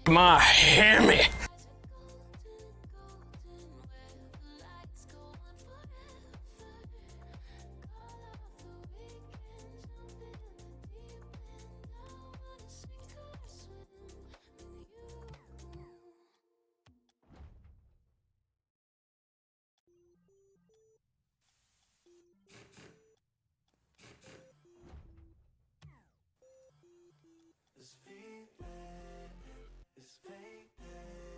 My hammy. This feeling is fading.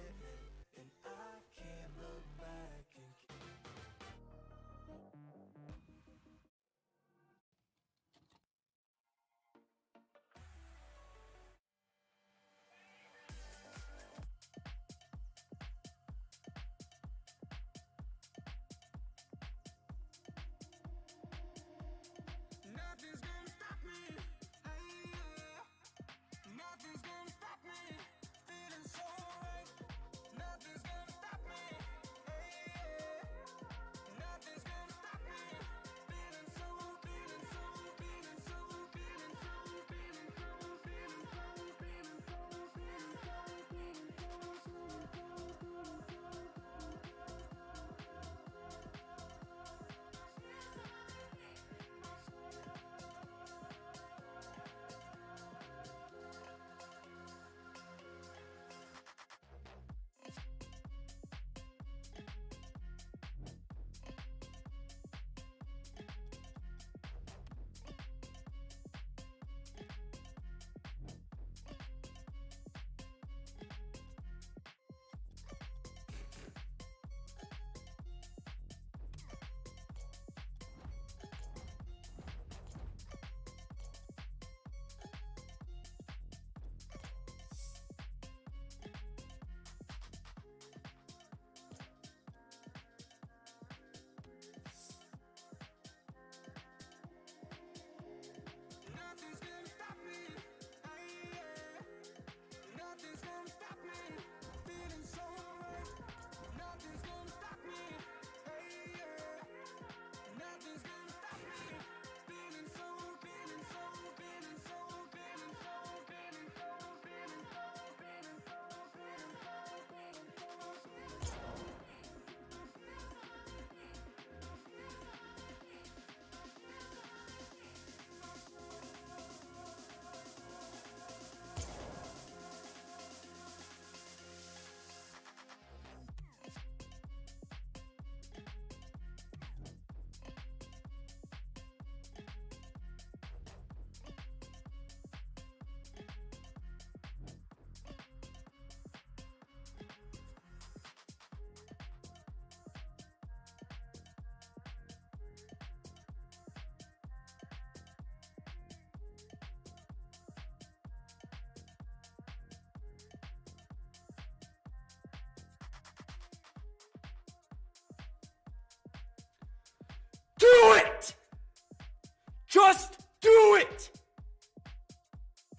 Just do it!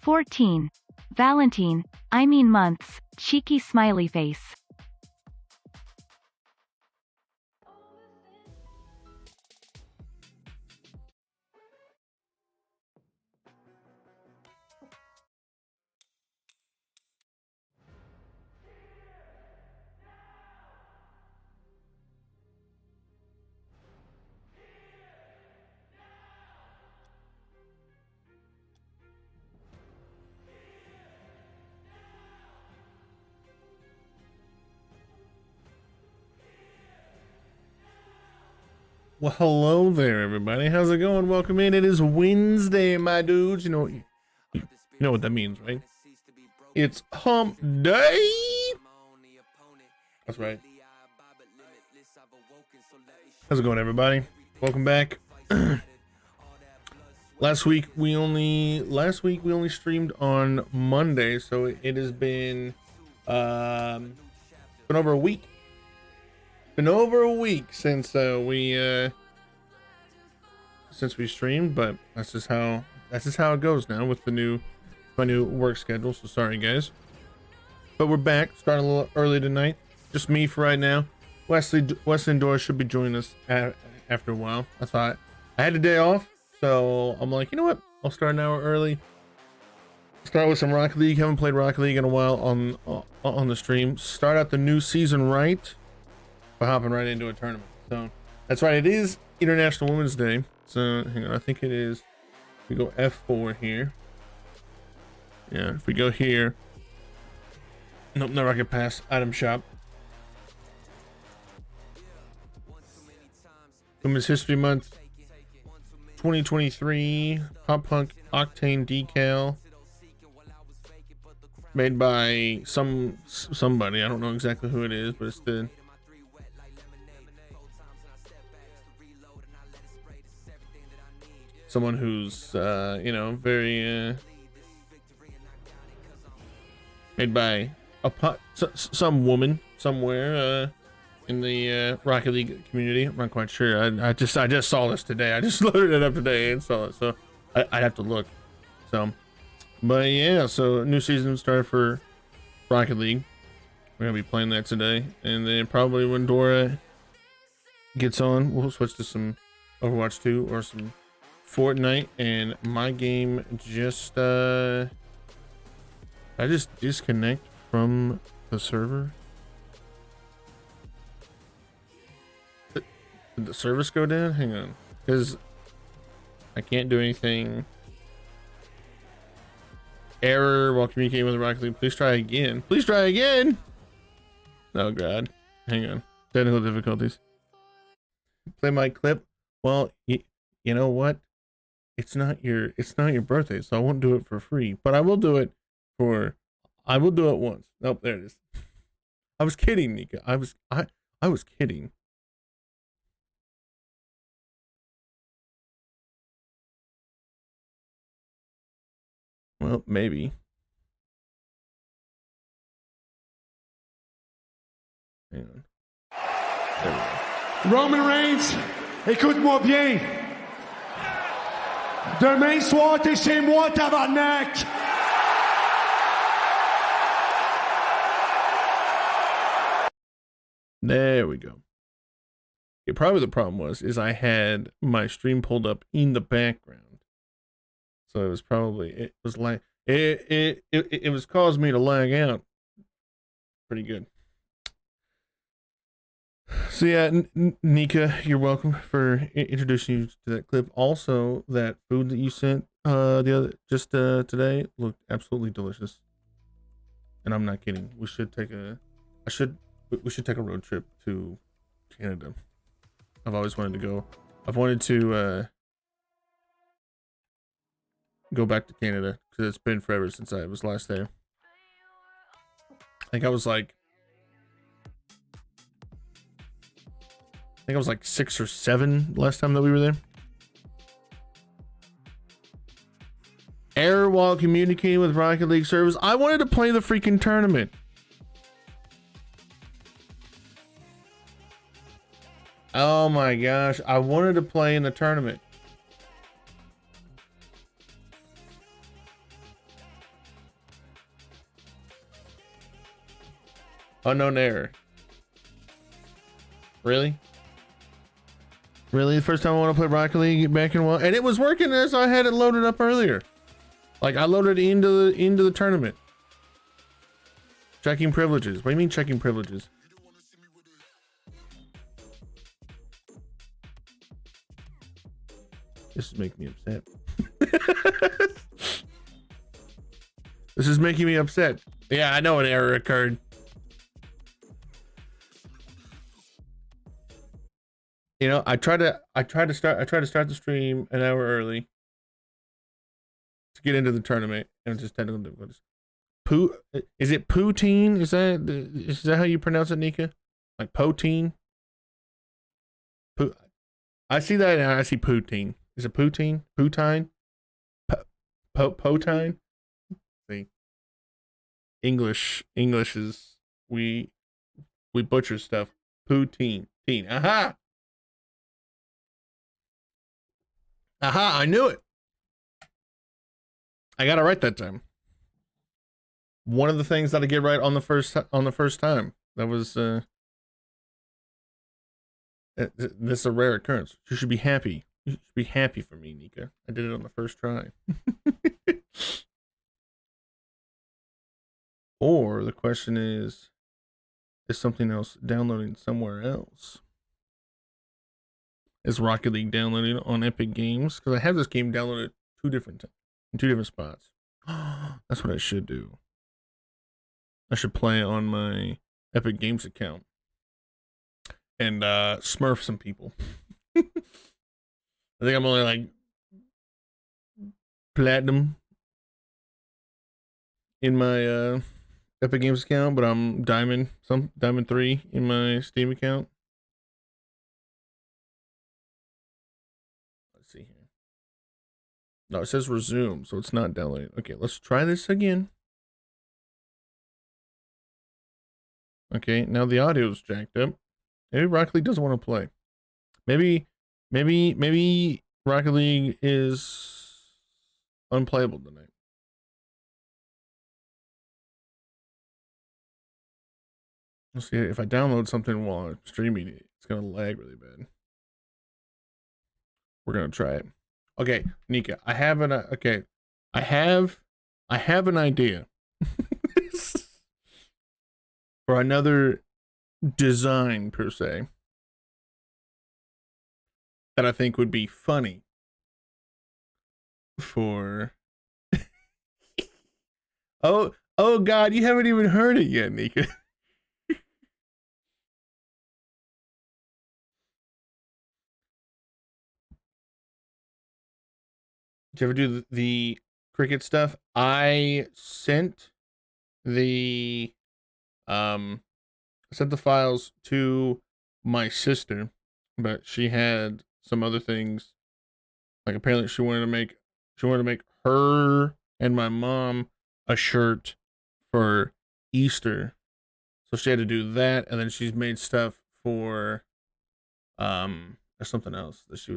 14. Valentine, I mean months, cheeky smiley face. Well, hello there, everybody. How's it going? Welcome in. It is Wednesday, my dudes. You know what that means, right? It's hump day. That's right. How's it going, everybody? Welcome back. Last week we only streamed on Monday, so it has been over a week. Been over a week since we streamed, but that's just how it goes now with my new work schedule. So sorry, guys, but we're back, starting a little early tonight. Just me for right now. Wesley and Dora should be joining us after a while. I thought I had a day off, so I'm like, you know what? I'll start an hour early. Start with some Rocket League. Haven't played Rocket League in a while on the stream. Start out the new season right. By hopping right into a tournament. So that's right, it is International Women's Day. So hang on, I think it is, we go F4 here. Yeah, if we go here, nope, no rocket pass, item shop, Women's History Month 2023 Pop Punk Octane decal made by somebody. I don't know exactly who it is, but it's the someone who's very made by some woman somewhere in the Rocket League community. I'm not quite sure. I just saw this today. I just loaded it up today and saw it, so I'd have to look. So, but yeah, so new season started for Rocket League. We're gonna be playing that today, and then probably when Dora gets on, we'll switch to some Overwatch 2 or some Fortnite. And my game just I just disconnect from the server. Did the service go down? Hang on, because I can't do anything. Error while communicating with the Rocket League. Please try again. Please try again. Oh god, hang on. Technical difficulties. Play my clip. Well, you know what? It's not your birthday, so I won't do it for free, but I will do it once. Nope, there it is. I was kidding, Nika. I was kidding. Well, maybe. Hang on. There we go. Roman Reigns, écoute-moi bien. Demain soir, t'es chez moi, tabarnak! There we go. Yeah, probably the problem is I had my stream pulled up in the background, so it was causing me to lag out pretty good. So yeah, Nika, you're welcome for introducing you to that clip. Also, that food that you sent today looked absolutely delicious, and I'm not kidding. We should take a road trip to Canada. I've always wanted to go. I've wanted to go back to Canada because it's been forever since I was last there. I think I was like 6 or 7 last time that we were there. Error while communicating with Rocket League servers. I wanted to play the freaking tournament. Oh my gosh, I wanted to play in the tournament. Unknown error. Really? Really? The first time I want to play Rocket League back in a while, and it was working as I had it loaded up earlier. Like I loaded into the tournament. Checking privileges. What do you mean checking privileges? This is making me upset. This is making me upset. Yeah, I know an error occurred. You know, I tried to start the stream an hour early to get into the tournament, and just technical difficulties. Is it poutine? Is that how you pronounce it, Nika? Like poutine? I see that and I see poutine. Is it poutine? Poutine? Potine? See. English is we butcher stuff. Poutine. Aha! Aha, I knew it. I got it right that time. One of the things that I get right on the first time. That was this is a rare occurrence. You should be happy. You should be happy for me, Nika. I did it on the first try. Or the question is something else downloading somewhere else? Is Rocket League downloading on Epic Games? Because I have this game downloaded in two different spots. That's what I should do. I should play on my Epic Games account and smurf some people. I think I'm only like platinum in my Epic Games account, but I'm diamond 3 in my Steam account. Let's see here. No, it says resume, so it's not downloading. Okay, let's try this again. Okay, now the audio's jacked up. Maybe Rocket League doesn't want to play. Maybe Rocket League is unplayable tonight. Let's see if I download something while I'm streaming it. It's gonna lag really bad. We're gonna try it. Okay, Nika, I have an idea for another design per se that I think would be funny for oh God, you haven't even heard it yet, Nika. Did you ever do the cricket stuff? I sent the files to my sister, but she had some other things. Like apparently she wanted to make her and my mom a shirt for Easter. So she had to do that, and then she's made stuff for there's something else that she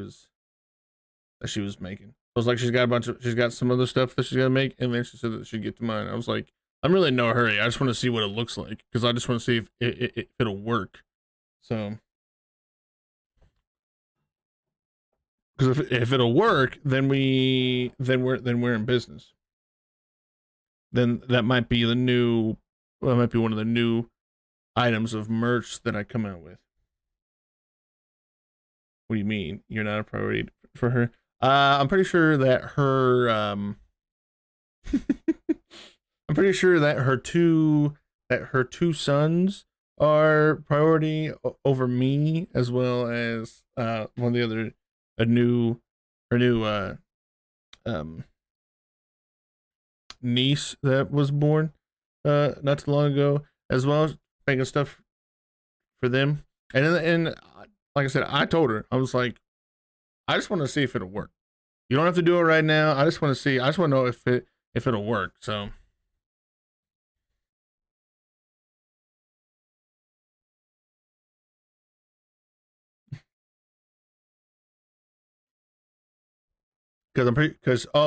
was making. I was like, she's got some other stuff that she's got to make, and then she said that she'd get to mine. I was like, I'm really in no hurry. I just want to see what it looks like, because I just want to see if it'll work. So, because if it'll work, then we're in business. Then that might be one of the new items of merch that I come out with. What do you mean? You're not a priority for her? I'm pretty sure that her I'm pretty sure that her two sons are priority over me, as well as one of the other her new niece that was born not too long ago, as well as making stuff for them. And like I said, I told her, I was like, I just want to see if it'll work. You don't have to do it right now. I just want to see. I just want to know if it'll work. So,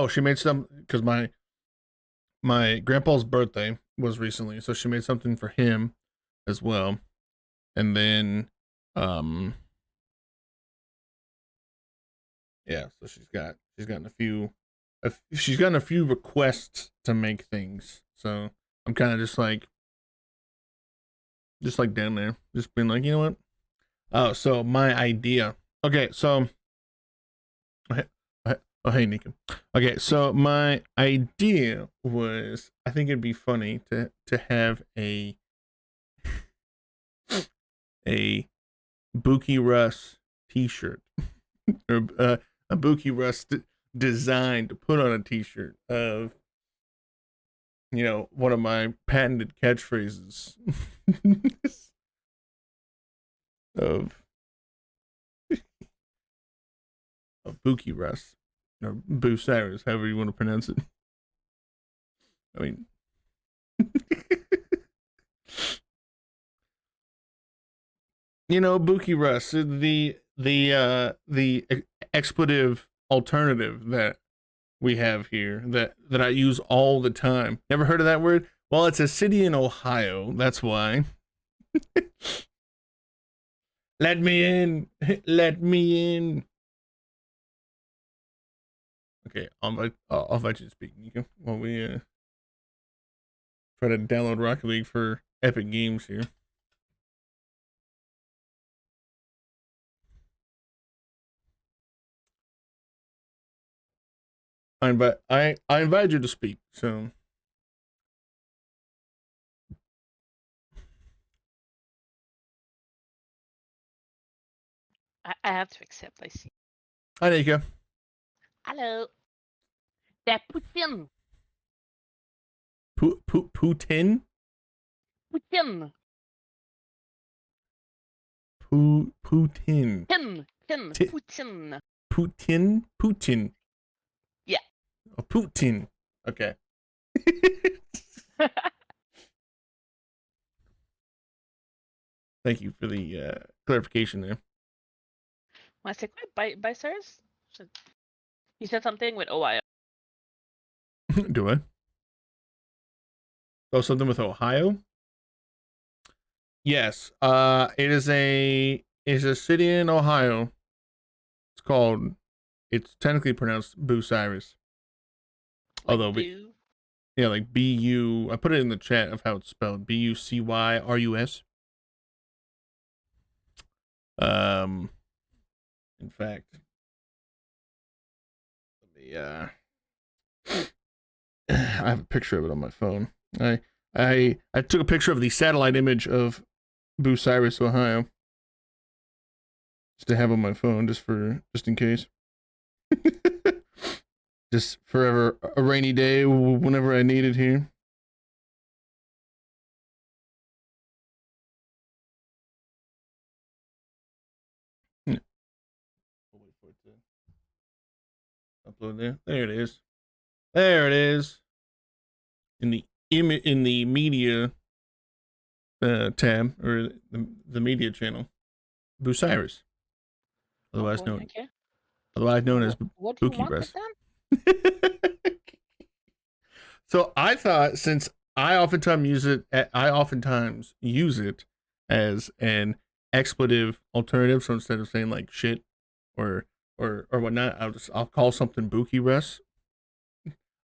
she made some, because my grandpa's birthday was recently, so she made something for him. as well. And then, yeah, so she's gotten a few requests to make things. So I'm kind of just like down there, just being like, you know what? Oh, so my idea. Okay, so oh hey Nika. Okay, so my idea was I think it'd be funny to have a Bookie Russ t-shirt or a Bookie Russ design to put on a t-shirt of, you know, one of my patented catchphrases of Bookie Russ or Boo Cyrus, however you want to pronounce it. I mean, you know, Bookie Russ, the expletive alternative that we have here that I use all the time. Never heard of that word? Well, it's a city in Ohio. That's why. Let me in. Let me in. Okay, I'll invite you to speak, Nico, while we try to download Rocket League for Epic Games here. I invite you to speak. So I have to accept, I see. hi, Nico. Hello. That Putin. Putin. Putin. Putin. Putin. Putin. Yeah. Oh, Putin. Okay. Thank you for the clarification there. I said, by sirs? You said something with Ohio. Do I? Oh, something with Ohio? Yes. It is a city in Ohio. It's technically pronounced Bucyrus. Like Although Boo. yeah, like B-U, I put it in the chat of how it's spelled. Bucyrus. In fact, let me I have a picture of it on my phone. I took a picture of the satellite image of Bucyrus, Ohio, just to have on my phone, just in case. Just forever a rainy day whenever I need it here. Yeah. I'll wait for it to upload there. There it is. There it is. In the media tab, or the media channel, Bucyrus, otherwise known Okay. as What do you Bookie want Russ. with them? So I thought, since I oftentimes use it as an expletive alternative, so instead of saying like shit or whatnot, I'll call something Bookie Russ.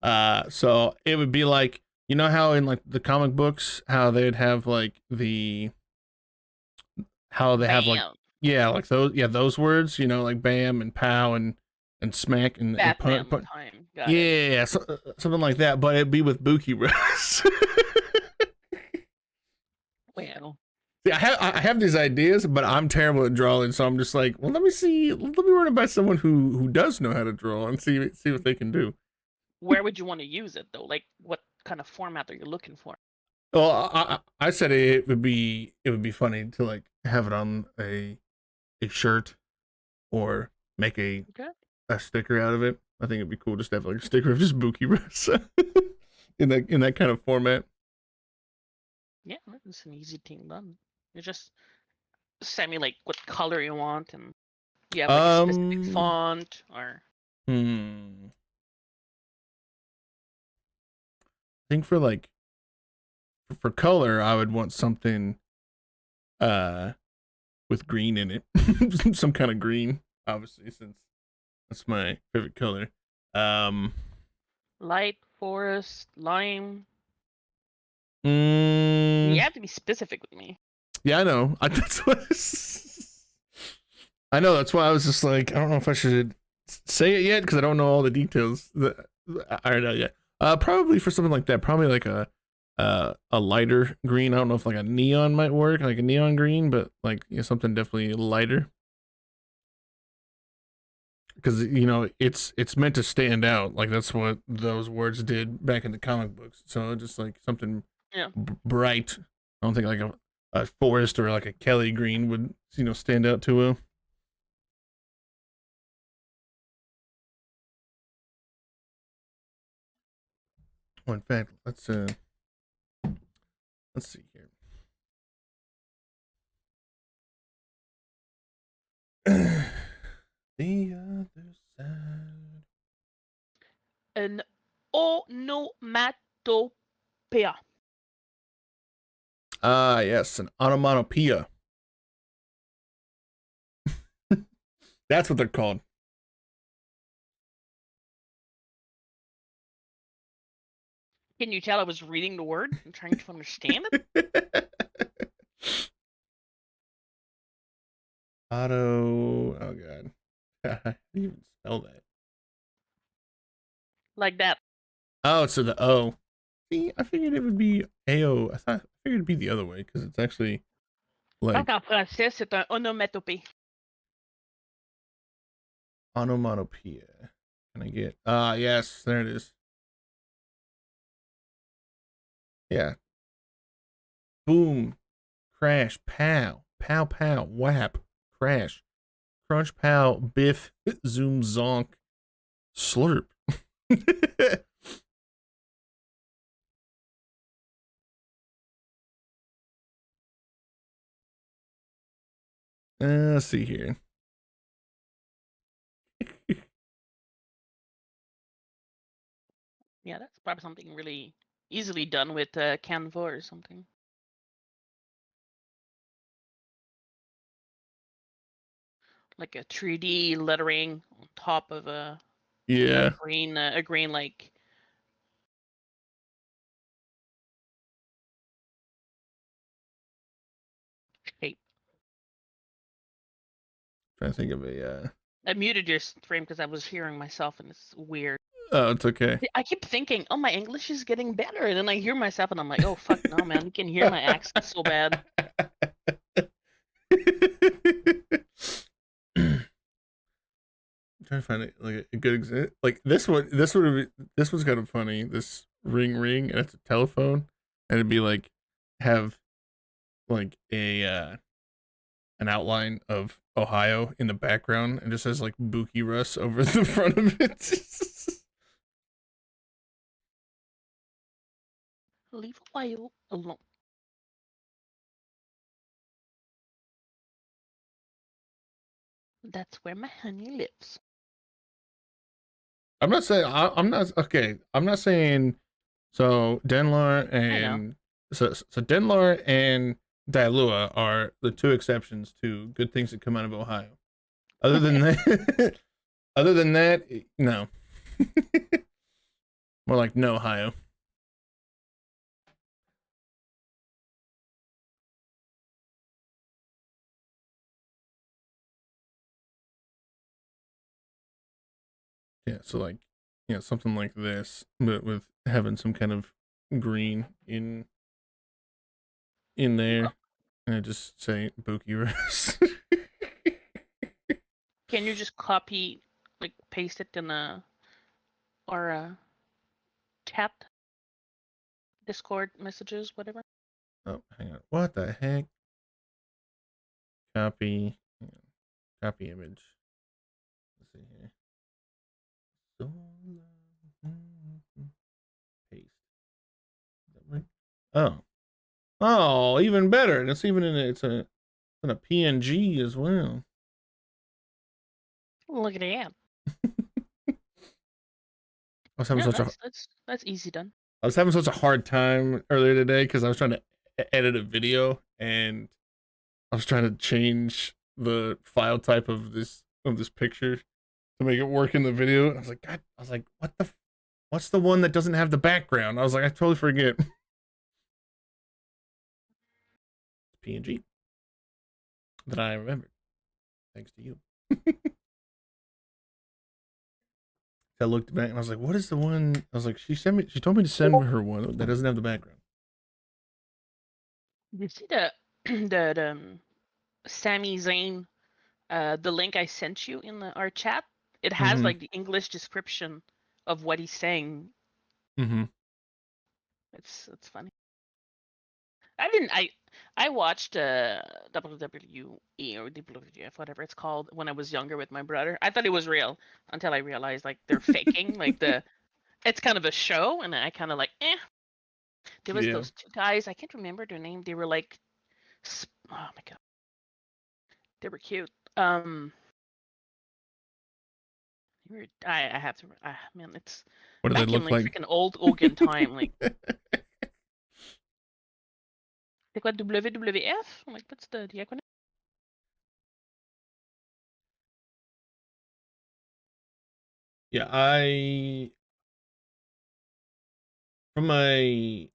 So it would be like, you know how in like the comic books, how they'd have like have like, yeah, like those words, you know, like bam and pow and smack and Batman punch. time. Got it. Yeah, something like that, but it'd be with Bookie Russ. Well. See, I have these ideas, but I'm terrible at drawing, so I'm just like, well, let me run it by someone who does know how to draw and see what they can do. Where would you want to use it though? Like, what kind of format are you looking for? Well, I said it would be funny to like have it on a shirt or make a sticker out of it. I think it'd be cool just to have like a sticker of just Bookie Russ in that kind of format. Yeah, it's an easy thing done. You just send me like what color you want, and you have like a specific font or. I think for color, I would want something with green in it. Some kind of green, obviously, since that's my favorite color. Light, forest, lime. Mm, You have to be specific with me. yeah, I know. That's what I know. That's why I was just like, I don't know if I should say it yet because I don't know all the details. I don't know yet. Probably for something like that. Probably like a lighter green. I don't know if like a neon might work, like a neon green, but like something definitely lighter. Because it's meant to stand out. Like that's what those words did back in the comic books. So just like something bright. I don't think like a forest or like a Kelly green would stand out too well. Well, in fact, let's see here. The other side. An onomatopoeia. Ah, yes, an onomatopoeia. That's what they're called. Can you tell I was reading the word and trying to understand it? Oh god. How do you even spell that? Like that. Oh, so the O. See, I figured it would be AO. I figured it'd be the other way because it's actually like Donc en français, c'est un onomatopée. onomatopoeia. Can I get? Yes, there it is. Yeah. Boom, crash, pow, pow, pow, whap, crash, crunch, pow, biff, zoom, zonk, slurp. Let's see here. Yeah, that's probably something really easily done with Canva or something. Like a 3D lettering on top of a green like shape. Trying to think of a. I muted your frame because I was hearing myself and it's weird. Oh, it's okay. I keep thinking, oh, my English is getting better, and then I hear myself and I'm like, oh fuck no, man, you can hear my accent so bad. I'm trying to find it like a good example. Like this one, this was kind of funny. This ring, and it's a telephone, and it'd be like have like a an outline of Ohio in the background, and just says like Buki Russ over the front of it. Leave Ohio alone. That's where my honey lives. I'm not saying I'm not okay. I'm not saying so. Denlar and so Denlar and Dailua are the two exceptions to good things that come out of Ohio. Other than that, no. More like no Ohio. Yeah, so like, something like this, but with having some kind of green in there, and I just say Buki Rose. Can you just copy, like, paste it in or chat, Discord messages, whatever? Oh, hang on. What the heck? Copy. Copy image. Let's see here. Paste. Oh. Oh, even better. And it's even it's in a PNG as well. Look at that. I was having That's easy done. I was having such a hard time earlier today because I was trying to edit a video and I was trying to change the file type of this picture to make it work in the video. I was like, God, I was like, what's the one that doesn't have the background? I was like, I totally forget. PNG that I remembered, thanks to you. I looked back and I was like, what is the one? I was like, she told me to send her one that doesn't have the background. Did you see the Sami Zayn, the link I sent you in our chat? It has like the English description of what he's saying. It's funny. I watched WWE or WWF, whatever it's called, when I was younger with my brother. I thought it was real until I realized like they're faking. Like it's kind of a show, and I kind of like There was those two guys. I can't remember their name. They were like, oh my god, they were cute. I have to. Man, it's what do back they look in like like? freaking old Ogan time, like. C'est quoi WWF? Like, what's the acronym? Yeah, from an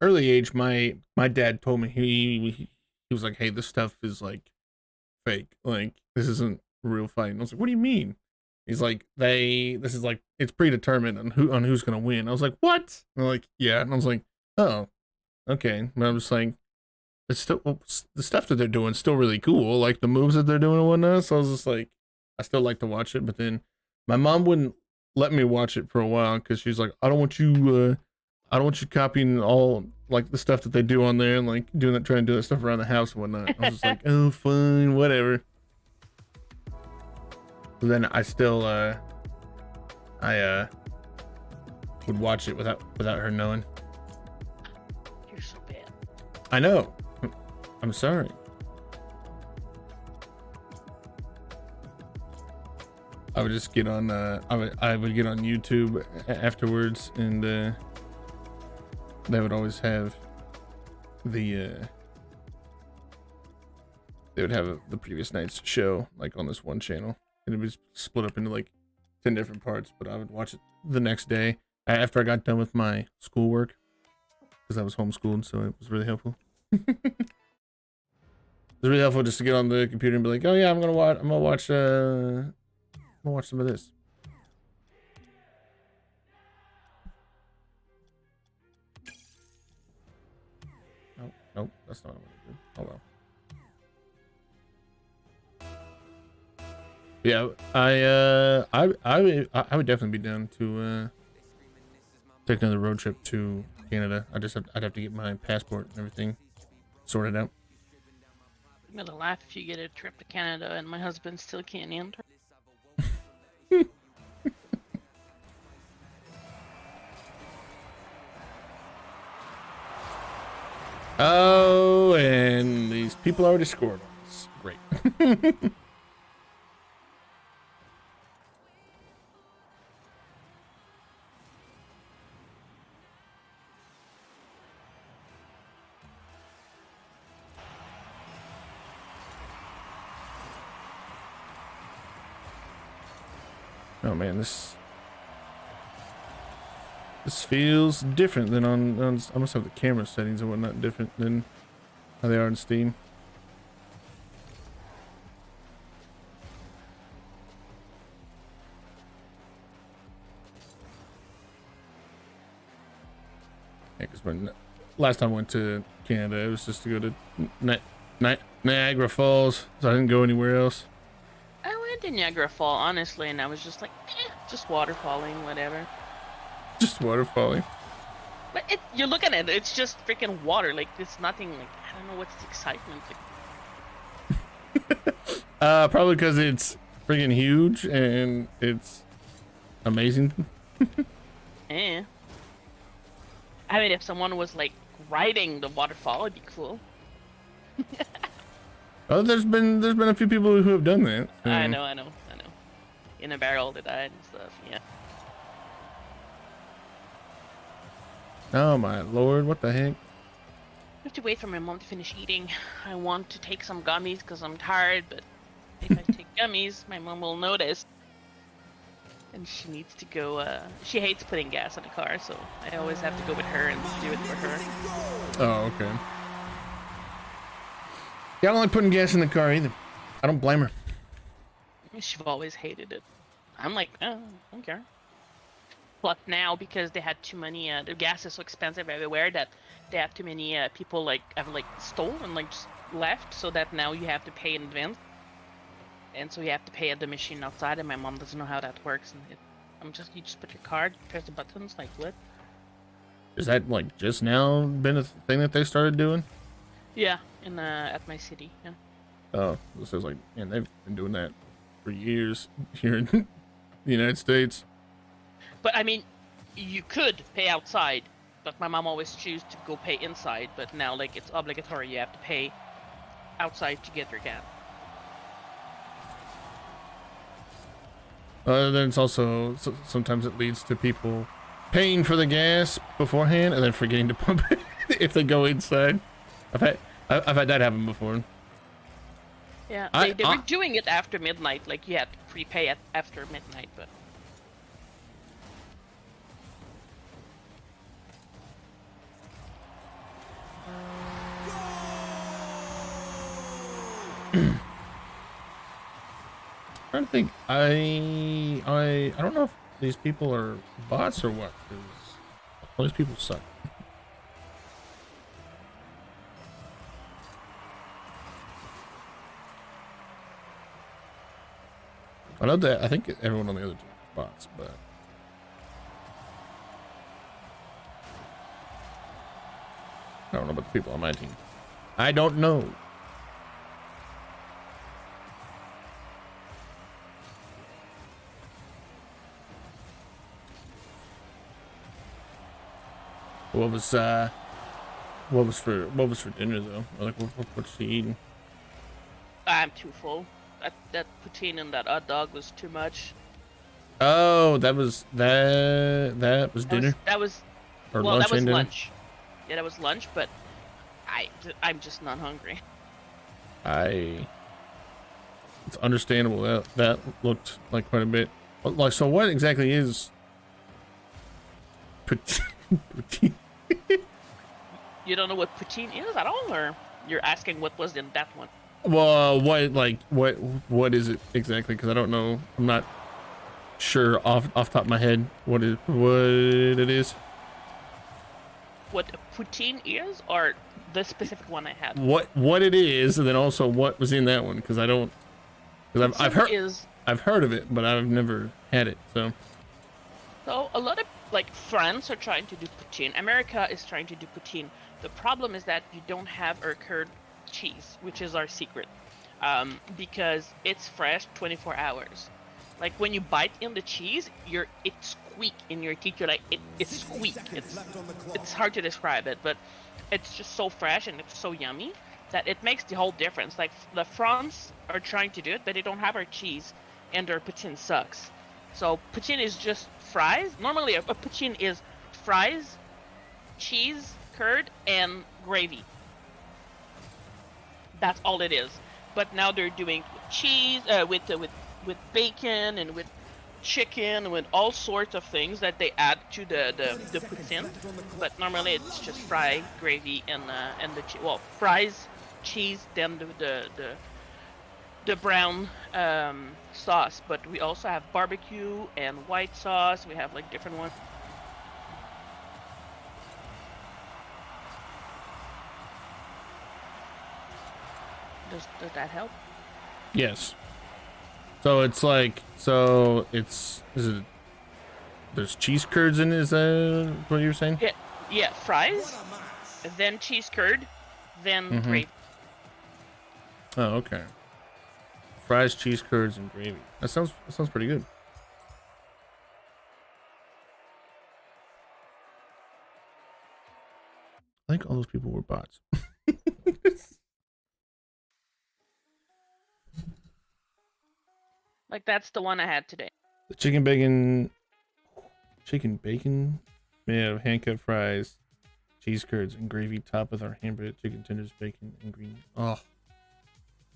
early age, my dad told me he was like, hey, this stuff is like fake. Like, this isn't real fight. And I was like, what do you mean? He's like, this is like, it's predetermined on who's gonna win. I was like, what? And they're like, yeah. And I was like, oh, okay. But I'm just like, it's still, the stuff that they're doing is still really cool. Like the moves that they're doing and whatnot. So I was just like, I still like to watch it. But then my mom wouldn't let me watch it for a while because she's like, I don't want you copying all like the stuff that they do on there and like doing that, trying to do that stuff around the house and whatnot. I was just like, oh, fine, whatever. But then I still, I would watch it without her knowing. You're so bad. I know. I'm sorry. I would just get on. I would get on YouTube afterwards, and they would always have the. They would have the previous night's show like on this one channel, and it was split up into like 10 different parts. But I would watch it the next day after I got done with my schoolwork, because I was homeschooled, so it was really helpful. It was really helpful just to get on the computer and be like, oh yeah, I'm gonna watch some of this. Oh, nope, that's not what I want to do. Oh well. Yeah, I would definitely be down to take another road trip to Canada. I'd have to get my passport and everything sorted out. I'm gonna laugh if you get a trip to Canada and my husband still can't enter. Oh, and these people already scored on us. Great. Oh man, this feels different than on I must have the camera settings and whatnot different than how they are in Steam. Yeah, because when last time I went to Canada, it was just to go to Niagara Falls, so I didn't go anywhere else. I went to Niagara Fall, honestly, and I was just like, just waterfalling, whatever. Just waterfalling. But you're looking at it, it's just freaking water. Like, it's nothing, like, I don't know what's the excitement. Like... Probably because it's freaking huge and it's amazing. I mean, if someone was, like, riding the waterfall, it'd be cool. Oh, there's been a few people who have done that. I know. In a barrel that died and stuff, yeah. Oh my lord, what the heck? have to wait for my mom to finish eating. I want to take some gummies because I'm tired, but if I take gummies, my mom will notice. And she needs to go, she hates putting gas in the car, so I always have to go with her and do it for her. Oh, okay. Yeah, I don't like putting gas in the car either. I don't blame her. She's always hated it. I'm like, oh, I don't care. Plus now, because they had too many, the gas is so expensive everywhere that they have too many people like have like stole and like just left, so that now you have to pay in advance. And so you have to pay at the machine outside, and my mom doesn't know how that works. And you just put your card, press the buttons, like what? Is that like just now been a thing that they started doing? Yeah, in at my city. Yeah. Oh, this is like, man, they've been doing that for years here in the United States. But I mean, you could pay outside, but my mom always choose to go pay inside. But now, like, it's obligatory. You have to pay outside to get your gas. Then it's also sometimes it leads to people paying for the gas beforehand and then forgetting to pump it if they go inside. I've had that happen before. Yeah, they were doing it after midnight. Like you had to prepay after midnight, but. I'm trying to think. I don't know if these people are bots or what, because all these people suck. I know that I think everyone on the other team is bots, but I don't know about the people on my team. I don't know. What was for dinner though? Like what's she eating? I'm too full. That poutine and that hot dog was too much. Oh, that was dinner. That was or well, lunch that was and dinner? lunch. Yeah, that was lunch, but I'm just not hungry. It's understandable that looked like quite a bit. Like, so what exactly is poutine? You don't know what poutine is at all, or you're asking what was in that one? Well, what is it exactly? Because I don't know. I'm not sure off top of my head what it is. What a poutine is, or the specific one I had? What it is, and then also what was in that one? Because I don't. Because I've heard of it, but I've never had it. So a lot of like France are trying to do poutine. America is trying to do poutine. The problem is that you don't have our curd cheese, which is our secret, because it's fresh 24 hours. Like when you bite in the cheese, it squeak in your teeth. You're like it squeak. It's hard to describe it, but it's just so fresh and it's so yummy that it makes the whole difference. Like the France are trying to do it, but they don't have our cheese, and their poutine sucks. So poutine is just fries. Normally a poutine is fries, cheese, curd, and gravy. That's all it is. But now they're doing cheese with bacon and with chicken and with all sorts of things that they add to the poutine. But normally it's just fry, gravy, and the fries, cheese, then the brown sauce. But we also have barbecue and white sauce. We have like different ones. Does that help? yes. So it's like there's cheese curds in it? Is that what you were saying? Yeah, fries, then cheese curd, then gravy. Oh, okay. Fries, cheese curds, and gravy. That sounds pretty good. I think all those people were bots. Like that's the one I had today. The chicken bacon, yeah, hand cut fries, Cheese curds and gravy topped with our hand-breaded chicken tenders, bacon, and green. Oh,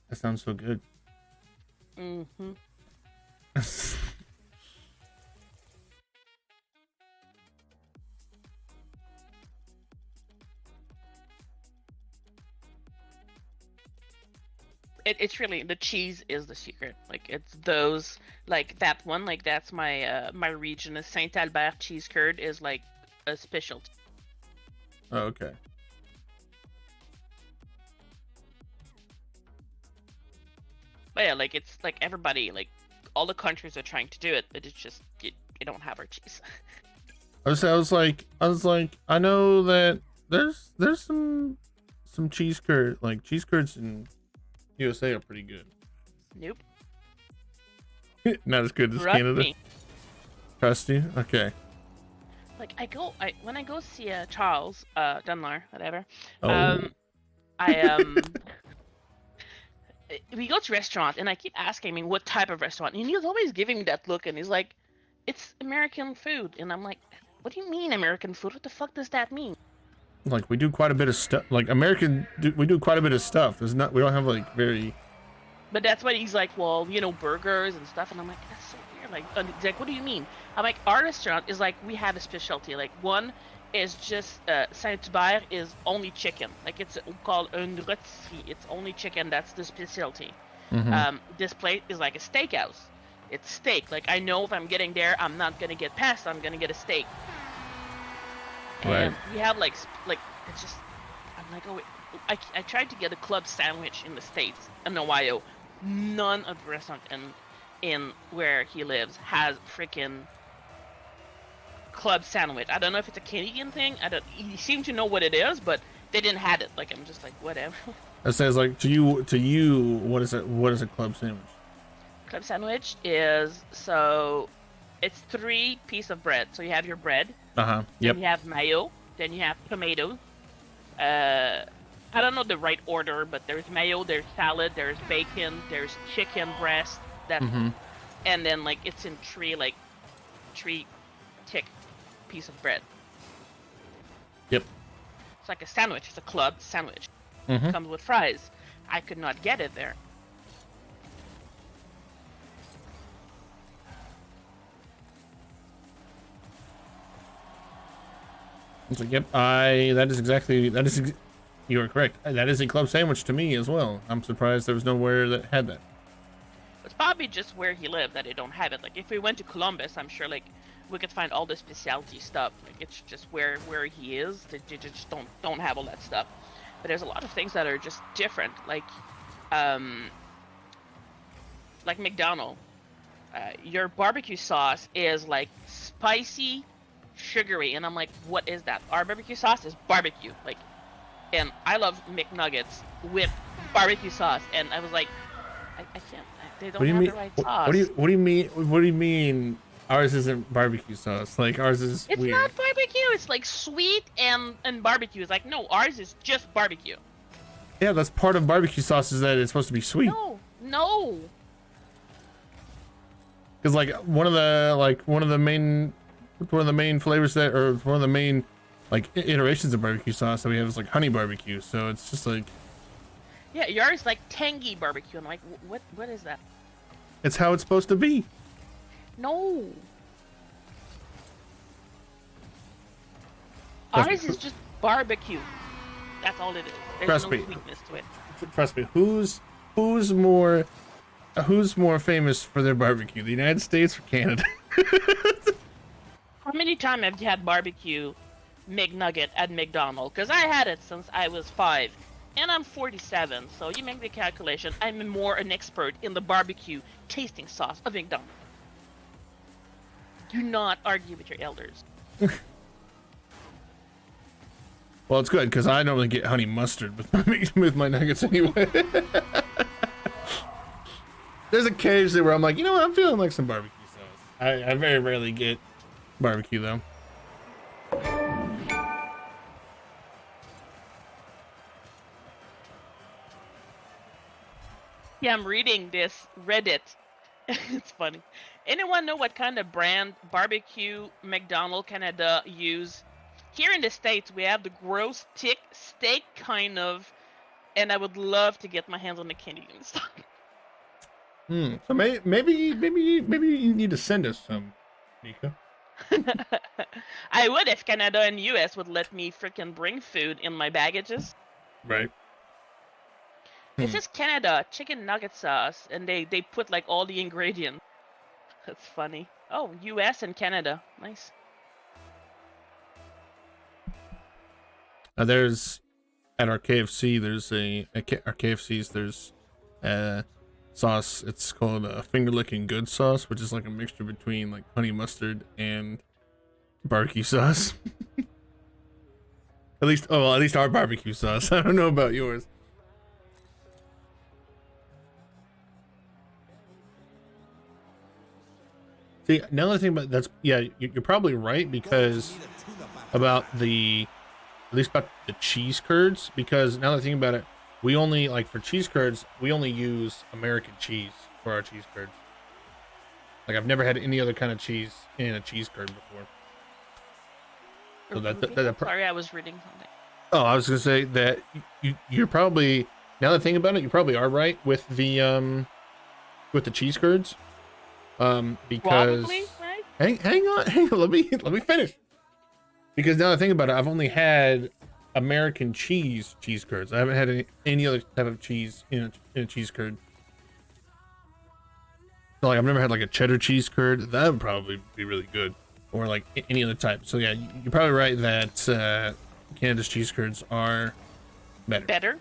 that sounds so good. Mm-hmm. It's really the cheese is the secret. Like it's those like that one. Like that's my my region. The Saint Albert cheese curd is like a specialty. Oh, okay. But yeah, like it's like everybody like all the countries are trying to do it, but it's just you don't have our cheese. I was like, I know that there's some cheese curd, like cheese curds in USA are pretty good. Nope. Not as good as Trust Canada. me. Trust you? Okay. Like when I go see Charles Dunlar, whatever. Oh. We go to restaurant and I keep asking him what type of restaurant, and he's always giving me that look, and he's like, "It's American food," and I'm like, "What do you mean American food? What the fuck does that mean?" Like we do quite a bit of stuff. Like we do quite a bit of stuff. There's not. We don't have like very. But that's why he's like, well, you know, burgers and stuff, and I'm like, that's so weird. Like, he's like, what do you mean? I'm like, our restaurant is like we have a specialty. Like one is just Saint Hubert is only chicken. Like it's called un rôtisserie. It's only chicken. That's the specialty. Mm-hmm. This place is like a steakhouse. It's steak. Like I know if I'm getting there, I'm not gonna get pasta. I'm gonna get a steak. And Right. we have like it's just I'm like, oh wait. I tried to get a club sandwich in the States in Ohio. None of the restaurant in where he lives has freaking club sandwich. I don't know if it's a Canadian thing. He seemed to know what it is, but they didn't have it. Like I'm just like whatever. It says like to you, what is it? What is a club sandwich? Club sandwich is so it's 3 pieces of bread. So you have your bread. Yep. Then you have mayo. Then you have tomatoes. I don't know the right order, but there's mayo, there's salad, there's bacon, there's chicken breast. That's and then like it's in 3 thick piece of bread. Yep. It's like a sandwich. It's a club sandwich. Mm-hmm. Comes with fries. I could not get it there. It's like, yep. You are correct. That is a club sandwich to me as well. I'm surprised there was nowhere that had that. It's probably just where he lived that they don't have it. Like if we went to Columbus, I'm sure like we could find all the specialty stuff. Like it's just where he is. They just don't have all that stuff. But there's a lot of things that are just different. Like McDonald's. Your barbecue sauce is like spicy, sugary, and I'm like, what is that? Our barbecue sauce is barbecue. Like, and I love McNuggets with barbecue sauce, and I was like, I can't. They don't have the right sauce. What do you mean? What do you mean? Ours isn't barbecue sauce. Like ours is. It's weird. not barbecue. It's like sweet and barbecue. It's like no, ours is just barbecue. Yeah, that's part of barbecue sauce is that it's supposed to be sweet. No. Because like one of the main flavors that, or one of the main like iterations of barbecue sauce that we have is like honey barbecue. So it's just like. Yeah, yours is like tangy barbecue. I'm like, what is that? It's how it's supposed to be. No. Trust Ours me. is just barbecue. That's all it is. There's Trust no me. sweetness to it. Trust me. Who's more famous for their barbecue, the United States or Canada? How many times have you had barbecue McNugget at McDonald's? Because I had it since I was 5. And I'm 47, so you make the calculation. I'm more an expert in the barbecue tasting sauce of McDonald's. Do not argue with your elders. Well, it's good because I normally get honey mustard with my nuggets anyway. There's occasionally where I'm like, you know what, I'm feeling like some barbecue sauce. I very rarely get barbecue though. Yeah, I'm reading this Reddit. It's funny. Anyone know what kind of brand barbecue McDonald's Canada use Here in the States, we have the gross thick steak kind of, and I would love to get my hands on the Canadian stuff. So maybe you need to send us some, Nika. I would if Canada and US would let me freaking bring food in my baggages. Right. It says Canada chicken nugget sauce, and they put like all the ingredients. That's funny. Oh, US and Canada, nice. There's at our KFC. There's our KFC's. There's sauce. It's called finger licking good sauce, which is like a mixture between like honey mustard and barbecue sauce. at least our barbecue sauce. I don't know about yours. See, now that I think about that's you're probably right because about the at least about the cheese curds, because now that I think about it, we only like for cheese curds we only use American cheese for our cheese curds. Like I've never had any other kind of cheese in a cheese curd before. So Sorry, I was reading something. Oh, I was gonna say that you're probably, now that I think about it, you probably are right with the cheese curds. Because Probably, right? hang on, let me finish. Because now that I think about it, I've only had American cheese curds. I haven't had any other type of cheese in a cheese curd. So like I've never had like a cheddar cheese curd. That would probably be really good, or like any other type. So yeah, you're probably right that Canada's cheese curds are better. Better?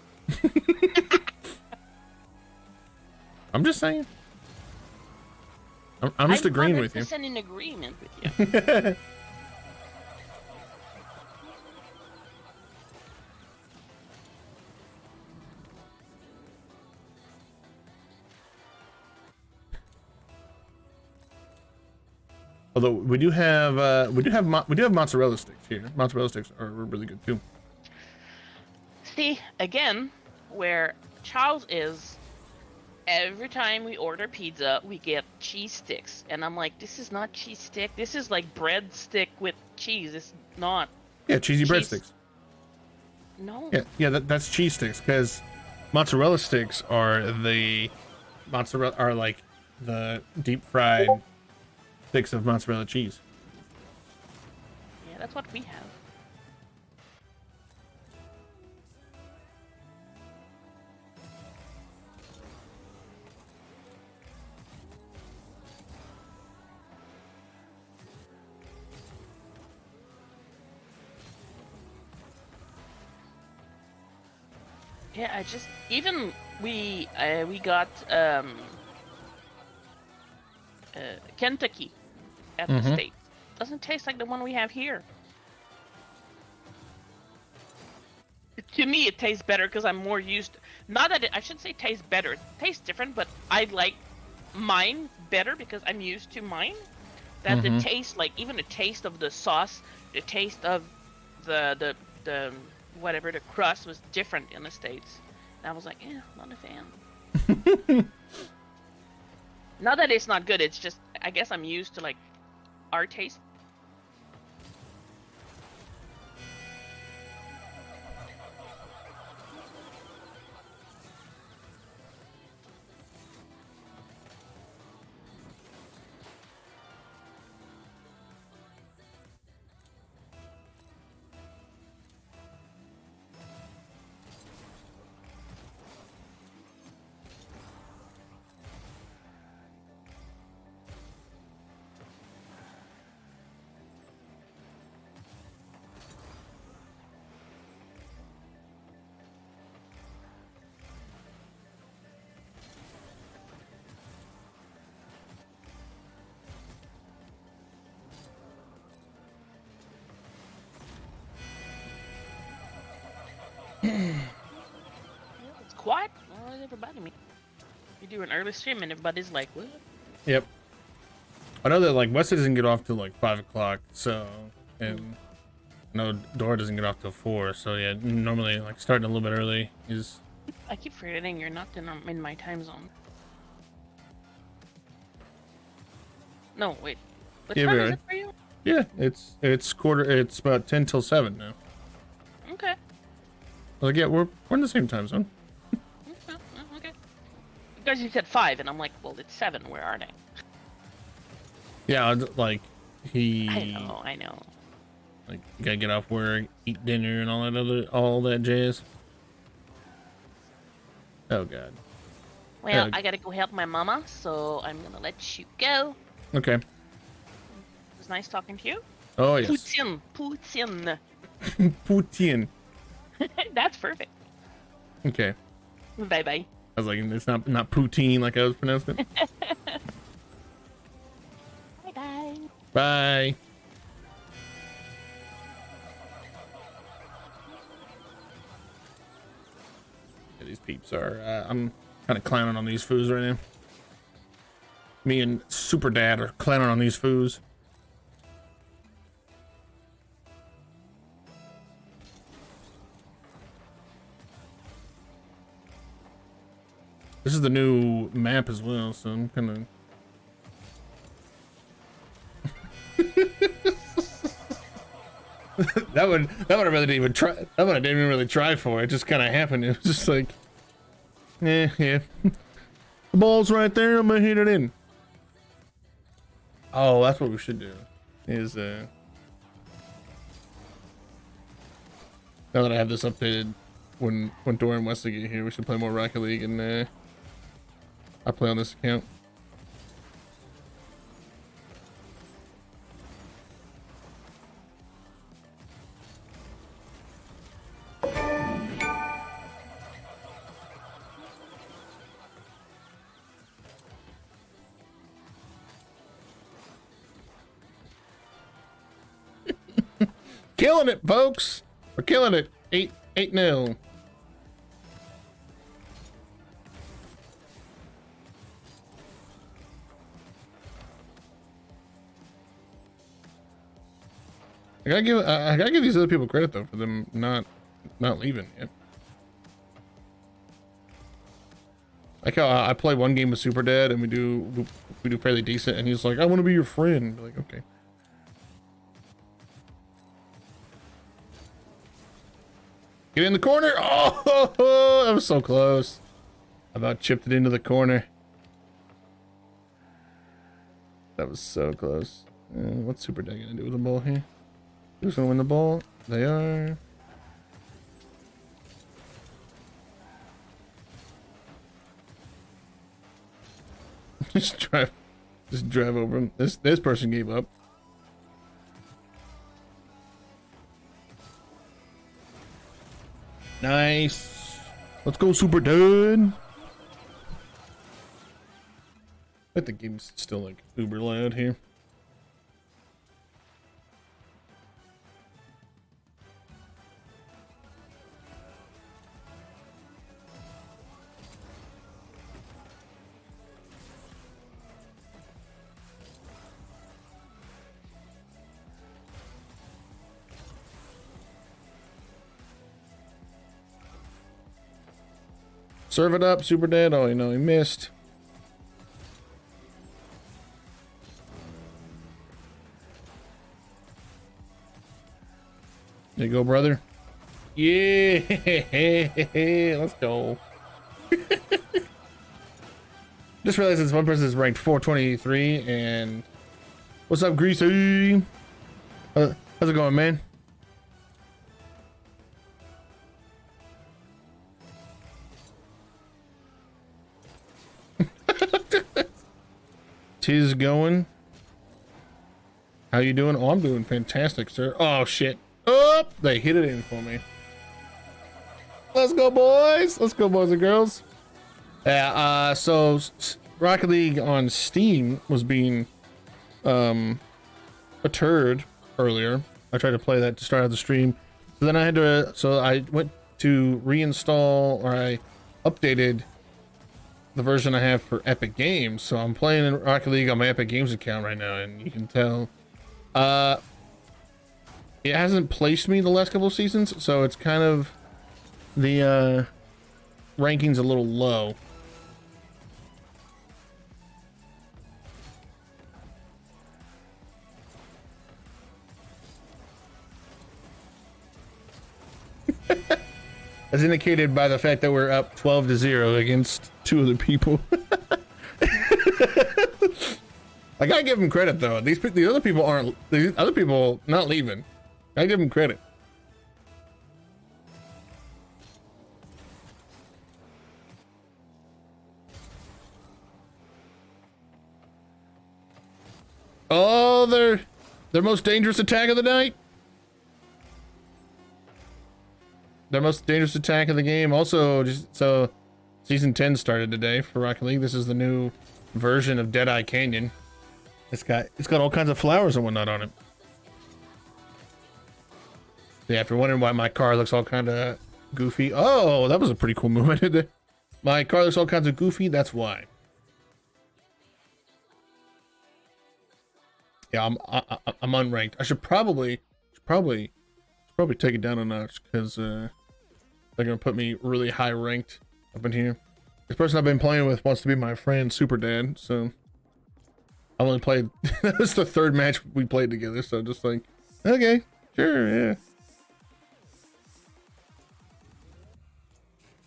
I'm just saying. I'm just agreeing with you. I'm in agreement with you. Although we do have mozzarella sticks here. Mozzarella sticks are really good too. See, again, where Charles is, every time we order pizza, we get cheese sticks. And I'm like, this is not cheese stick. This is like bread stick with cheese. It's not. Yeah, cheesy breadsticks. No. Yeah, that's cheese sticks, because mozzarella sticks are like the deep fried sticks of mozzarella cheese. Yeah, that's what we have. Yeah, I just we got Kentucky at the state. Doesn't taste like the one we have here. To me, it tastes better because I'm more used. Not that I should say tastes better. It tastes different, but I like mine better because I'm used to mine. That the taste, like even the taste of the sauce, the taste of the whatever the crust was different in the States. And I was like, not a fan. Not that it's not good. It's just I guess I'm used to like our taste. It's quiet. Why is everybody me? You do an early stream and everybody's like, what? Yep. I know that like Wesley doesn't get off till like 5 o'clock, so and no, Dora doesn't get off till 4. So yeah, normally like starting a little bit early is. I keep forgetting you're not in my time zone. No, wait. What time is it for you? Yeah, it's about 10 till 7 now. Okay. Like, yeah, we're in the same time zone. Okay. Because you said 5, and I'm like, well, it's 7. Where are they? Yeah, like I know. like you gotta get off work, eat dinner, and all that jazz. Oh god. Well, I gotta go help my mama, so I'm gonna let you go. Okay. It was nice talking to you. Oh yes. Putin. Putin. That's perfect. Okay. Bye bye. I was like, it's not poutine like I was pronouncing it. Bye bye. Bye. Yeah, these peeps are. I'm kind of clowning on these foos right now. Me and Super Dad are clowning on these foos. This is the new map as well, so I'm kind of. that one I really didn't even try. That one I didn't even really try for. It just kind of happened. It was just like, yeah. The ball's right there. I'm gonna hit it in. Oh, that's what we should do. Is now that I have this updated, when Dorian and Wesley get here, we should play more Rocket League, and I play on this account. Killing it, folks. We're killing it. 8-0. I gotta give these other people credit though for them not leaving yet. Like how I play one game with Super Dad and we do fairly decent, and he's like, I want to be your friend. Like, okay. Get in the corner. Oh, that was so close. About chipped it into the corner. That was so close. What's Super Dad gonna do with the ball here? Who's gonna win the ball? They are. just drive over him. This person gave up. Nice. Let's go, Super Dad. I think the game's still like uber loud here. Serve it up, Super Dad. Oh, you know, he missed. There you go, brother. Yeah, let's go. Just realized this one person is ranked 423, and what's up, Greasy? How's it going, man? Tis going. How you doing? Oh, I'm doing fantastic, sir. Oh shit. Oh, they hit it in for me. Let's go, boys. Let's go, boys and girls. Yeah, so Rocket League on Steam was being a turd earlier. I tried to play that to start out the stream. So then I had to, so I went to reinstall, or I updated the version I have for Epic Games. So I'm playing in Rocket League on my Epic Games account right now, and you can tell it hasn't placed me the last couple of seasons, so it's kind of the ranking's a little low. As indicated by the fact that we're up 12-0 against 2 other people. I gotta give them credit though. The other people aren't. The other people not leaving. I give them credit. Oh, their most dangerous attack of the night. Their most dangerous attack of the game. Also, just so season 10 started today for Rocket League. This is the new version of Deadeye Canyon. It's got all kinds of flowers and whatnot on it. Yeah, if you're wondering why my car looks all kind of goofy. Oh, that was a pretty cool movement. My car looks all kinds of goofy. That's why. Yeah, I'm unranked. I should probably take it down a notch because they're gonna put me really high ranked up in here. This person I've been playing with wants to be my friend, Super Dad. So I only played. That was the 3rd match we played together. So just like, okay, sure, yeah.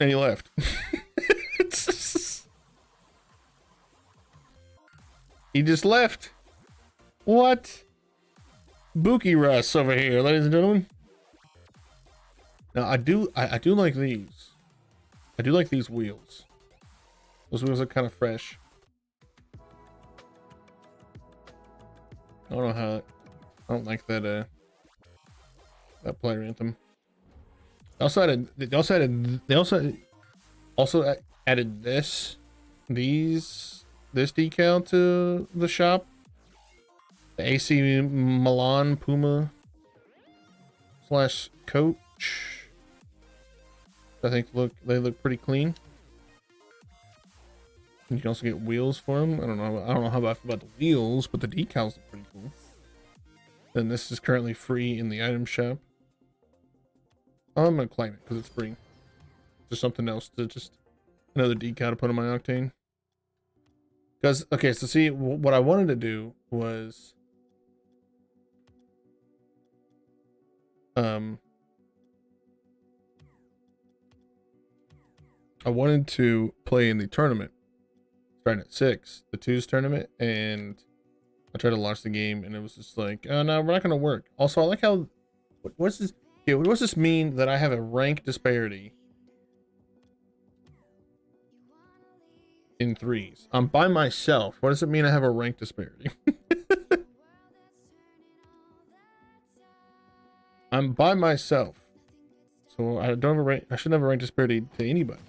And he left. He just left. What? Bookie Russ over here, ladies and gentlemen. Now I do like these. I do like these wheels. Those wheels are kind of fresh. I don't know how. I don't like that. That player anthem. They also added this decal to the shop. The AC Milan Puma / Coach. I think they look pretty clean. You can also get wheels for them. I don't know how I feel about the wheels, but the decals look pretty cool. Then this is currently free in the item shop. Oh, I'm gonna claim it because it's free. Just something else to just another decal to put on my Octane. Because okay, so see what I wanted to do was I wanted to play in the tournament starting at 6, the 2s tournament, and I tried to launch the game and it was just like, oh no, we're not gonna work. Also, I like how what's this? Yeah, what does this mean that I have a rank disparity in 3s? I'm by myself. What does it mean I have a rank disparity? I'm by myself, so I don't have a rank. I shouldn't have a rank disparity to anybody.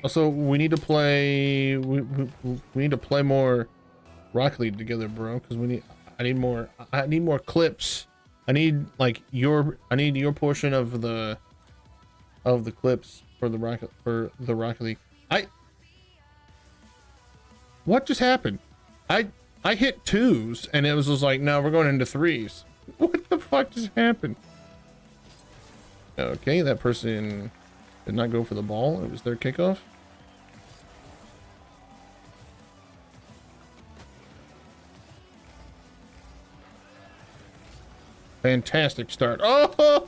Also, we need to play. We need to play more Rocket League together, bro. Because I need more clips. I need like your portion of the clips for the Rocket League. What just happened? I hit 2s and it was just like, no, we're going into 3s. What the fuck just happened? Okay, that person did not go for the ball. It was their kickoff. Fantastic start. Oh,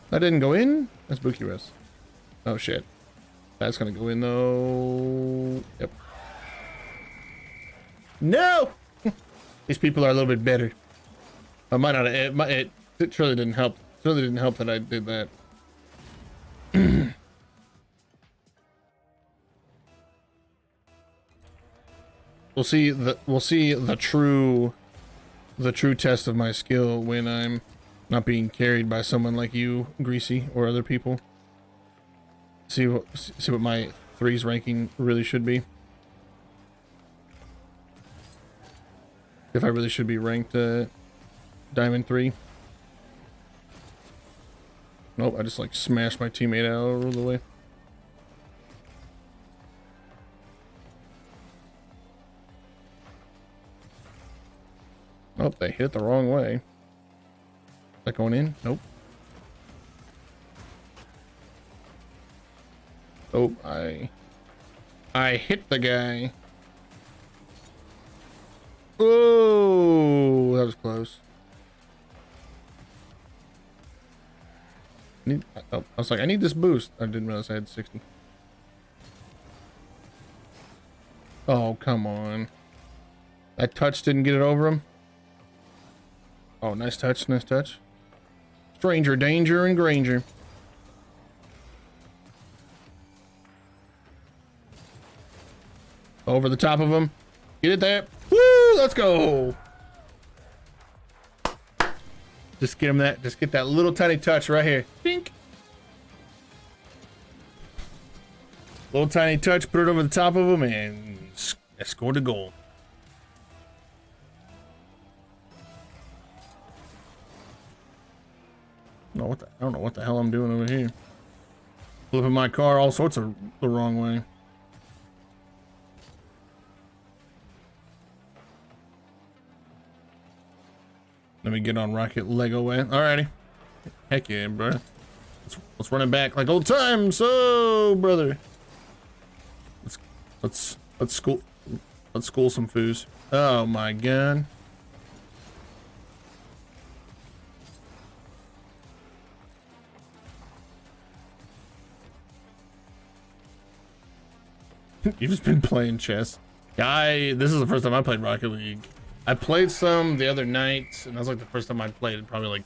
that didn't go in. That's Bookie Russ. Oh shit, that's gonna go in though. Yep. No. These people are a little bit better. I might not. It truly didn't help. It really didn't help that I did that. We'll see the true test of my skill when I'm not being carried by someone like you, Greasy, or other people. See what my 3's ranking really should be. If I really should be ranked Diamond 3. Nope, I just like smashed my teammate out of the way. Oh, they hit the wrong way. Is that going in? Nope. Oh, I hit the guy. Oh, that was close. I was like, I need this boost. I didn't realize I had 60. Oh, come on. That touch didn't get it over him. Oh, nice touch, nice touch. Stranger danger and Granger. Over the top of him. Get it there. Woo! Let's go. Just get him that. Just get that little tiny touch right here. Pink. Little tiny touch. Put it over the top of him and scored a goal. No, I don't know what the hell I'm doing over here. Flipping my car all sorts of the wrong way. Let me get on Rocket Lego way. Alrighty. Heck yeah, bro. Let's run it back like old times. Oh, brother. Let's school some foos. Oh my god. You've just been playing chess. Yeah, this is the first time I played Rocket League. I played some the other night, and that was like the first time I played in probably like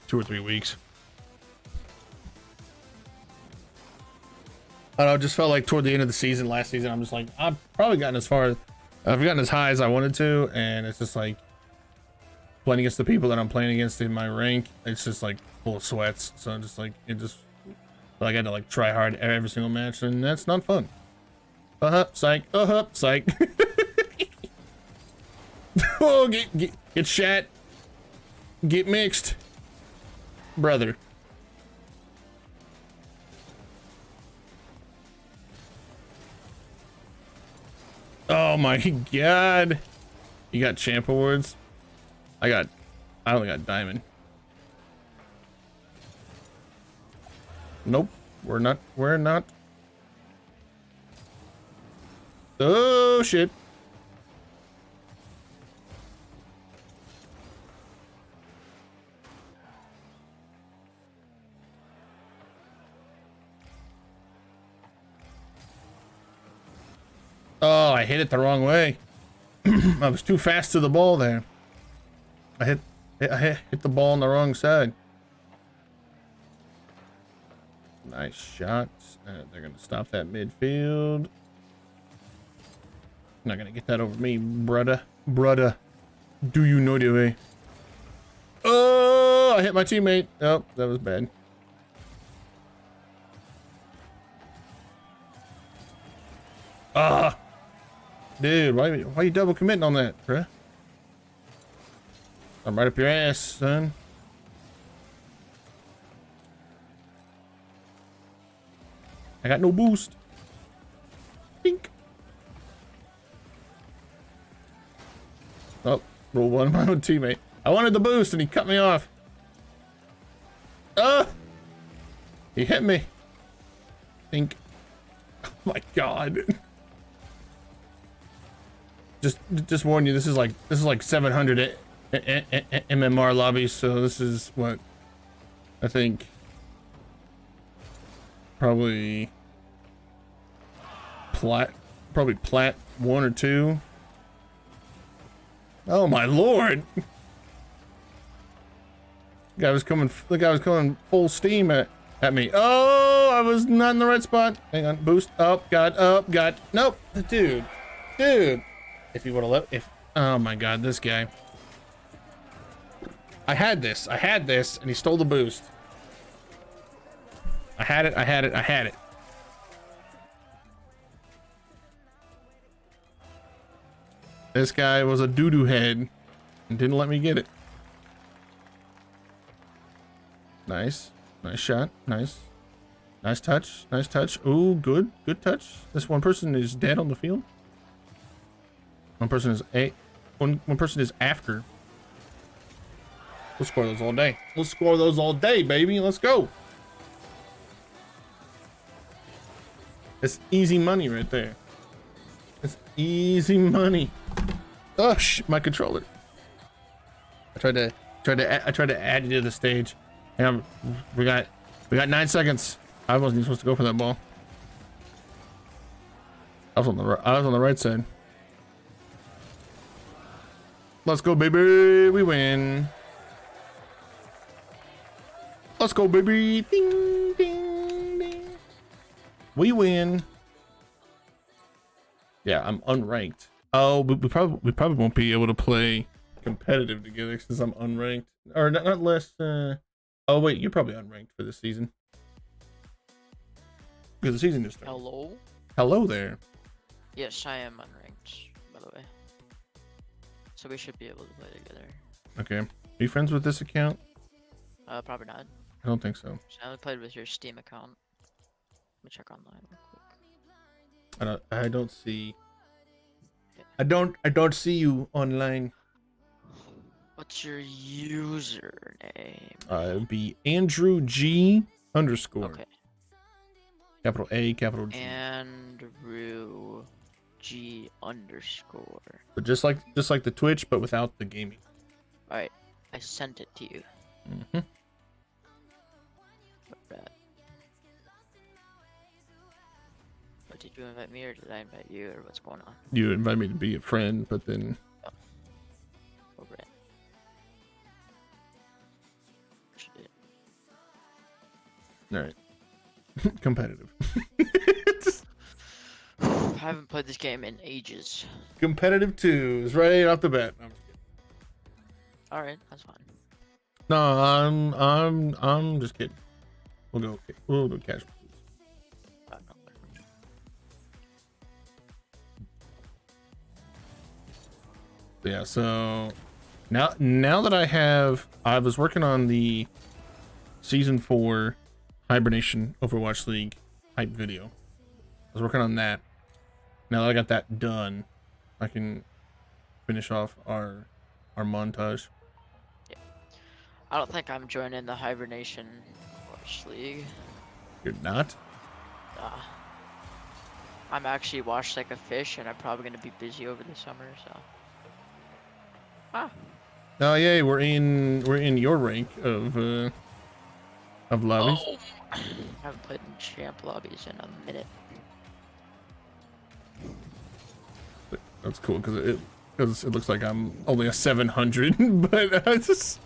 2 or 3 weeks. I don't know, it just felt like toward the end of the season, last season, I'm just like, I've probably gotten as far as, I've gotten as high as I wanted to, and it's just like, playing against the people that I'm playing against in my rank, it's just like full of sweats, so I'm just like, like I had to like try hard every single match, and that's not fun. Psych, psych. Oh, get shat. Get mixed. Brother. Oh my god. You got champ awards? I only got diamond. Nope. We're not. Oh shit. Oh, I hit it the wrong way. I was too fast to the ball there. I hit the ball on the wrong side. Nice shots. They're gonna stop that midfield. Not gonna get that over me, brudda. Do you know the way? Oh, I hit my teammate. Oh, that was bad. Ah, dude, why are you double committing on that, bruh? I'm right up your ass, son. I got no boost. Pink. Oh, roll one, my own teammate. I wanted the boost and he cut me off. He hit me. Pink. Oh my god. Just warn you, this is like 700 MMR lobbies, so this is what I think probably plat 1 or 2. Oh my lord. The guy was coming full steam at me. Oh, I was not in the right spot. Hang on, boost up, got nope. Dude. If you would have let, oh my god, this guy. I had this, and he stole the boost. I had it. This guy was a doo-doo head and didn't let me get it. Nice shot, nice touch. Ooh, good touch. This one person is dead on the field. One person is one person is after. We'll score those all day. Baby. Let's go. It's easy money right there. It's easy money. Oh my controller. I tried to add you to the stage. And we got 9 seconds. I wasn't even supposed to go for that ball. I was on the right side. Let's go, baby. We win. Let's go, baby. Ding, ding, ding. We win. Yeah, I'm unranked. Oh, we probably won't be able to play competitive together since I'm unranked. Or not unless. Oh wait, you're probably unranked for this season. Because the season just started. Hello? Hello there. Yes, I am unranked, by the way. So we should be able to play together. Okay. Are you friends with this account? Probably not. I don't think so. I only played with your Steam account. Let me check online real quick. I don't see. I don't see you online. What's your username? It'd be Andrew G _ Okay. Capital A, capital G. Andrew G _. But just like the Twitch, but without the gaming. Alright, I sent it to you. Mm-hmm. But did you invite me or did I invite you or what's going on? You invite me to be a friend, but then. Alright. All right. Competitive. I haven't played this game in ages. Competitive 2 is right off the bat. No, I'm just kidding. Alright, that's fine. No, I'm just kidding. We'll go casual. Yeah, so now that I was working on the season 4 hibernation Overwatch League hype video. I was working on that. Now that I got that done, I can finish off our montage. Yeah. I don't think I'm joining the hibernation Overwatch League. You're not? I'm actually washed like a fish and I'm probably gonna be busy over the summer, so. Oh yeah, we're in your rank of lobbies. Oh. I haven't played in champ lobbies in a minute. But that's cool because it looks like I'm only a 700, but I just.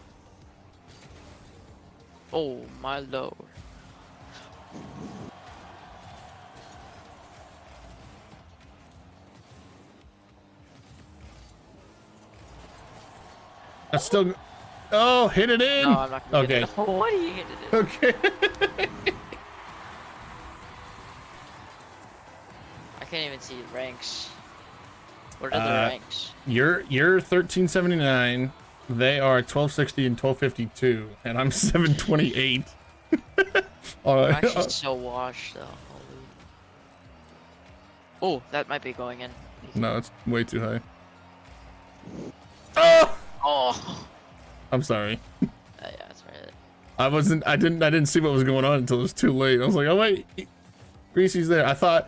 Oh my lord. That's still. Oh, hit it in. No, I'm not gonna okay. get it. Oh, what are you gonna do? Okay. I can't even see ranks. What are the ranks? You're 1379. They are 1260 and 1252, and I'm 728. I'm actually so washed though. Holy. Oh, that might be going in. No, it's way too high. Oh! Oh. I'm sorry. Yeah, that's right. I didn't see what was going on until it was too late. I was like, oh wait, Greasy's there. I thought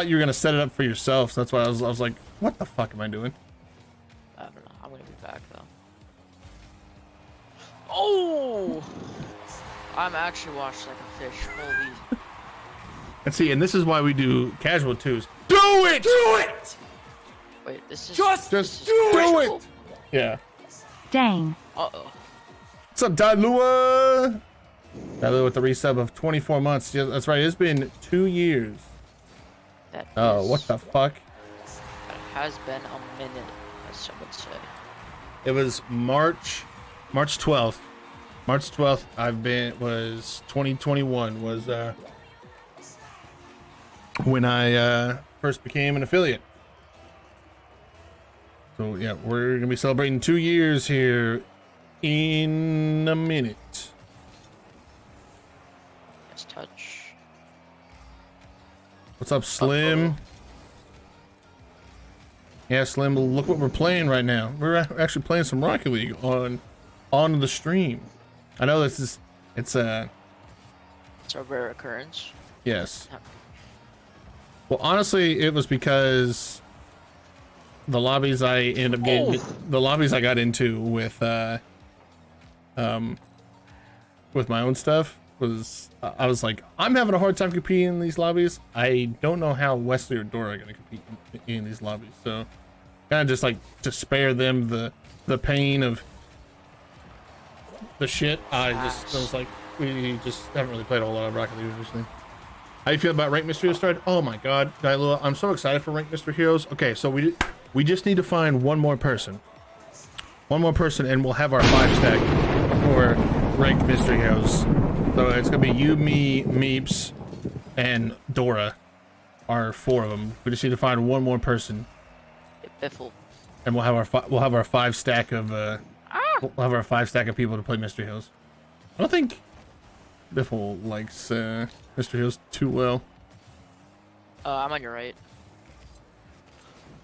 you were gonna set it up for yourself. So that's why I was like, what the fuck am I doing? I don't know. I'm gonna be back though. Oh! I'm actually washed like a fish. Holy. And see, and this is why we do casual twos. Do it! Do it! Wait, this is Just this is do casual? it! Yeah. Dang. Uh-oh. What's up, Dalua? Dalua with the resub of 24 months. Yeah, that's right. It's been 2 years. That Oh, is- what the fuck? That has been a minute, as some would say. It was March 12th. March 12th. Was 2021 was when I first became an affiliate. So yeah, we're gonna be celebrating 2 years here in a minute. Let's touch. What's up, Slim? Yeah, Slim. Look what we're playing right now. We're actually playing some Rocket League on the stream. I know it's a rare occurrence. yes. Well, honestly, it was because the lobbies I ended up getting, the lobbies I got into with my own stuff was, I was like, I'm having a hard time competing in these lobbies. I don't know how Wesley or Dora are going to compete in these lobbies. So kind of just like to spare them the pain of the shit. I was like, we just haven't really played a whole lot of Rocket League recently. How you feel about Ranked Mystery Heroes started? Oh my god, Dailua, I'm so excited for Ranked Mystery Heroes. Okay, so we just need to find one more person. One more person and we'll have our 5-stack for Ranked Mystery Heroes. So it's gonna be you, me, Meeps, and Dora are 4 of them. We just need to find one more person. Biffle. And we'll have our 5-stack of we'll have our 5-stack of people to play Mystery Heroes. I don't think Biffle likes Mystery Heroes too well. I'm on your right.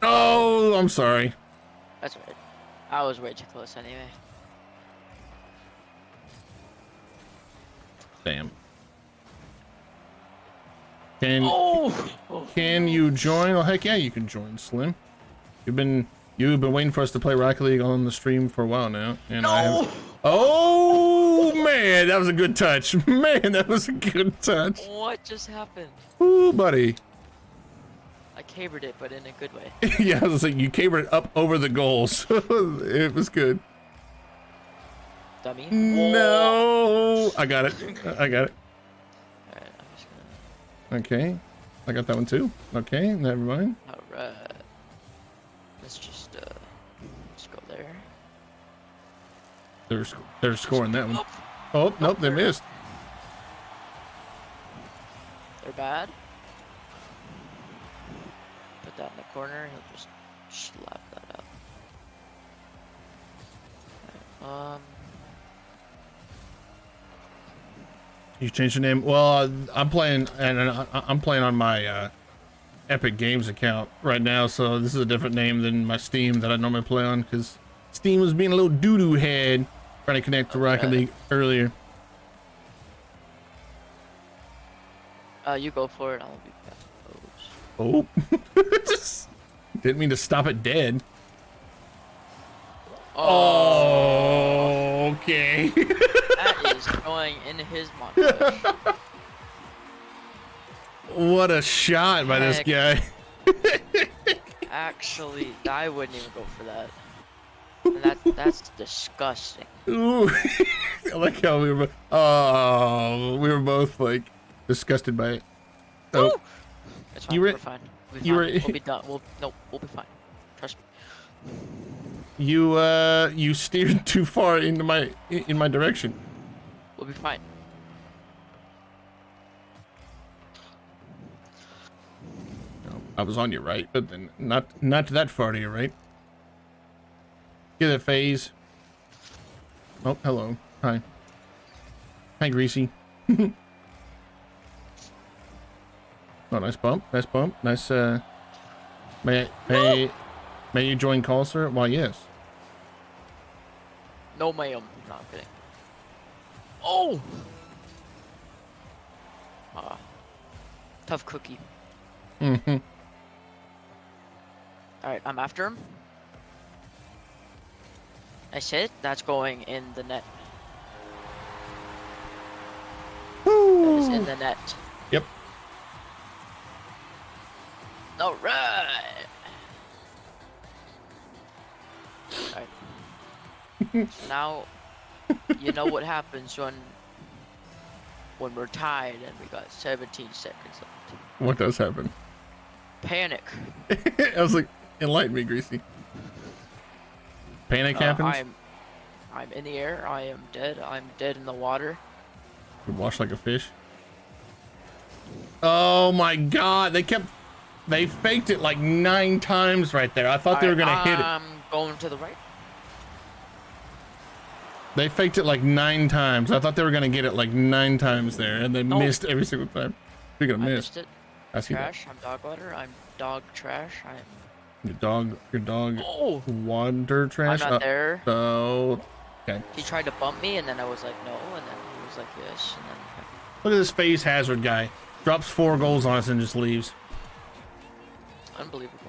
Oh, I'm sorry. That's right. I was way too close anyway. Damn. Can you join? Oh heck yeah, you can join, Slim. You've been waiting for us to play Rocket League on the stream for a while now, and I have. Oh man, that was a good touch. Man, that was a good touch. What just happened? Ooh, buddy. I cabered it, but in a good way. Yeah, I was like, you cabered it up over the goals. It was good. Dummy. No, I got it. I got it. Alright, I'm just gonna. Okay, I got that one too. Okay, never mind. Alright. Let's just go there. They're scoring that one. Oh nope, they missed. They're bad. Put that in the corner. He'll just slap that up. Alright, You changed your name? Well, I'm playing, and I'm playing on my Epic Games account right now, so this is a different name than my Steam that I normally play on, because Steam was being a little doo-doo head trying to connect to Rocket League earlier. you go for it. I'll be back. Oh, didn't mean to stop it dead. Oh, okay. that is going in his montage. What a shot by this guy. Actually, I wouldn't even go for that. And that's disgusting. Ooh. I like how we were both like disgusted by it. Oh, It's fine. You We're fine. We'll be done. you We'll be fine. Trust me. you steered too far into in my direction. We'll be fine. I was on your right, but then not that far to your right. Get that phase. Oh, hello. Hi. Hi, Greasy. Oh, nice bump. Nice bump. Nice. May you join call, sir? Why, yes. No, ma'am. No, I'm kidding. Oh. Tough cookie. Mm-hmm. All right, I'm after him. Nice hit. That's going in the net. That is in the net. Yep. All right. All right. So now, you know what happens when we're tied and we got 17 seconds left. What does happen? Panic. I was like, enlighten me, Greasy. Panic happens? I'm in the air. I am dead. I'm dead in the water. You wash like a fish. Oh my god, they faked it like 9 times right there. I thought they were gonna hit it. I'm going to the right. They faked it like 9 times. I thought they were gonna get it like 9 times there, and they missed every single time. Speaking of missed, missed it. I see Trash. I'm dog water. I'm dog trash. I'm your dog Oh! water trash. I'm not there. So okay. He tried to bump me, and then I was like, no, and then he was like, yes, and then. Look at this phase hazard guy. Drops 4 goals on us and just leaves. Unbelievable.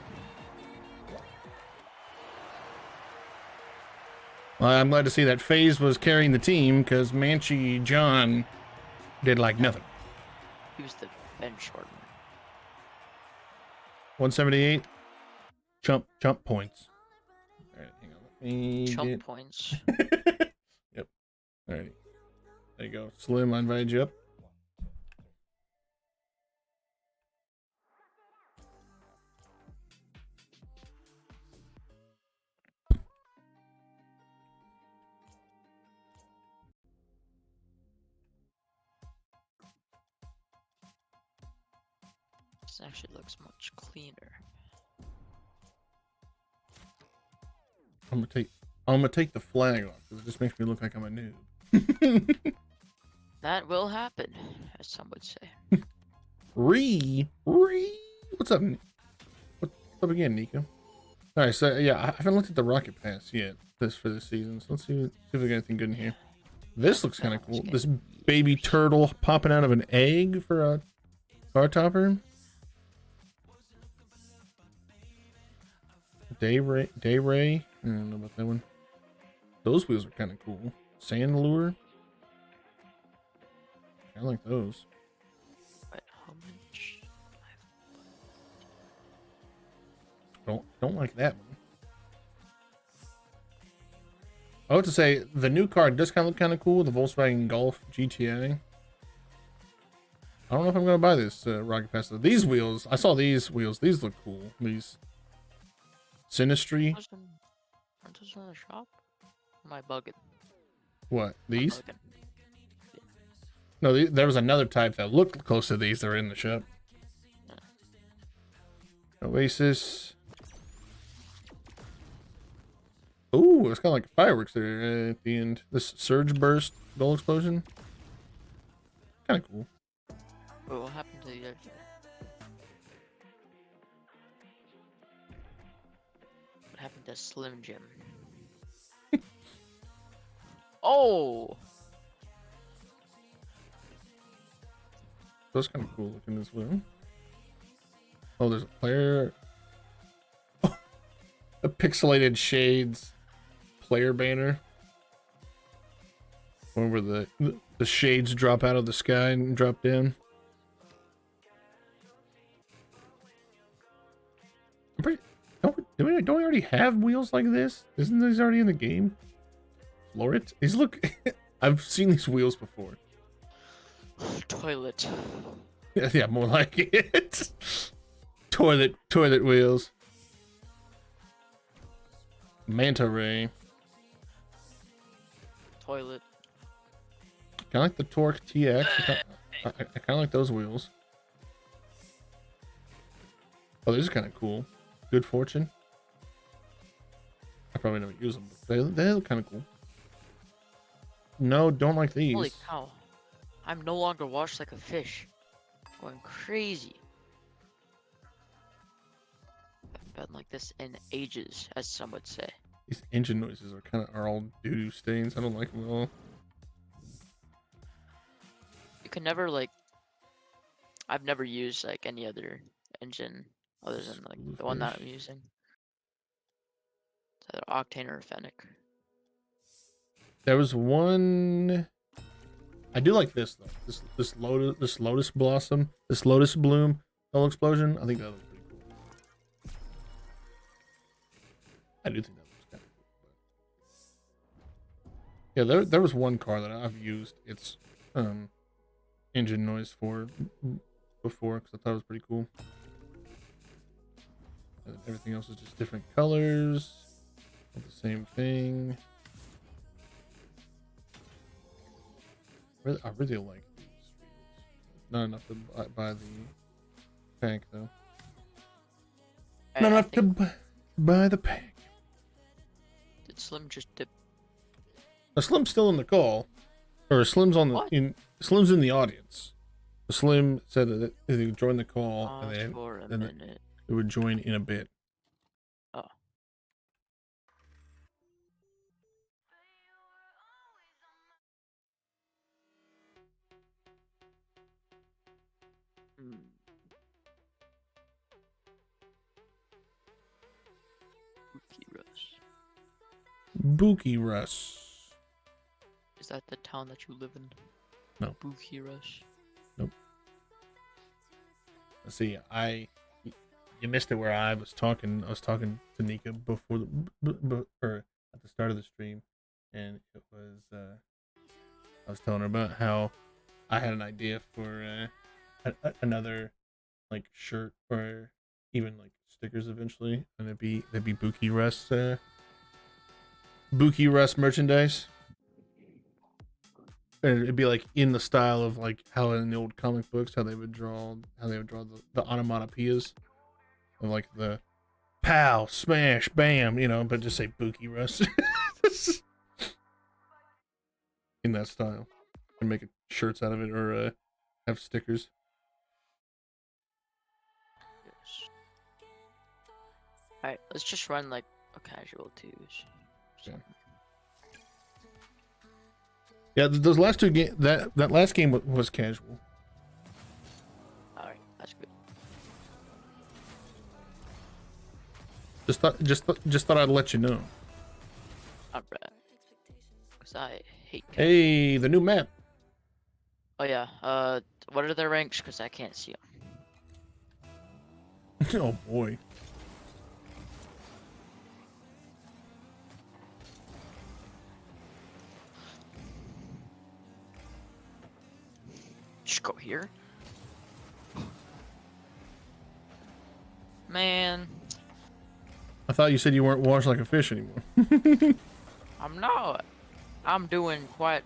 Well, I'm glad to see that FaZe was carrying the team because Manchi John did like nothing. He was the bench warden. 178. Chump points. All right, hang on. Let me Chump get... points. Yep. All right. There you go. Slim, I invited you up. This actually looks much cleaner. I'm gonna take the flag off because it just makes me look like I'm a noob. That will happen, as some would say. Ree, what's up? What's up again, Nico? All right, so yeah, I haven't looked at the Rocket Pass yet for this season. So let's see if we got anything good in here. This looks kind of cool. This baby turtle popping out of an egg for a car topper. Day Ray. I don't know about that one. Those wheels are kind of cool. Sand lure. I like those. But how much? Don't like that one. I would to say the new car does kind of look kind of cool. The Volkswagen Golf GTI. I don't know if I'm gonna buy this Rocket Pass. These wheels, I saw these wheels. These look cool. These Sinistry. Aren't those in the shop? Am I bugging? What? These? Bugging. No, there was another type that looked close to these that are in the shop. Oasis. Ooh, it's kind of like fireworks there at the end. This surge burst goal explosion. Kind of cool. Wait, what happened to the other? What happened to Slim Jim? Oh! That's kind of cool looking as well. Oh, there's a player. Oh, a pixelated shades player banner. One where the shades drop out of the sky and drop down. Don't we already have wheels like this? Isn't these already in the game? Florit? These look. I've seen these wheels before. Toilet. Yeah, more like it. Toilet wheels. Manta Ray. Toilet. Kind of like the Torque TX. I kind of like those wheels. Oh, these are kind of cool. Good Fortune. I probably never use them, but they look kind of cool. No, don't like these. Holy cow. I'm no longer washed like a fish. Going crazy. I've been like this in ages, as some would say. These engine noises are all doo-doo stains. I don't like them at all. You can never like. I've never used like any other engine other than like the one that I'm using. It's either Octane or Fennec. There was one. I do like this though. This lotus blossom, this lotus bloom whole explosion. I think that looks pretty cool. I do think that looks kind of cool. Yeah, there was one car that I've used its engine noise for before because I thought it was pretty cool. And everything else is just different colors of the same thing. I really like these wheels. Not enough to buy the pack though. Not enough to buy the pack. Did Slim just dip? A Slim's still in the call, or Slim's on the Slim's in the audience. Slim said that he would join the call and then for a minute. it would join in a bit. Oh. Buki Russ. Is that the town that you live in? No. Buki Rush. Let's see, you missed it where I was talking to Nika before or at the start of the stream, and it was I was telling her about how I had an idea for another like shirt or even like stickers eventually, and it'd be Buki Russ merchandise. And it'd be like in the style of like how in the old comic books how they would draw the onomatopoeias of like the pow, smash, bam, you know, but just say Buki Russ in that style, and make shirts out of it or have stickers. Yes. Alright, let's just run like a casual twos. Yeah. Yeah, those last two games, that last game was casual. Alright, that's good. Just thought I'd let you know. Alright. Cause I hate. Hey, the new map. Oh yeah. What are their ranks? Cause I can't see them. Oh boy. Just go here. Man, I thought you said you weren't washed like a fish anymore. I'm not. I'm doing quite.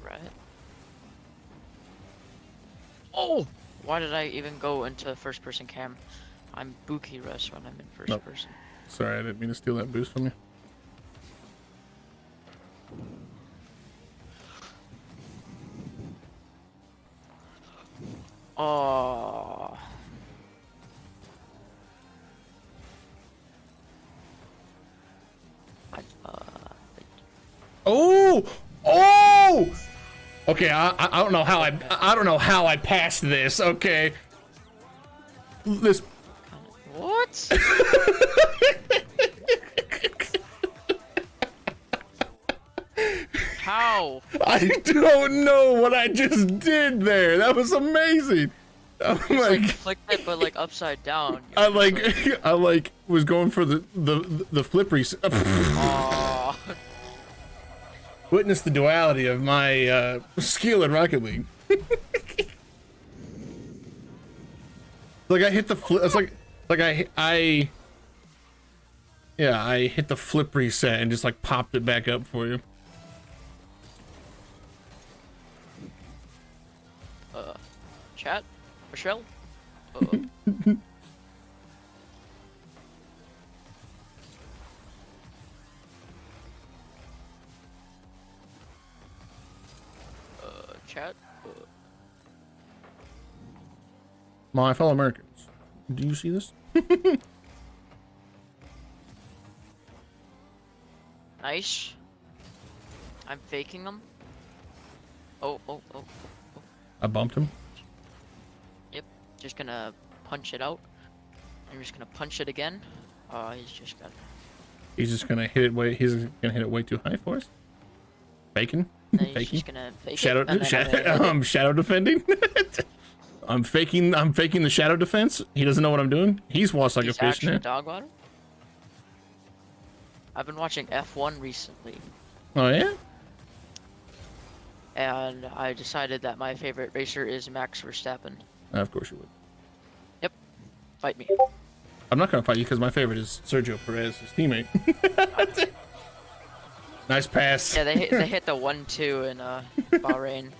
Right. Oh! Why did I even go into first person cam? I'm Buki Rush when I'm in first Nope. person. Sorry, I didn't mean to steal that boost from you. Oh. Oh! Oh! Okay, I don't know how I don't know how I passed this. Okay, this. What? How? I don't know what I just did there. That was amazing. I'm Like like, flicked it, but like upside down. I like was going for the flippery. Aw. Witness the duality of my skill in Rocket League. Like I hit the flip. It's like I yeah, I hit the flip reset and just like popped it back up for you. Chat? Michelle? Chat? My fellow Americans, do you see this? Nice. I'm faking them. Oh. I bumped him. Yep. Just gonna punch it out. I'm just gonna punch it again. Oh, he's just gonna. He's just gonna hit it way. He's gonna hit it way too high for us. Faking. Then he's Faking. just gonna fake Shadow. it. And then I'm gonna hit it. Shadow defending. I'm faking the shadow defense. He doesn't know what I'm doing. He's washed like He's a fish actually now. dog water. I've been watching F1 recently, Oh yeah. and I decided that my favorite racer is Max Verstappen. Of course you would. Fight me. I'm not gonna fight you because my favorite is Sergio Perez, his teammate. Nice pass. Yeah, they hit the 1-2 in Bahrain.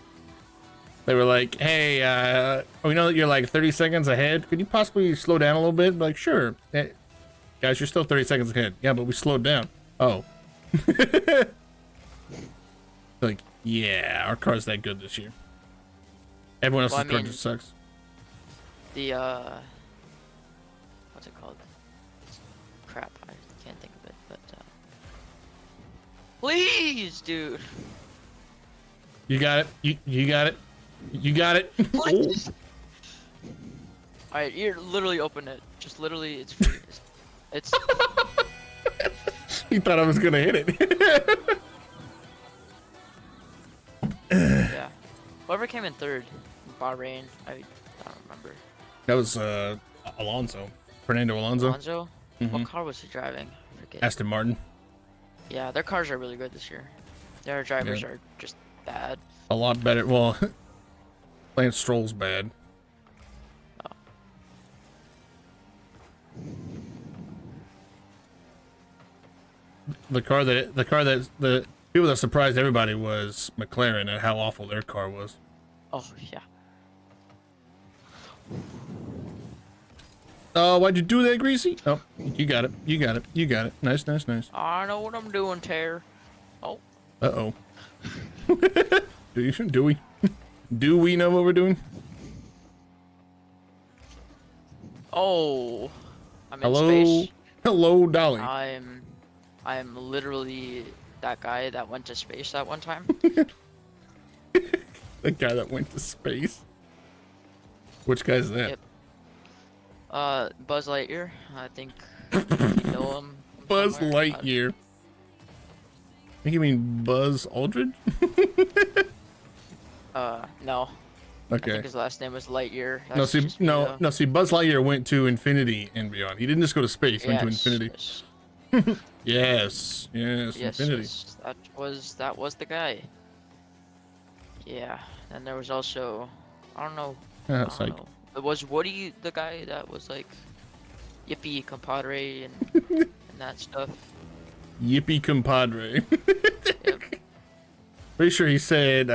They were like, "Hey, we know that you're like 30 seconds ahead. Could you possibly slow down a little bit?" Like, sure. Hey, guys, you're still 30 seconds ahead. Yeah, but we slowed down. Oh. Like, yeah, our car's that good this year. Everyone else's car just sucks. The what's it called? Crap, I can't think of it. But please, dude. You got it. You got it. You got it. Please. All right, you literally open it. Just literally, it's free. It's You thought I was gonna hit it. yeah. Whoever came in third, Bahrain. I don't remember. That was Alonso, Fernando Alonso. Alonso. What car was he driving? I forget. Aston Martin. Yeah, their cars are really good this year. Their drivers are just bad. A lot better. Well, Lance Stroll's bad. The car that the people that surprised everybody was McLaren and how awful their car was. Oh yeah. Oh, why'd you do that, Greasy? Oh, you got it. You got it. You got it. Nice, nice, nice. I know what I'm doing, Tear. Oh. Uh-oh. Do we? Do we know what we're doing? Oh. I'm in Hello? space. Hello, Dolly. I'm literally that guy that went to space that one time. The guy that went to space. Which guy's that? Yep. Buzz Lightyear. I think you know him. Buzz somewhere. Lightyear. I think you mean Buzz Aldridge? No. I Okay. think his last name was Lightyear. No, That's see, just me, though. no. See, Buzz Lightyear went to infinity and beyond. He didn't just go to space. He went to infinity. Yes. Yes, infinity. Yes, that was the guy. Yeah, and there was also, I don't know. I That's don't like know. It was Woody the guy that was like, yippee compadre and and that stuff. yippee compadre. Yep. Pretty sure he said.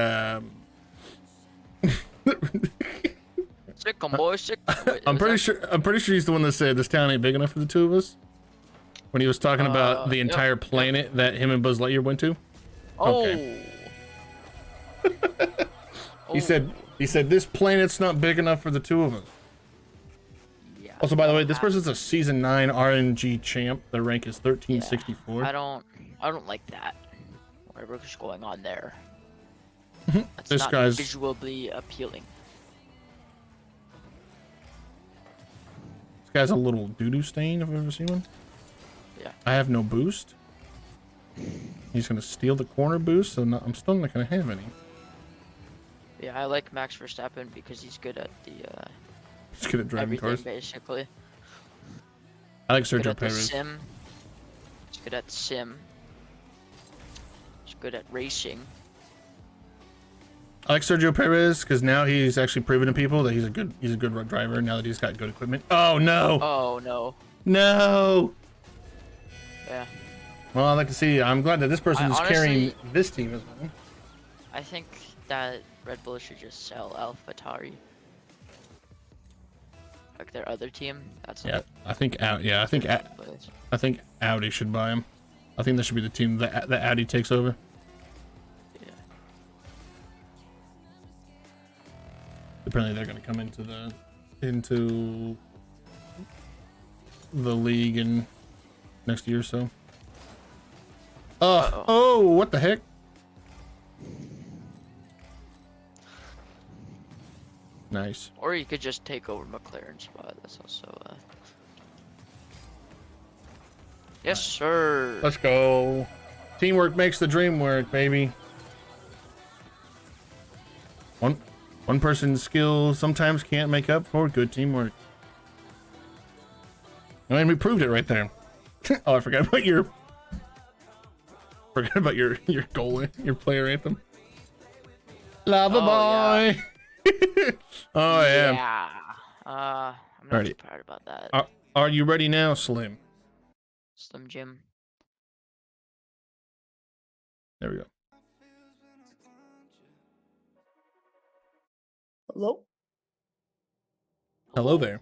Sick 'em, boy, sick 'em. Wait, I'm was pretty that- sure. I'm pretty sure he's the one that said this town ain't big enough for the two of us. When he was talking about the yep, entire planet that him and Buzz Lightyear went to. Oh. Okay. He said this planet's not big enough for the two of us. Yeah. Also, by the way, this person's a season 9 RNG champ. Their rank is 1364. I don't like that. Whatever's going on there. That's This not guy's- visually appealing. This guy's a little doo-doo stain if I've ever seen one. Yeah. I have no boost. He's gonna steal the corner boost, so I'm still not gonna have any. Yeah, I like Max Verstappen because he's good at the He's good at driving everything cars. basically. I like Good Sergio at the Perez. sim. He's good at sim. He's good at racing. I like Sergio Perez because now he's actually proven to people that he's a good road driver. Now that he's got good equipment. Oh no! Oh no. No! Yeah. Well, I like to see. I'm glad that this person is carrying honestly- this team as well. I think that Red Bull should just sell AlphaTauri. Like their other team. That's Yeah, like I think I think Audi should buy him. I think that should be the team that Audi takes over. Yeah. Apparently, they're going to come into the league in next year or so. Oh, what the heck? Nice. Or you could just take over McLaren's spot. That's also Yes, sir. Let's go. Teamwork makes the dream work, baby. One person's skills sometimes can't make up for good teamwork. I mean, we proved it right there. Oh, I forgot about your goal, your player anthem. Lava boy. Oh yeah. Yeah. I'm not Alrighty. too proud about that. Are you ready now, Slim? Slim Jim. There we go. Hello? Hello there.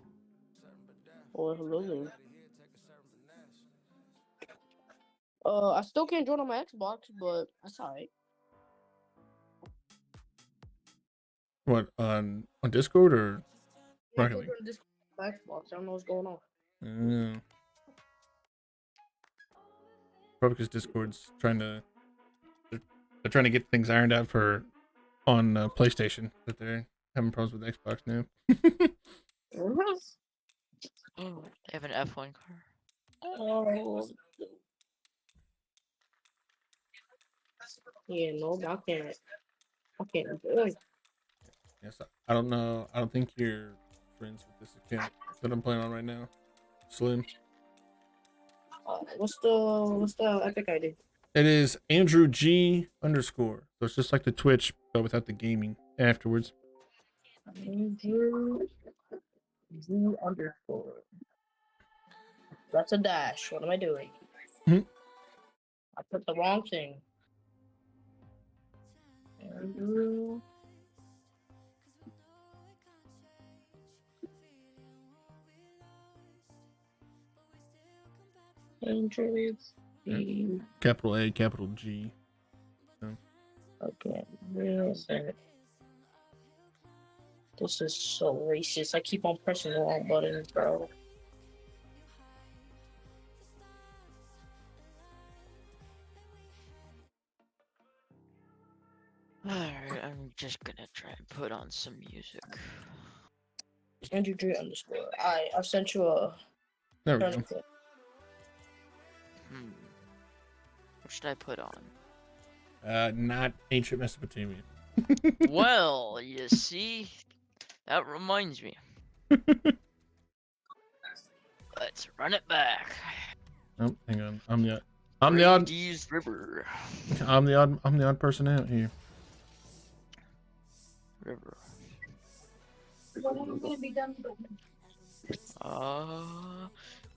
Oh, hello there. I still can't join on my Xbox, but that's alright. What, on Discord or Yeah, Rocket League? on Discord on my Xbox. I don't know what's going on. Probably because Discord's trying to they're trying to get things ironed out for on PlayStation, but they're having problems with Xbox now. They have an F1 car. Oh. Yeah, no, I can't. I can't do it. Yes, I don't know. I don't think you're friends with this account that I'm playing on right now. Slim. What's the epic ID? It is Andrew G underscore. So it's just like the Twitch, but without the gaming afterwards. Andrew G underscore. That's a dash. What am I doing? Mhm. I put the wrong thing. Andrew. Andrew G. Capital A, capital G. Okay. Real estate. This is so racist. I keep on pressing the wrong buttons, bro. Alright, I'm just gonna try and put on some music. Andrew G underscore. I've sent you a There we go. clip. What should I put on? Not ancient Mesopotamia. Well, you see, that reminds me. Let's run it back. Oh, hang on. I'm the odd Brady's River. I'm the odd person out here. River.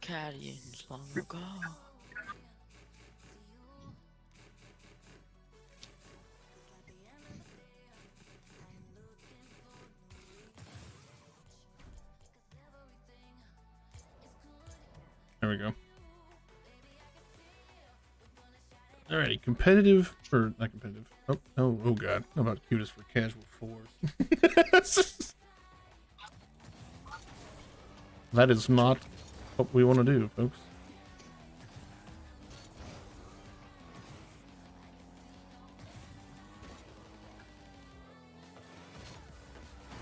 Cadians long ago. There we go. Alrighty, competitive or not competitive? Oh god! How about cutest for casual 4s? That is not what we want to do, folks.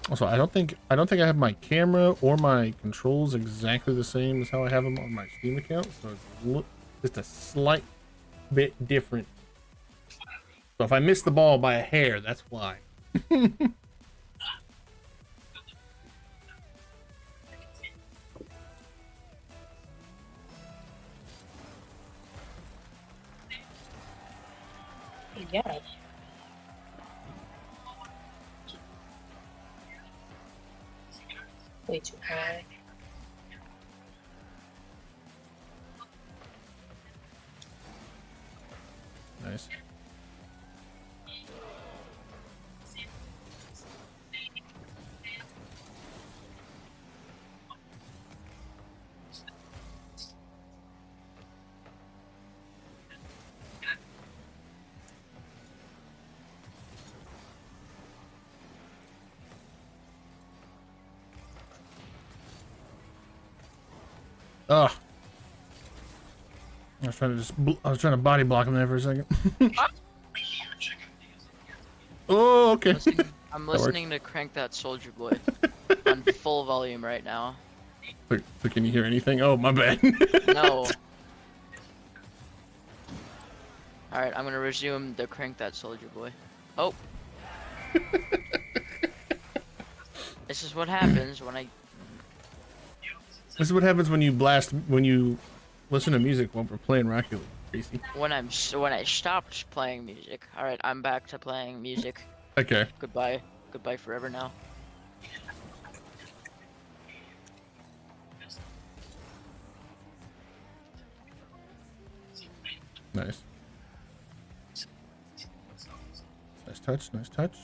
Also, I don't think I have my camera or my controls exactly the same as how I have them on my Steam account, so it's just a slight bit different. So if I miss the ball by a hair, that's why. Yeah. Way too high. Nice. Ugh. I was trying to body block him there for a second. Oh, okay. I'm listening to Crank That Soldier Boy on full volume right now. So can you hear anything? Oh, my bad. No. Alright, I'm gonna resume the Crank That Soldier Boy. Oh. This is what happens when I... This is what happens when you listen to music while we're playing Rocket League, Gracie. When I stopped playing music. Alright, I'm back to playing music. Okay. Goodbye. Goodbye forever now. Nice. Nice touch, nice touch.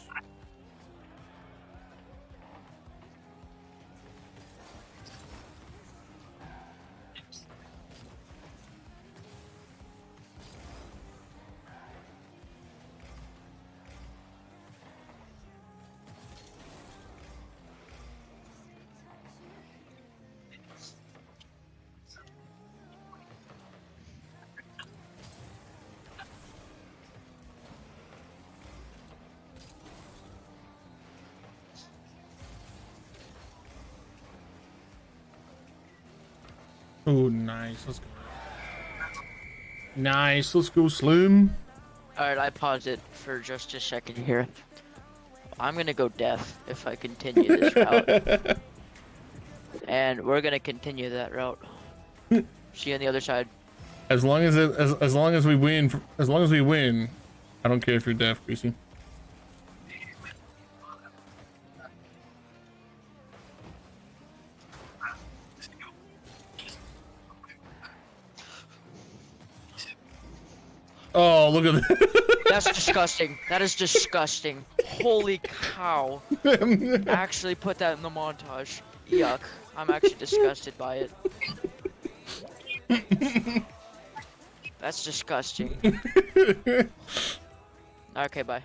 Oh, nice. Let's go. Nice. Let's go, Slim. Alright, I paused it for just a second here. I'm gonna go deaf if I continue this route. And we're gonna continue that route. See you on the other side. As long as as long as we win, I don't care if you're deaf, Greasy. Oh, look at that. That's disgusting. That is disgusting. Holy cow. Actually put that in the montage. Yuck. I'm actually disgusted by it. That's disgusting. Okay, bye.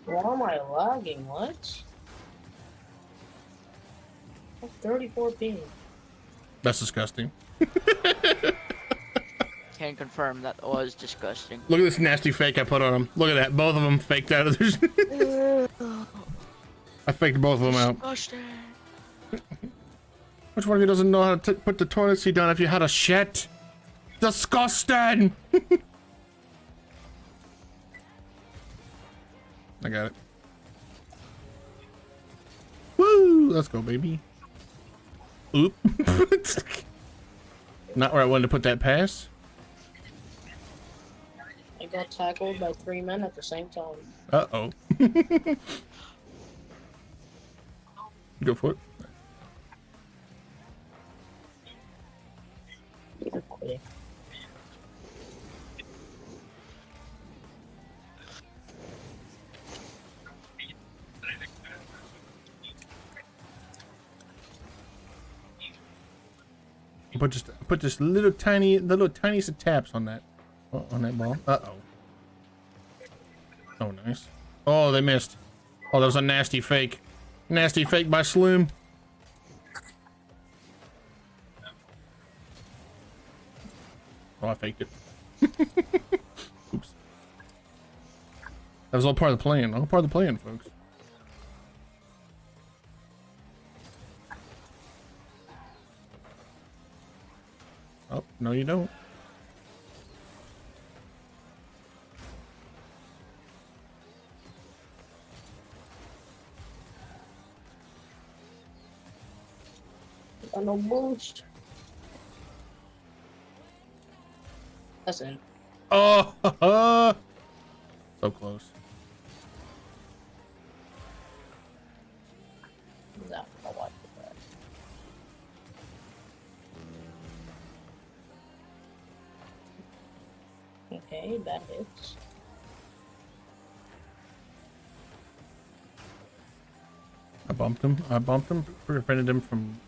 Why am I lagging? What? 34 ping. That's disgusting. Can confirm that was disgusting. Look at this nasty fake I put on them. Look at that. Both of them faked out of their... I faked both of them out. Disgusting. Which one of you doesn't know how to put the toilet seat down if you had a shit? Disgusting! I got it. Woo! Let's go, baby. Oop. Not where I wanted to put that pass. I got tackled by 3 men at the same time. Uh-oh. Go for it. You're quitting. Put just little tiniest of taps on that ball. Uh-oh. Oh, nice. Oh, they missed. Oh, that was a nasty fake. Nasty fake by Slim. Oh, I faked it. Oops. That was all part of the plan. All part of the plan, folks. Oh, no you don't. Got no boost. That's it. Oh, so close. No, I like that. Okay, that hits. I bumped him, prevented him from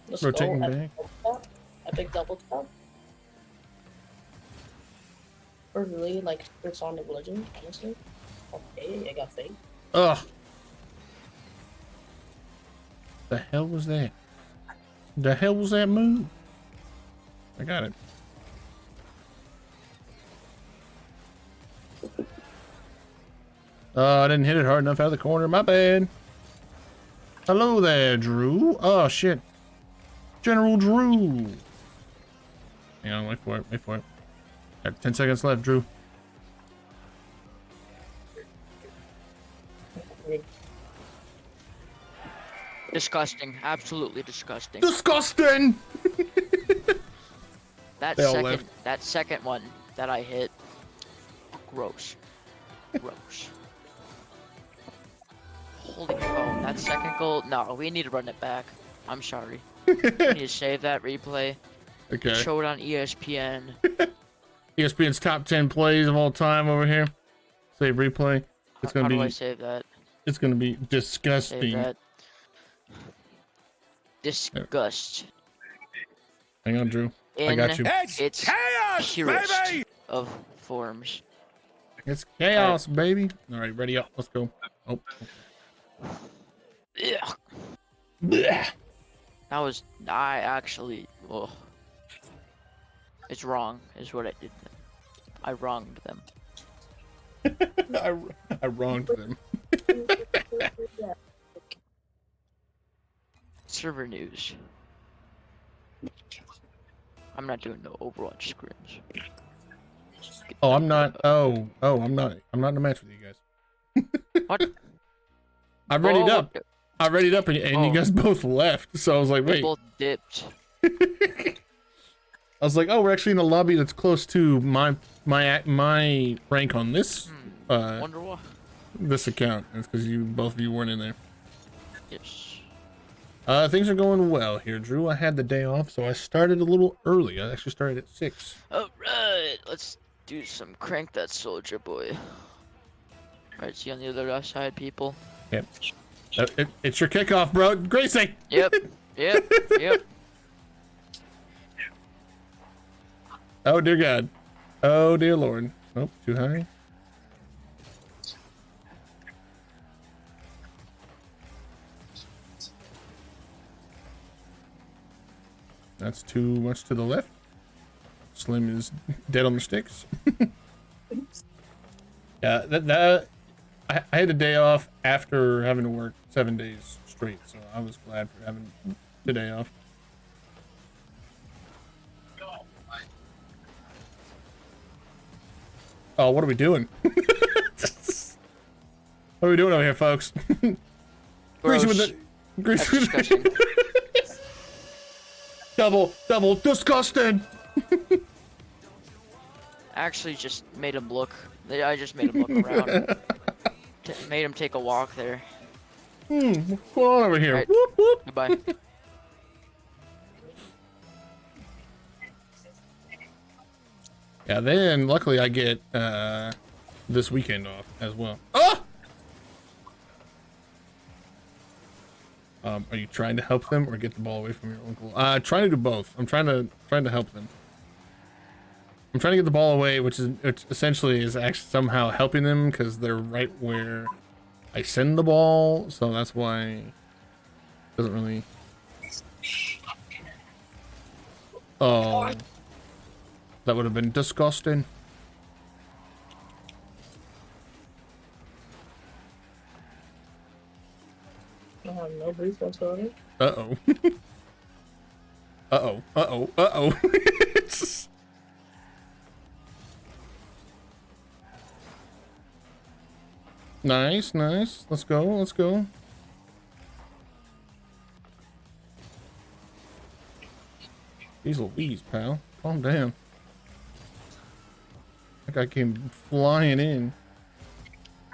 Let's rotating go. back. Epic double tap. Or really, like, it's on the legend, honestly. Okay, I got fake. Ugh. The hell was that? The hell was that move? I got it. I didn't hit it hard enough out of the corner. My bad. Hello there, Drew. Oh, shit. General Drew. Hang on, wait for it. Wait for it. Got 10 seconds left, Drew. Disgusting. Absolutely disgusting. Disgusting! That second one that I hit. Gross. Gross. Holy cow. That second goal. No, we need to run it back. I'm sorry. We need to save that replay. Okay. Show it on ESPN. ESPN's top 10 plays of all time over here. Save replay. It's gonna How be. do I save that? It's gonna be Save disgusting. that. Disgust. Hang on, Drew. I In got you. its Chaos, purest baby! of forms. It's chaos, baby. All right, ready up. Let's go. Oh. Yeah. Blech. That was I actually. Oh. It's wrong, is what I did. I wronged them. I wronged them. Server news. I'm not doing no Overwatch scrims. Oh, I'm not. I'm not. I'm not in a match with you guys. What? I readied Oh, up. I readied up, and you Oh. guys both left. So I was like, We wait. both dipped. I was like, oh, we're actually in a lobby that's close to my rank on this Wonder why? this account. It's because both of you weren't in there. Yes. Things are going well here, Drew. I had the day off, so I started a little early. I actually started at 6. Alright, let's do some crank that soldier boy. Alright, see you on the other side, people. Yep. It's your kickoff, bro. Gracie. Yep. Yep. Oh dear God. Oh dear Lord. Nope, too high. That's too much to the left. Slim is dead on the sticks. Yeah, I had a day off after having to work 7 days straight, so I was glad for having the day off. Oh, what are we doing? What are we doing over here, folks? Greasy with the That's greasy with disgusting. double disgusted. Actually, just made him look. I just made him look around. Made him take a walk there. What's going on over here? Right. Whoop whoop. Goodbye. Yeah, then luckily I get this weekend off as well. Oh! Are you trying to help them or get the ball away from your uncle? Trying to do both. I'm trying to help them. I'm trying to get the ball away, which essentially is actually somehow helping them because they're right where I send the ball, so that's why it doesn't really. Oh, that would have been disgusting. I have no brief whatsoever. Uh-oh. Uh-oh. Uh-oh. Uh-oh. Nice, nice. Let's go, let's go. Jeez Louise, pal. Calm down. That guy came flying in.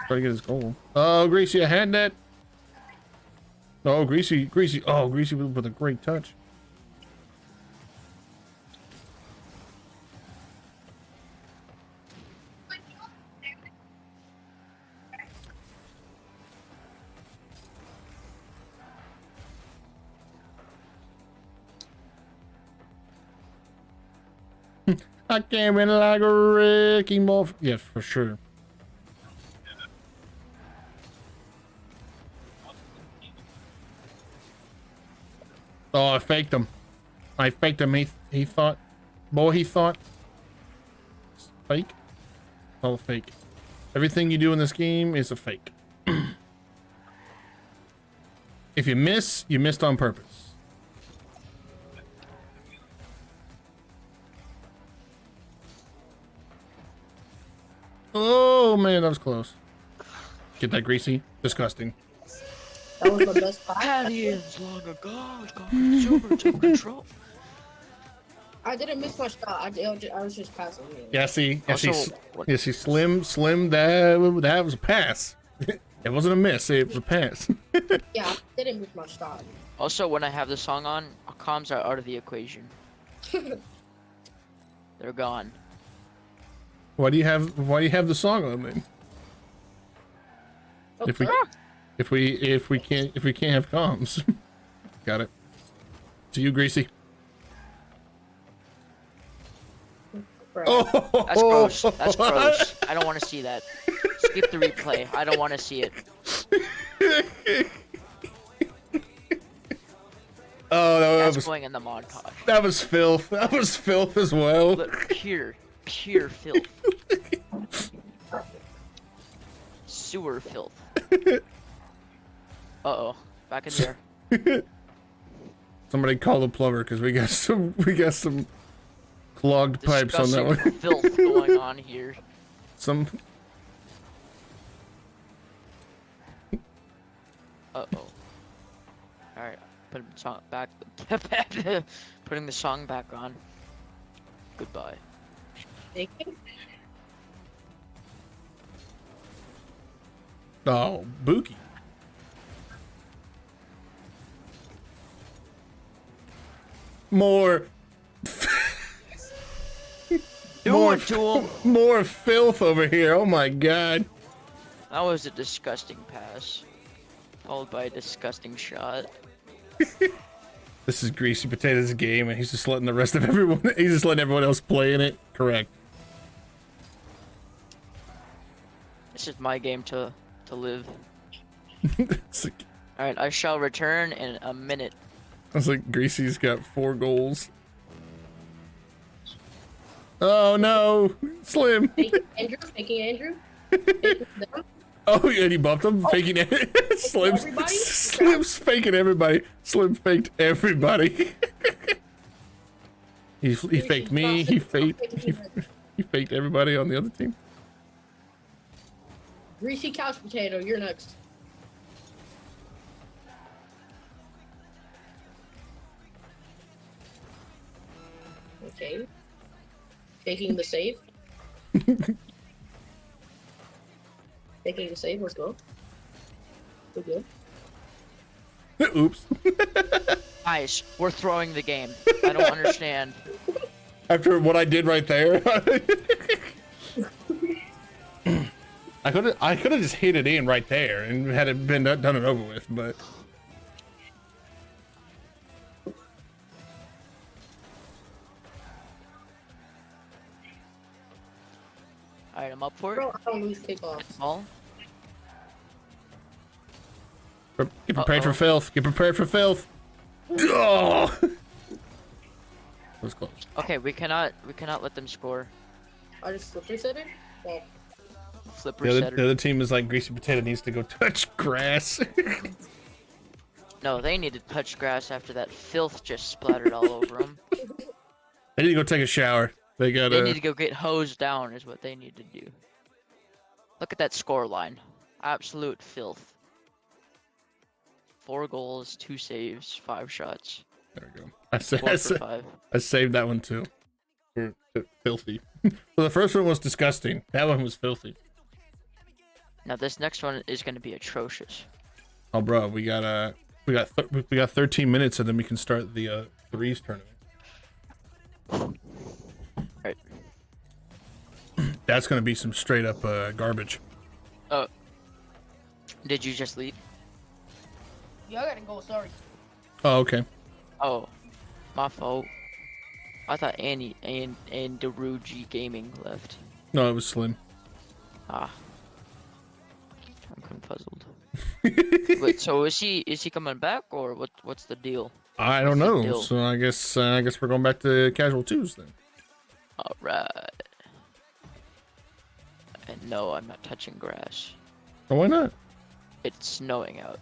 Try to get his goal. Oh, Greasy, I had that. Oh, Greasy. Oh, Greasy with a great touch. I came in like a wrecking ball. Yeah, for sure. Oh, I faked him. I faked him. He thought. Boy, he thought. It's fake. It's all fake. Everything you do in this game is a fake. If you miss, you missed on purpose. Oh man, that was close. Get that, Greasy. Disgusting. That was the best part. Aliens long ago, super took control. I didn't miss my shot. I was just passing. Yeah, see, Also, Slim, that was a pass. It wasn't a miss, it was a pass. Yeah, I didn't miss my shot. Also, when I have the song on, comms are out of the equation. They're gone. Why do you have the song on then? If we can't have comms. Got it. To you, Greasy. Oh, That's gross. That's gross. I don't want to see that. Skip the replay. I don't want to see it. Oh, That's going in the montage. that was filth. That was filth as well. Look, pure filth. Sewer filth. Uh-oh. Back in there. Somebody call the plumber because we got some clogged pipes on that Disgusting one. filth going on here. Some. Uh-oh. Alright, putting the song back. Putting the song back on. Goodbye. Thank you. Oh, Bookie. More. Do it to him! More filth over here. Oh my god. That was a disgusting pass. Followed by a disgusting shot. This is Greasy Potatoes' game, and he's just letting the rest of everyone. He's just letting everyone else play in it. Correct. This is my game to live. It's like, Alright, I shall return in a minute. it's like Greasy's got 4 goals. Oh no, Slim. Faking Andrew. Faking Andrew. Faking them. Oh, yeah, and he bumped him, faking it. everybody? Slim's faking everybody. Slim faked everybody. he faked me. He faked everybody on the other team. Greasy couch potato. You're next. Okay. Taking the save. Taking the save. Let's go. We're good. Oops. Guys, we're throwing the game. I don't understand. After what I did right there. I could have just hit it in right there and had it been done and over with, but Alright, I'm up for it. Bro, I don't lose kickoffs. Ball. get prepared for Uh-oh. filth. Get prepared for filth. Oh! That was close. Okay, we cannot let them score. I just flipper set it. Well, Flipper The setter. other team is like Greasy Potato needs to go touch grass. No, they need to touch grass after that filth just splattered all over them. They need to go take a shower. They got They need to go get hosed down is what they need to do. Look at that score line. Absolute filth. 4 goals, 2 saves, 5 shots. There we go. I 4 for 5. I saved that one too. Filthy. Well, the first one was disgusting. That one was filthy. Now this next one is going to be atrocious. Oh, bro, we got 13 minutes, and then we can start the threes tournament. Right. That's gonna be some straight up garbage. Oh. Did you just leave? yeah, I gotta go. Sorry. Oh, okay. Oh. My fault. I thought Annie and Daruji Gaming left. No, it was Slim. Ah. I'm confuzzled. Wait, so is he coming back or what's the deal? I don't What's the know. deal? So I guess we're going back to casual twos then. All right. And no, I'm not touching grass. Oh, why not? It's snowing out.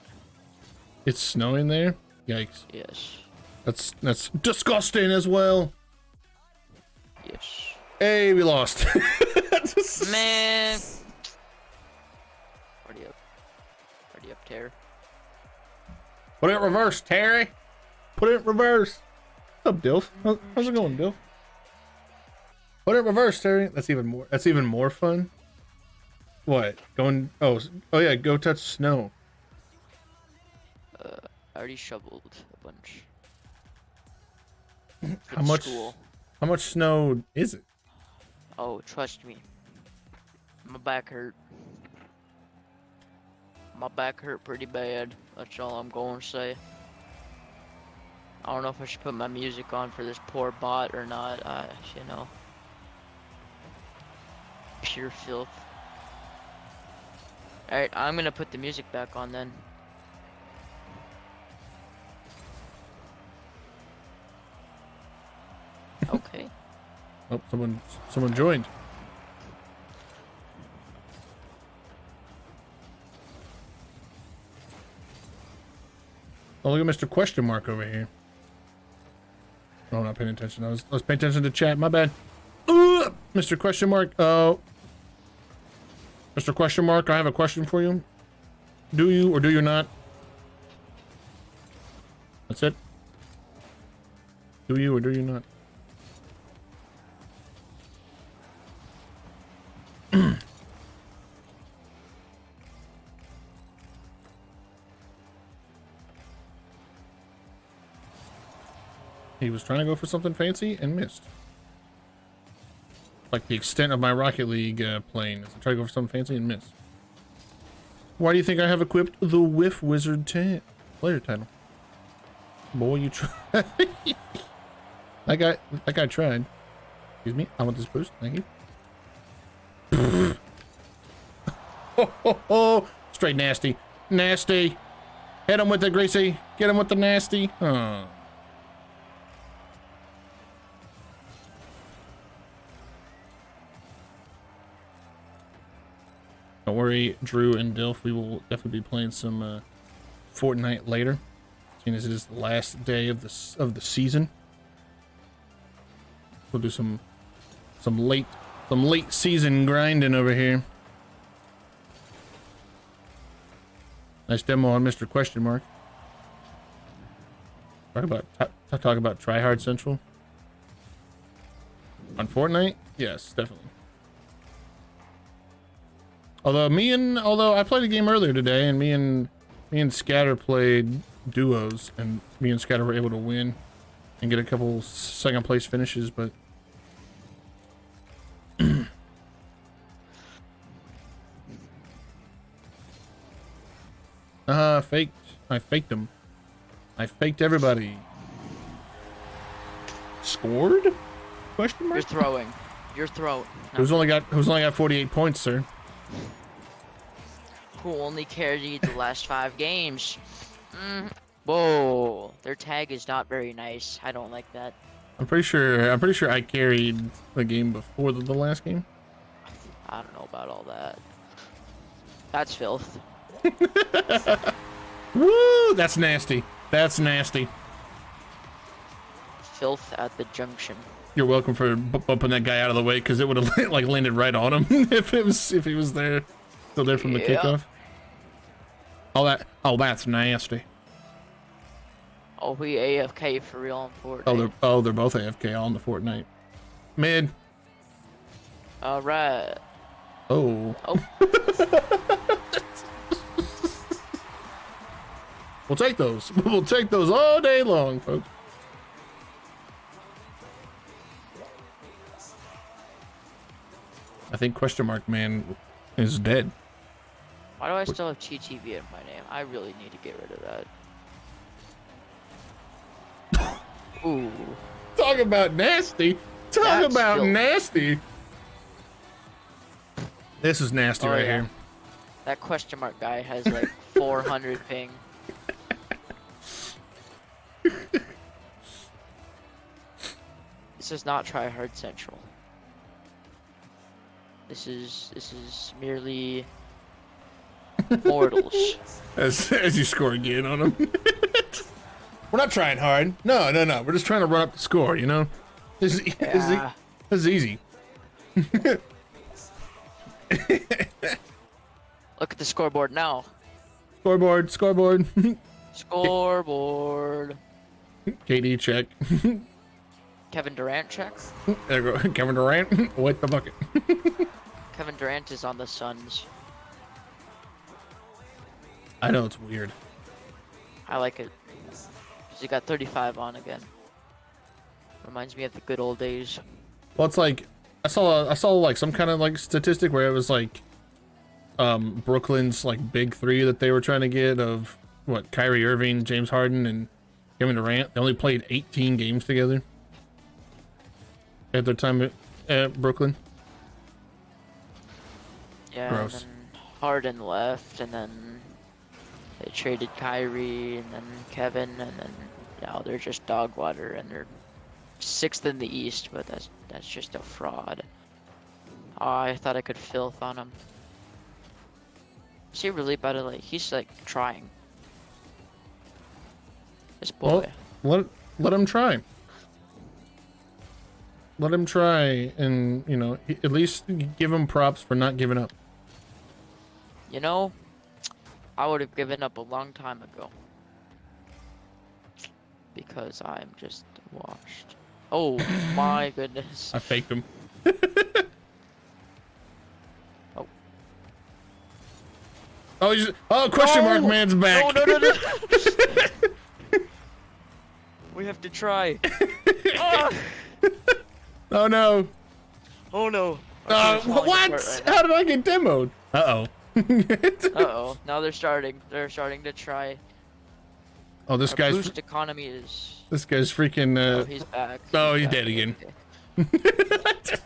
It's snowing there. Yikes. Yes. That's disgusting as well. Yes. Hey, we lost. Man. Already up, Terry. Put it in reverse, Terry. Put it in reverse. What's up, Dilf? How's it going, Dilf? Put it in reverse, Terry. That's even more fun. What? Going? Oh yeah. Go touch snow. I already shoveled a bunch. For How the much? School. How much snow is it? Oh, trust me. My back hurt. My back hurt pretty bad. That's all I'm going to say. I don't know if I should put my music on for this poor bot or not. You know. Pure filth. Alright, I'm gonna put the music back on then. Okay. Oh, someone joined. Oh, look at Mr. Question Mark over here. Oh, I'm not paying attention. I was paying attention to chat. My bad. Mr. Question Mark. Mr. Question Mark, I have a question for you. Do you or do you not? That's it. Do you or do you not? He was trying to go for something fancy and missed. Like the extent of my Rocket League playing is I try to go for something fancy and miss. Why do you think I have equipped the Whiff Wizard player title? Boy, you try. That guy tried. Excuse me. I want this boost. Thank you. Oh, straight nasty. Nasty. Hit him with the greasy. Get him with the nasty. Oh. Don't worry, Drew and Dilf. We will definitely be playing some Fortnite later, seeing as it is the last day of the season. We'll do some late season grinding over here. Nice demo on Mr. Question Mark. Talk about Try Hard Central on Fortnite. Yes, definitely. Although I played a game earlier today, and me and Scatter played duos, and me and Scatter were able to win and get a couple second place finishes, but I faked them. I faked everybody. Scored? Question mark? You're throwing. No. Who's only got 48 points, sir? Who only carried the last 5 games? Whoa, their tag is not very nice. I don't like that. I'm pretty sure I carried the game before the last game. I don't know about all that. That's filth. Woo! That's nasty. That's nasty. Filth at the junction. You're welcome for bumping that guy out of the way, because it would have like landed right on him if he was there, still there from the kickoff. Oh, that's nasty. Oh, we AFK for real on Fortnite. They're both AFK on the Fortnite. Mid. All right. Oh. We'll take those. We'll take those all day long, folks. I think Question Mark Man is dead. Why do I still have TTV in my name? I really need to get rid of that. Ooh. Talk about nasty. Talk about nasty. This is nasty right here. That Question Mark guy has like 400 ping. This is not Try Hard Central. This is merely mortals. As you score again on them. We're not trying hard. No. We're just trying to run up the score, you know? This is easy. Look at the scoreboard now. Scoreboard. Scoreboard. KD check. Kevin Durant check. There you go. Kevin Durant. Wipe the bucket. Kevin Durant is on the Suns. I know it's weird. I like it. 'Cause he got 35 on again. Reminds me of the good old days. Well, it's like I saw like some kind of like statistic where it was like Brooklyn's like big three that they were trying to get of what Kyrie Irving, James Harden, and Kevin Durant. They only played 18 games together at their time at Brooklyn. Yeah. Gross. And then Harden left, and then they traded Kyrie, and then Kevin, and then now they're just dog water, and they're 6th in the East, but that's just a fraud. Oh, I thought I could filth on him. Is he really about to like? He's like trying. This boy. Well, let him try. let him try, and you know, at least give him props for not giving up. You know, I would have given up a long time ago. Because I'm just washed. Oh my goodness. I faked him. Oh. Oh, question mark man's back. No. We have to try. Ah! Oh no. Oh no. Okay, it's falling What? apart right now. How did I get demoed? Uh-oh. Uh-oh. Now they're starting to try. Oh, this Our guy's boost economy is... freaking Oh, he's back. oh, he's back. dead again. Okay.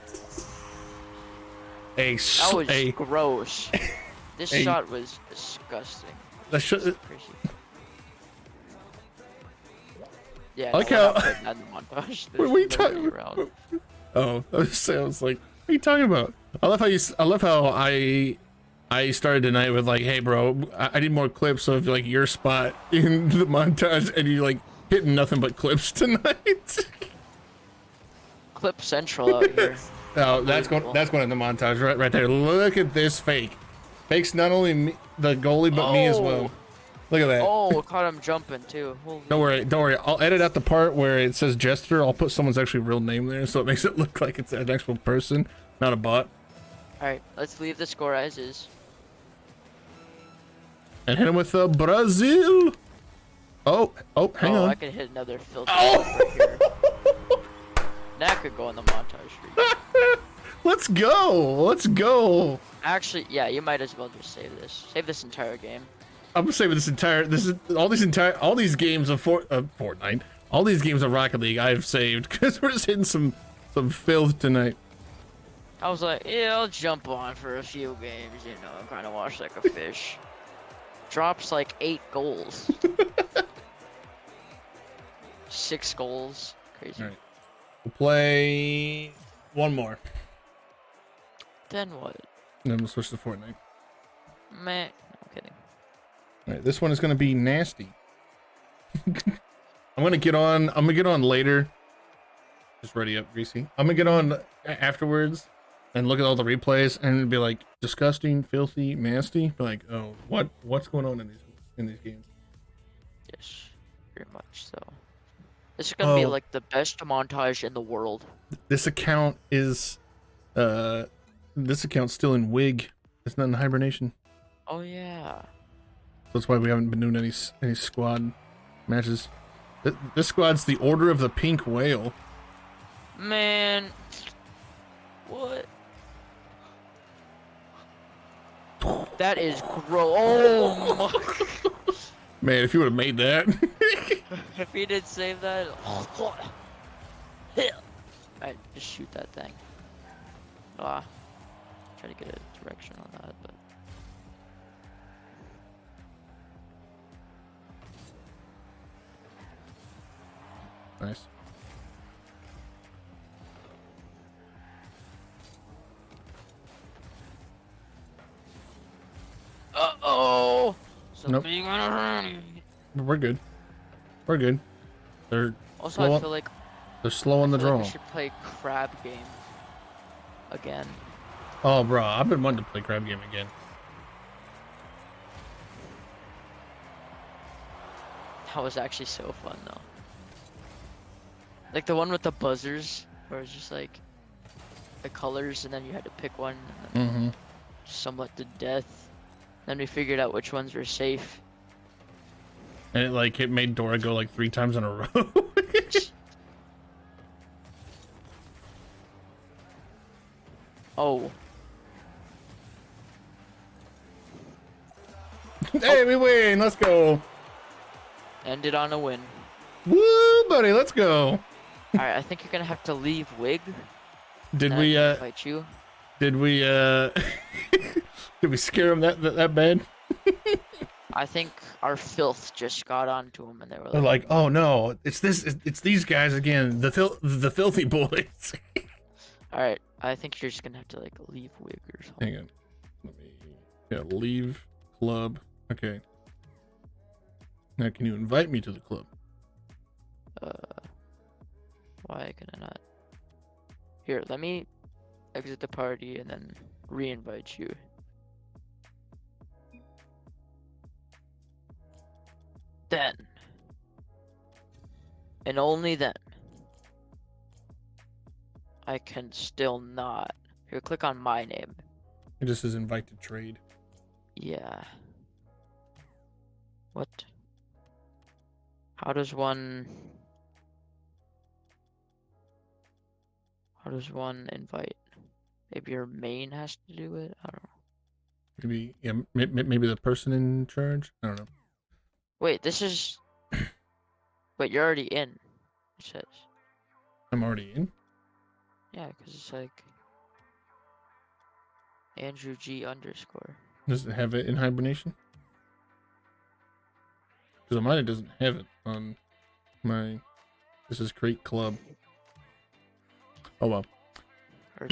That was a gross. This Hey. shot was disgusting. Crazy. Yeah, I like we're how- not putting that in the montage. What are we There's no way talking around. Oh, I was like, what are you talking about? I love how I started tonight with like, hey bro, I need more clips of like your spot in the montage, and you like hitting nothing but clips tonight. Clip Central out here. Oh, that's going in the montage right there. Look at this fake. Fakes not only me, the goalie, but me as well. Look at that. Oh, caught him jumping too. Holy Don't worry. I'll edit out the part where it says Jester. I'll put someone's actually real name there, so it makes it look like it's an actual person, not a bot. Alright, let's leave the score as is. And hit him with Brazil. Oh, hang I on. could hit another filter right here. That could go in the montage streak. Let's go. Actually, yeah, you might as well just save this. Save this entire game. I'm gonna say with all these games of Fortnite, all these games of Rocket League I've saved because we're just hitting some filth tonight. I was like, yeah, I'll jump on for a few games, you know, kind of wash like a fish. Drops like 8 goals. 6 goals. Crazy. All right. We'll play one more. Then what? And then we'll switch to Fortnite. Meh. No, I'm kidding. All right, this one is gonna be nasty. I'm gonna get on later. Just ready up, Greasy. I'm gonna get on afterwards and look at all the replays and be like, disgusting, filthy, nasty. Be like, oh, what's going on in these games? Yes, very much so. This is gonna be Oh. like the best montage in the world. This account is, this account's still in wig. It's not in hibernation. Oh yeah. So that's why we haven't been doing any squad matches. This squad's the Order of the Pink Whale. Man. What? That is gross. Oh my. Man, if you would have made that. If he did save that. Alright, just shoot that thing. Try to get a direction on that, but. Nice. Uh-oh! Nope. Something gonna run. We're good. We're good. They're Also, slow I feel like they're slow on the I feel like draw. we should play crab game again. Oh, bro, I've been wanting to play Crab Game again. That was actually so fun though. Like the one with the buzzers, where it's just like the colors, and then you had to pick one, and then Mm-hmm. somewhat to death. Then we figured out which ones were safe. And it made Dora go like 3 times in a row. Oh, Hey, we win. Let's go. ended on a win. Woo, buddy. Let's go. Alright, I think you're gonna have to leave Wig. Did and we I can fight you. did we did we scare him that bad? I think our filth just got onto him, and they were They're like, like, oh no, it's these guys again, the filthy boys. "Alright, I think you're just gonna have to like leave Wig or something." Hang on. Let me leave club. Okay. Now can you invite me to the club? Why can I not? Here, let me exit the party and then re-invite you. Then, and only then, I can still not. Here, click on my name. It just says invite to trade. Yeah. What? How does one invite? Maybe your main has to do it? I don't know. Maybe, yeah, maybe the person in charge? I don't know. Wait, this is... Wait, you're already in, it says. I'm already in? Yeah, because it's like... Andrew G _. Does it have it in hibernation? Because on mine it doesn't have it on my... This is create club. Oh well. Or,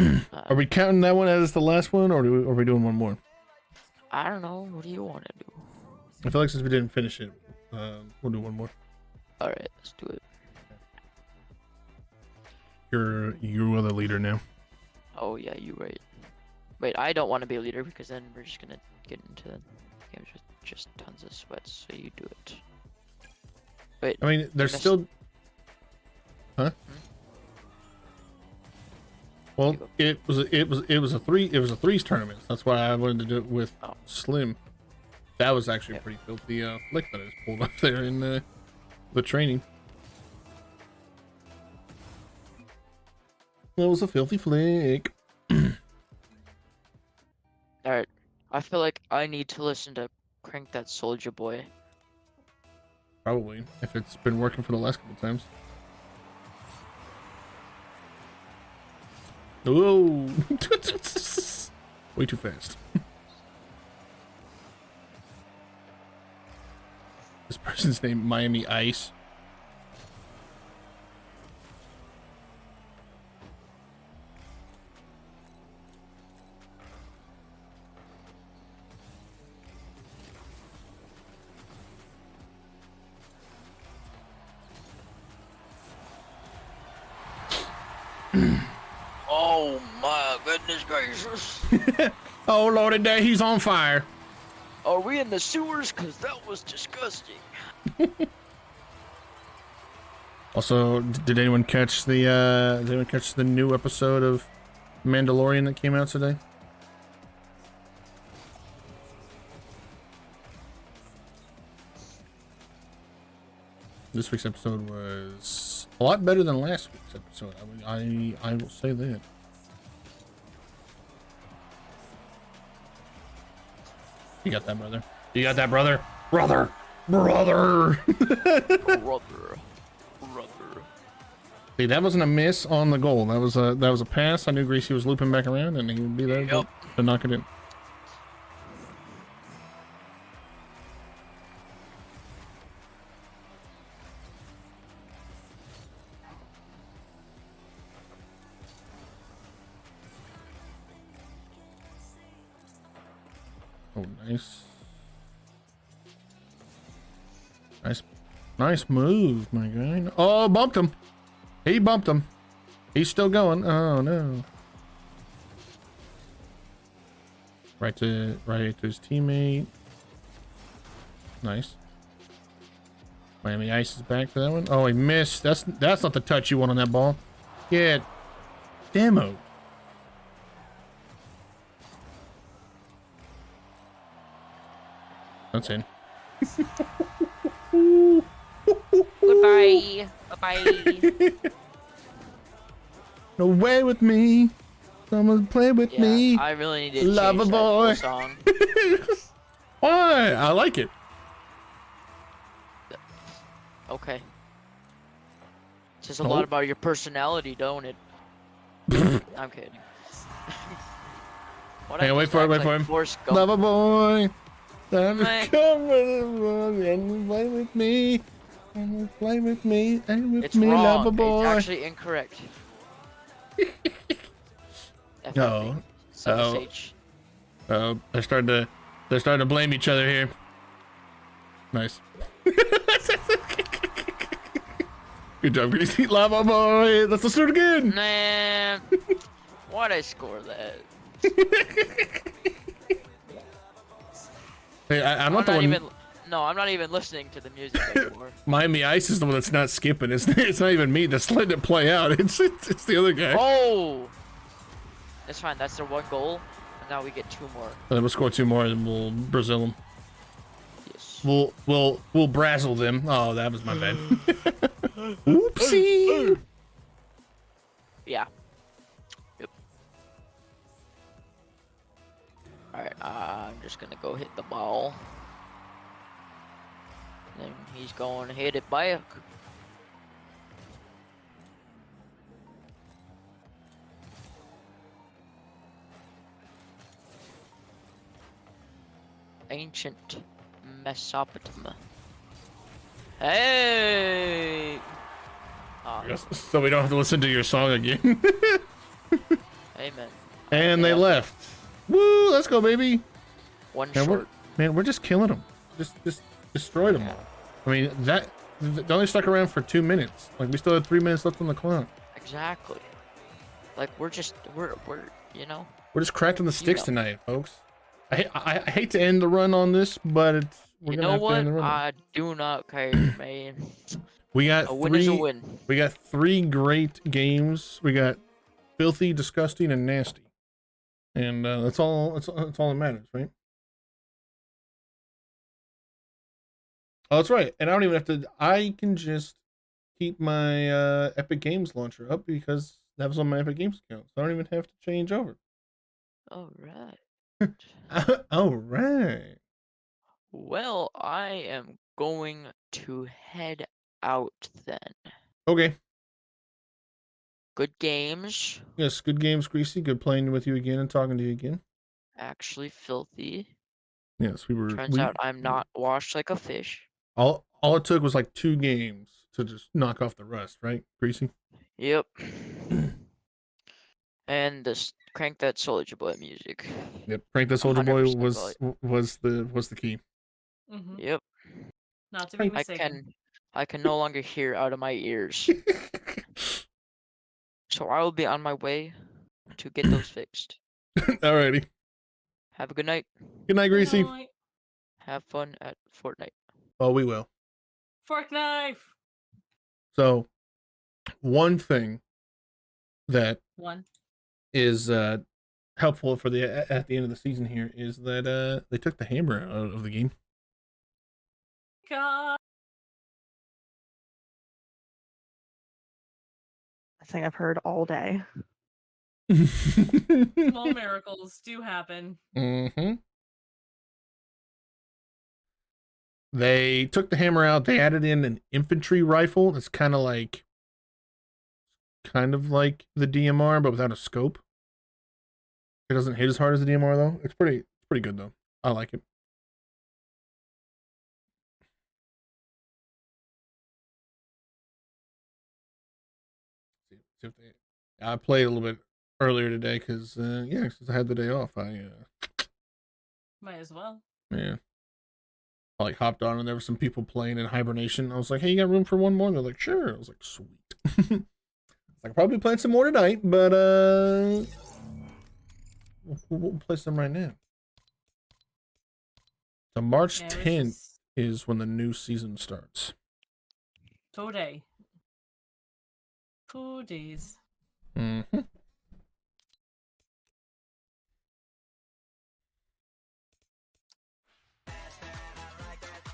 Are we counting that one as the last one, or are we doing one more? I don't know. What do you want to do? I feel like since we didn't finish it, we'll do one more. All right, let's do it. You're the leader now. Oh yeah, you right. Wait, I don't want to be a leader because then we're just gonna get into games with just tons of sweats. So you do it. Wait. I mean, there's still. Huh? Well, it was a threes tournament. That's why I wanted to do it with Slim. That was actually a pretty filthy flick that I just pulled up there in the training. That was a filthy flick. Alright, I feel like I need to listen to Crank That Soldier Boy. Probably, if it's been working for the last couple times. Whoa! Way too fast. This person's name Miami Ice. Oh my goodness gracious. Oh lordy day, he's on fire. Are we in the sewers? Cause that was disgusting. Also, did anyone catch the new episode of Mandalorian that came out today? This week's episode was a lot better than last week's episode. I will say that. You got that, brother. You got that, brother. Brother. Brother. See, that wasn't a miss on the goal. That was a pass. I knew Greasy was looping back around, and he would be there to knock it in. Oh, nice. Nice move, my guy. Oh, bumped him. He bumped him. He's still going. Oh no. Right to his teammate. Nice. Miami Ice is back for that one. Oh, he missed. That's not the touch you want on that ball. Get demo. That's in. Goodbye. Bye-bye. Away with me. Someone play with me. I really need to change Lover that boy. whole song. Why? I like it. Okay. It says a lot about your personality, don't it? I'm kidding. Hang on, wait for him. Lover boy. Come and play with me. And play with me. And with It's me, wrong. lover boy. It's actually incorrect. No. SH. Oh, they're starting to blame each other here. Nice. Good job, Greasy. Lava boy. Let's do it again. Nah. Why'd I score that? Hey, I'm not the not one. even. No, I'm not even listening to the music anymore. Miami Ice is the one that's not skipping. It's not even me that's letting it play out. It's the other guy. Oh! That's fine. That's their one goal. And now we get 2 more. Then we'll score 2 more and we'll Brazil them. Yes. We'll brazzle them. Oh, that was my bad. Oopsie. Yeah. Yep. Alright, I'm just gonna go hit the ball. Then he's going to hit it back. Ancient Mesopotamia. Hey! Ah, So we don't have to listen to your song again. amen. And they Yeah. left. Woo! Let's go, baby. One Man, short. we're just killing them. Just destroyed them all. I mean, they only stuck around for 2 minutes. Like, we still had 3 minutes left on the clock. Exactly. Like we're you know. We're just cracking the sticks know. tonight, folks. I hate to end the run on this, but we're You gonna know have to what? end the run. I do not care, man. We got A win is a win. We got 3 great games. We got filthy, disgusting, and nasty, and that's all. That's all that matters, right? Oh, that's right. And I don't even have to. I can just keep my Epic Games launcher up because that was on my Epic Games account, so I don't even have to change over. All right. All right. Well, I am going to head out then. Okay. Good games. Yes. Good games, Greasy. Good playing with you again and talking to you again. Actually filthy. Yes, we were. Turns out I'm not washed like a fish. All it took was like 2 games to just knock off the rust, right, Greasy? Yep. And just crank that Soldier Boy music. Yep. Frank the Soldier Boy 100% was the key. Mm-hmm. Yep. Not to be mistaken. I can no longer hear out of my ears. So I will be on my way to get those fixed. Alrighty. Have a good night. Good night, Greasy. Night. Have fun at Fortnite. Oh, we will. Fork knife. So, one thing that One. is helpful for at the end of the season here is that they took the hammer out of the game. God. I think I've heard all day. Small miracles do happen. Mm-hmm. They took the hammer out. They added in an infantry rifle. That's kind of like the DMR, but without a scope. It doesn't hit as hard as the DMR though. It's pretty good though. I like it. See if I played a little bit earlier today because since I had the day off, Might as well. yeah. I like hopped on and there were some people playing in hibernation. I was like, "Hey, you got room for one more?" And they're like, "Sure." I was like, "Sweet." I'll probably playing some more tonight, but we'll play some right now. So March 10th is when the new season starts. Today. 2 days. Mm-hmm.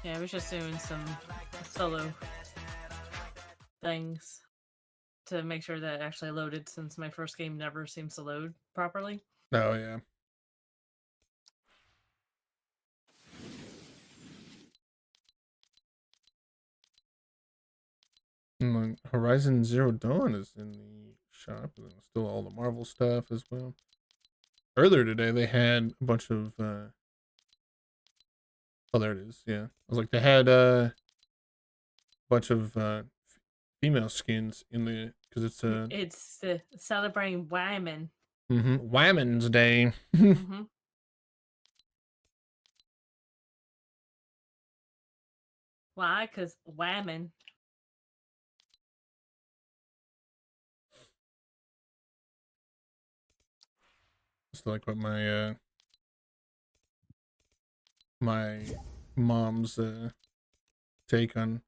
Yeah, I was just doing some solo things to make sure that it actually loaded, since my first game never seems to load properly. Oh yeah. And Horizon Zero Dawn is in the shop, and still all the Marvel stuff as well. Earlier today, they had a bunch of. Oh, there it is. Yeah, I was like, they had a bunch of female skins in the because It's the celebrating Wyman. Women's Day. Mm-hmm. Why? Because Wyman. to like what my my mom's take on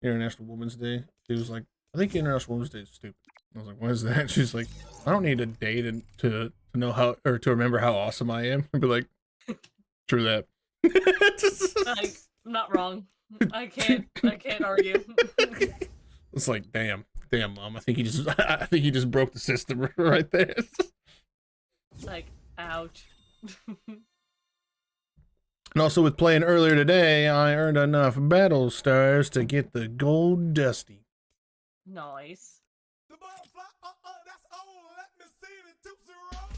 International Women's Day. She was like, I think International Women's Day is stupid. I was like, what is that? She's like, I don't need a day to know how, or to remember how awesome I am. I'd be like, true that. Like, I'm not wrong. I can't argue. It's like, damn, mom. I think he just broke the system right there. Like, ouch. And also with playing earlier today, I earned enough battle stars to get the gold dusty. Nice. The butterfly, that's old. Let me see the 2-0.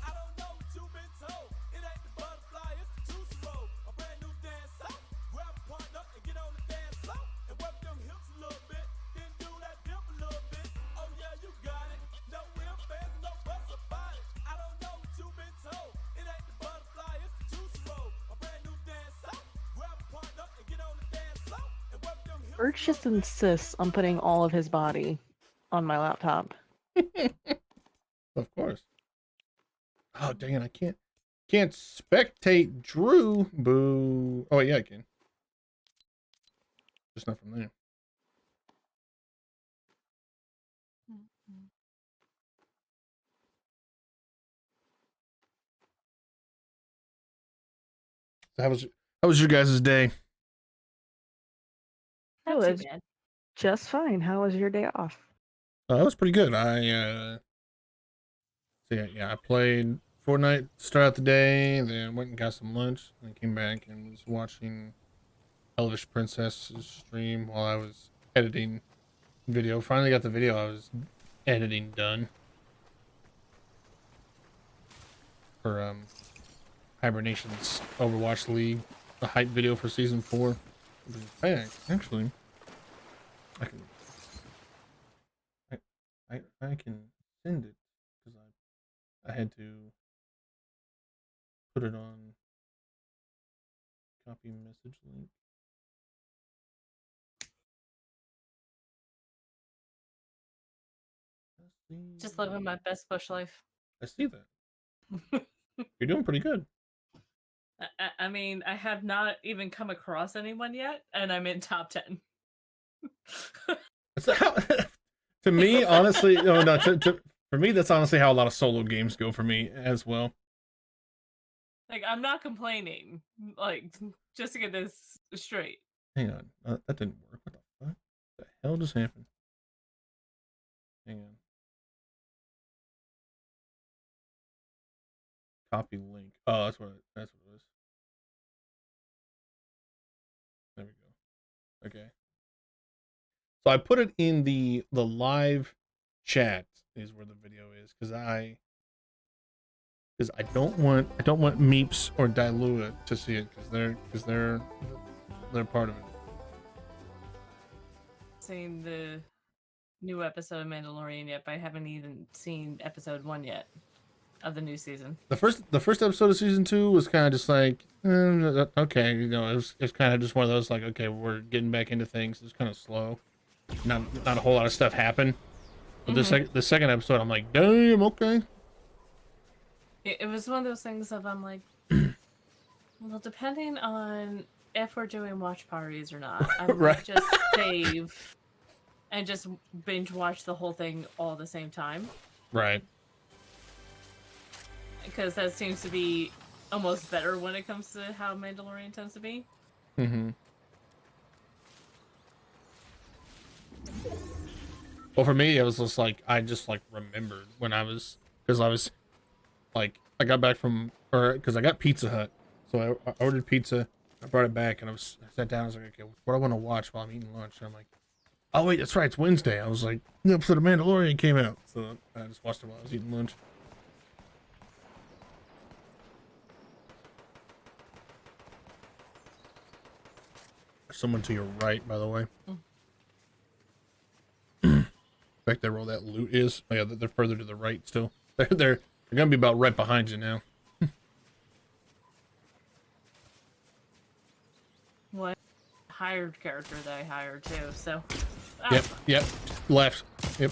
I don't know what you've been told. It ain't the butterfly, it's the 2-0. A brand new dance song. Grab a partner and get on the dance floor. And work them hips a little bit. Then do that dip a little bit. Oh yeah, you got it. No real fans, no fuss about it. I don't know what you've been told. It ain't the butterfly, it's the 2-0. A brand new dance song. Grab a partner and get on the dance floor. And work them hips. Birch just insists on putting all of his body on my laptop. Of course. Oh dang it! I can't spectate Drew. Boo. Oh yeah, I can. Just not from there. So how was your guys' day? It Not too was bad. just fine. How was your day off? That was pretty good. I I played Fortnite to start out the day, then went and got some lunch, and then came back and was watching Elvish Princess's stream while I was editing video. Finally got the video I was editing done for Hibernation's Overwatch League, the hype video for season 4. In fact, actually, I can send it because I had to put it on copy message link. Just living my best bush life. I see that. You're doing pretty good. I mean, I have not even come across anyone yet, and I'm in top 10. That's how, to me, honestly, no, for me, that's honestly how a lot of solo games go for me as well. Like, I'm not complaining. Like, just to get this straight. Hang on, that didn't work. What the fuck? The hell just happened? Hang on. Copy link. Oh, that's what it is. There we go. Okay. So I put it in the live chat is where the video is because I don't want Meeps or Dilua to see it because they're part of it. Seen the new episode of Mandalorian yet, but I haven't even seen episode 1 yet of the new season. The first episode of season 2 was kind of just like okay, it was kind of just one of those like, okay, we're getting back into things. It's kind of slow. Not a whole lot of stuff happened. But the second episode, I'm like, damn, okay. It was one of those things of I'm like, well, depending on if we're doing watch parties or not, I might Right. just save and just binge watch the whole thing all at the same time. Right. Because that seems to be almost better when it comes to how Mandalorian tends to be. Mm-hmm. Well, for me, it was just like I just like remembered when I was like I got back from because I got Pizza Hut, so I ordered pizza. I brought it back and I sat down. I was like, okay, what do I want to watch while I'm eating lunch? And I'm like, oh wait, that's right, it's Wednesday. I was like, the episode of Mandalorian came out, so I just watched it while I was eating lunch. Someone to your right, by the way. In fact, where all that loot is. Oh yeah, they're further to the right still. They're gonna be about right behind you now. What hired character that I hired too, so. Yep. Left. Yep.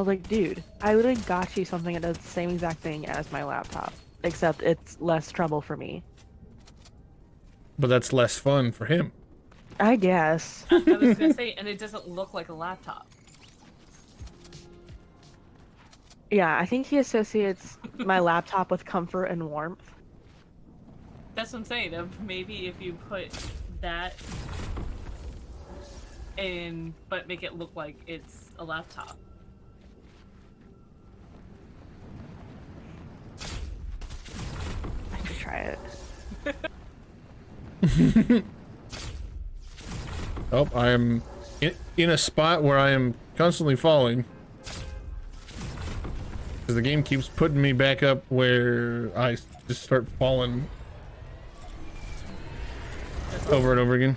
was like, dude, I literally got you something that does the same exact thing as my laptop, except it's less trouble for me. But that's less fun for him. I guess. I was gonna say, and it doesn't look like a laptop. Yeah, I think he associates my laptop with comfort and warmth. That's what I'm saying. Maybe if you put that in, but make it look like it's a laptop. I could try it. Oh, I am in a spot where I am constantly falling. Because the game keeps putting me back up where I just start falling over and over again.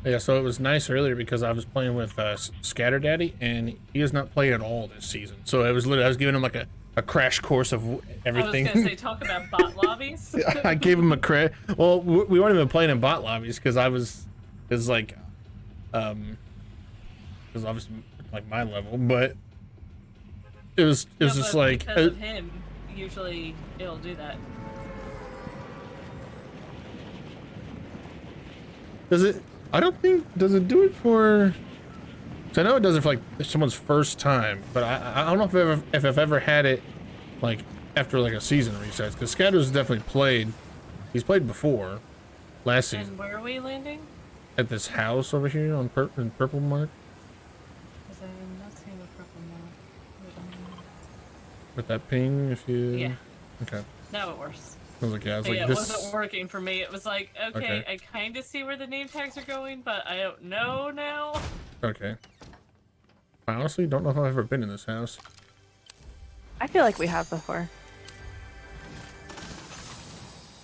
Yeah, so it was nice earlier because I was playing with Scatter Daddy, and he has not played at all this season. So it was literally, I was giving him like a crash course of everything. I was gonna say, talk about bot lobbies. I gave him a crash. Well, we weren't even playing in bot lobbies because because obviously like my level, but it was just like because of him, usually it'll do that. Does it? I don't think, does it do it for? So I know it does it for like someone's first time, but I don't know if I've ever had it like after like a season resets, because Scatter's definitely played. He's played before last season. And where are we landing? At this house over here on purple mark. Because I'm not seeing the purple mark. With that ping, if you. Yeah. Okay. Now it works. I was like, yeah, I was like, Yeah, this. it wasn't working for me. It was like, okay, I kind of see where the name tags are going, but I don't know now. Okay. I honestly don't know if I've ever been in this house. I feel like we have before.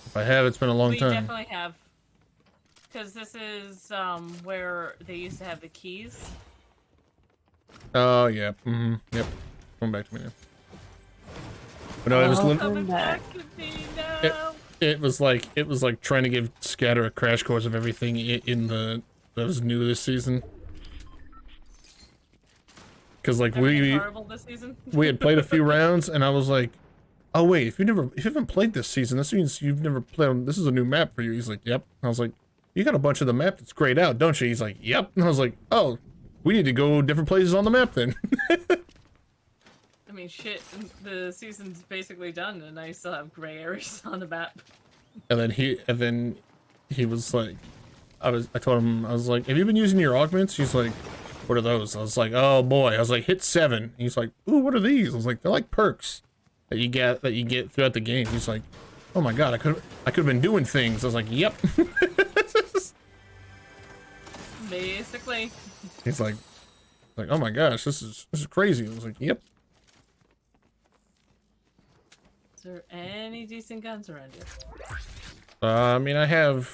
If I have, it's been a long We time. definitely have. Because this is where they used to have the keys. Oh, yeah. Yep. Going back to me now. But no, it was Coming back to me now. It was like trying to give Scatter a crash course of everything in that was new this season. Because like we had played a few rounds, and I was like, oh wait, if you haven't played this season, this means you've never played on. This is a new map for you. He's like, yep. I was like, you got a bunch of the map that's grayed out, don't you? He's like, yep. And I was like, oh, we need to go different places on the map then. I mean, shit, the season's basically done, and I still have gray areas on the map. And then he was like, I told him, I was like, have you been using your augments? He's like, what are those? I was like, oh boy. I was like, hit 7. He's like, ooh, what are these? I was like, they're like perks that you get throughout the game. He's like, oh my god, I could have been doing things. I was like, yep. Basically. He's like, oh my gosh, this is crazy. I was like, yep. Is there any decent guns around here? I mean, I have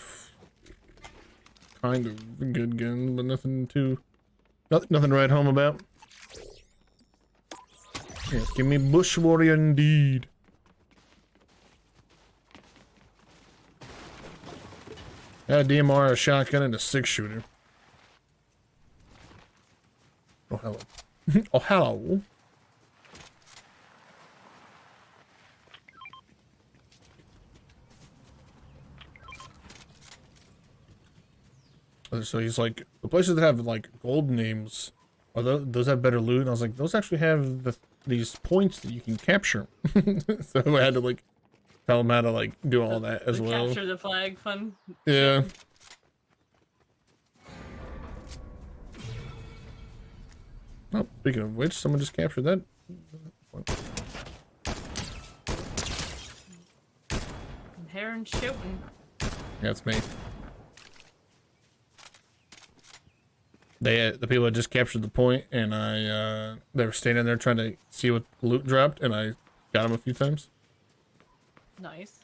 kind of good guns, but nothing to write home about. Yes, give me Bush Warrior indeed. I had a DMR, a shotgun, and a 6-shooter. Oh, hello. Oh, hello. So he's like, the places that have like gold names, are those have better loot? And I was like, those actually have these points that you can capture. So I had to like tell him how to like do all that as well. Capture the flag fun. Yeah. Oh, speaking of which, someone just captured that. Heron shooting. Yeah, it's me. The people had just captured the point, and they were standing there trying to see what loot dropped, and I got them a few times. Nice.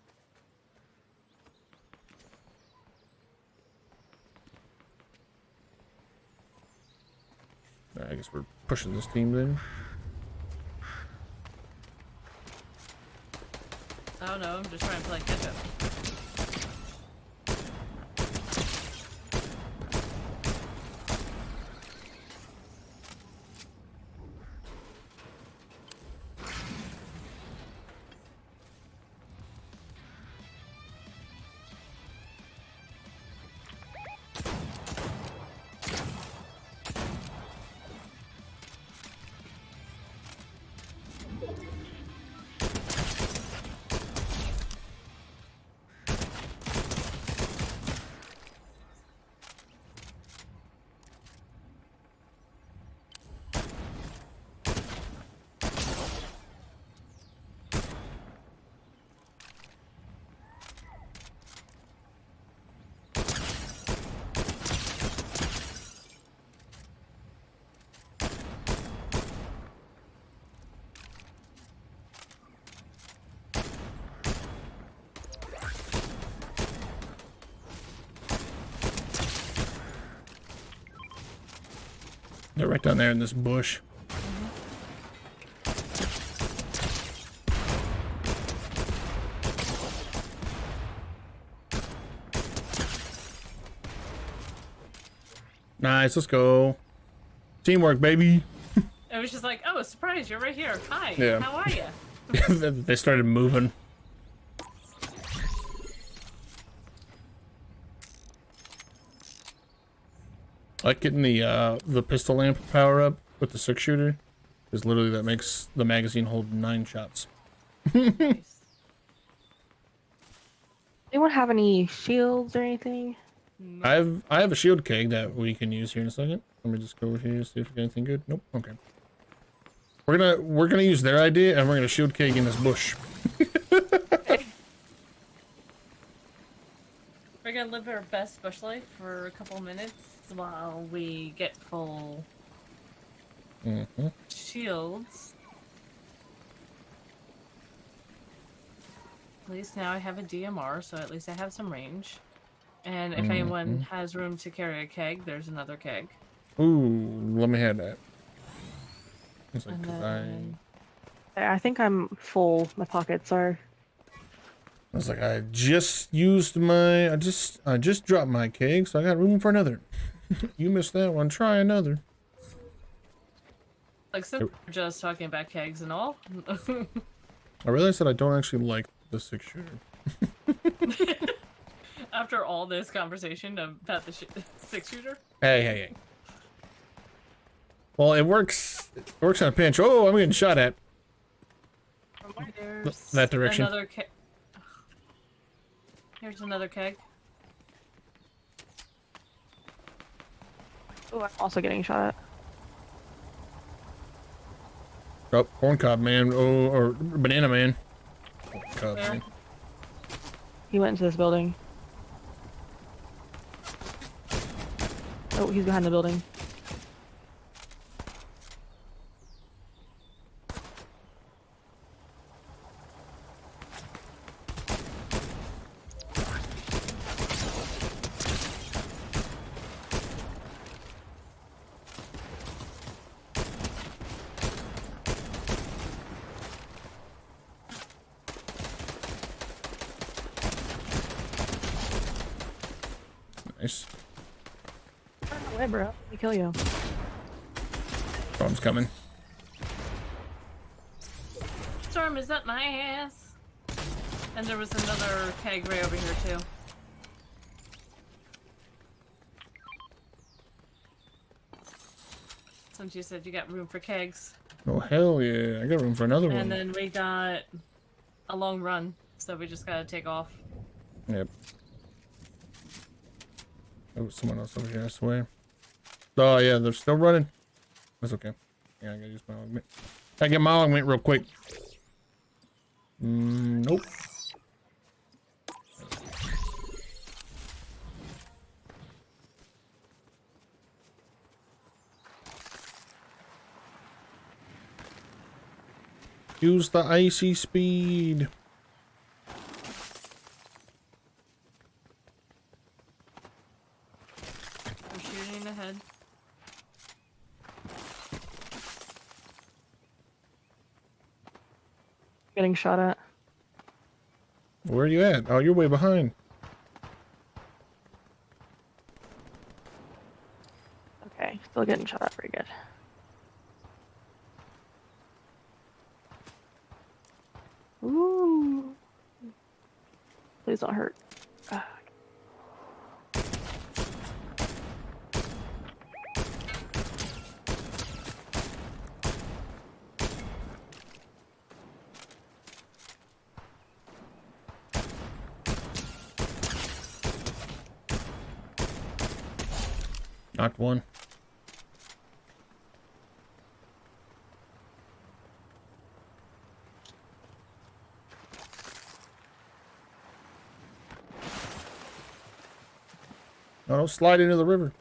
I guess we're pushing this team then. Oh no, I'm just trying to play catch up. They're right down there in this bush. Nice, let's go. Teamwork, baby. It was just like, oh, surprise, you're right here. Hi, Yeah. how are you? They started moving. I like getting the pistol lamp power up with the 6-shooter, because literally that makes the magazine hold 9 shots. Nice. Anyone have any shields or anything? I have a shield keg that we can use here in a second. Let me just go over here see if we get anything good. Nope. Okay. We're gonna use their idea and we're gonna shield keg in this bush. We're gonna live our best bush life for a couple minutes while we get full shields. At least now I have a DMR, so at least I have some range. And if anyone has room to carry a keg, there's another keg. Ooh, let me have that. It's like, And 'cause then- I think I'm full. My pockets are. I was like, I just used my, I just dropped my keg, so I got room for another. You missed that one. Try another. Like, so we're just talking about kegs and all. I realized that I don't actually like the 6-shooter. After all this conversation about the 6-shooter? Hey. Well, it works. It works on a pinch. Oh, I'm getting shot at. There's That direction. Another keg. Here's another keg. Oh, I'm also getting shot at. Oh, corn cob man. Oh, or banana man. Corn cob Where? man. He went into this building. Oh, he's behind the building. Nice. Run away, bro. Let me kill you. Bomb's coming. Storm is up my ass. And there was another keg right over here too. Since you said you got room for kegs. Oh, hell yeah. I got room for another And one. then we got a long run, so we just gotta take off. Yep. Oh, someone else over here, I swear. Oh, yeah, they're still running. That's okay. Yeah, I gotta use my augment. I get my augment real quick. Nope. Use the icy speed. I'm shooting ahead. Getting shot at. Where are you at? Oh, you're way behind. Okay, still getting shot at pretty good. Ooh. Please don't hurt. Ah. Knocked one. No, don't slide into the river.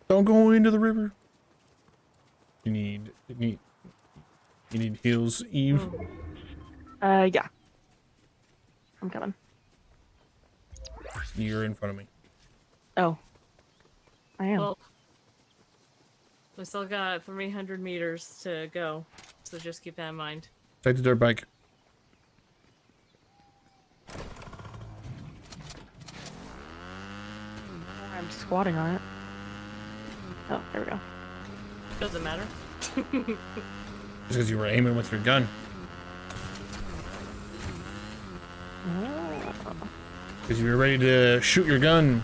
Don't go into the river. You need heals, Eve. Yeah. I'm coming. You're in front of me. Oh. I am. Well, We still got 300 meters to go, so just keep that in mind. Take the dirt bike. I'm squatting on it. Oh, there we go. Doesn't matter. Just because you were aiming with your gun. Because you were ready to shoot your gun.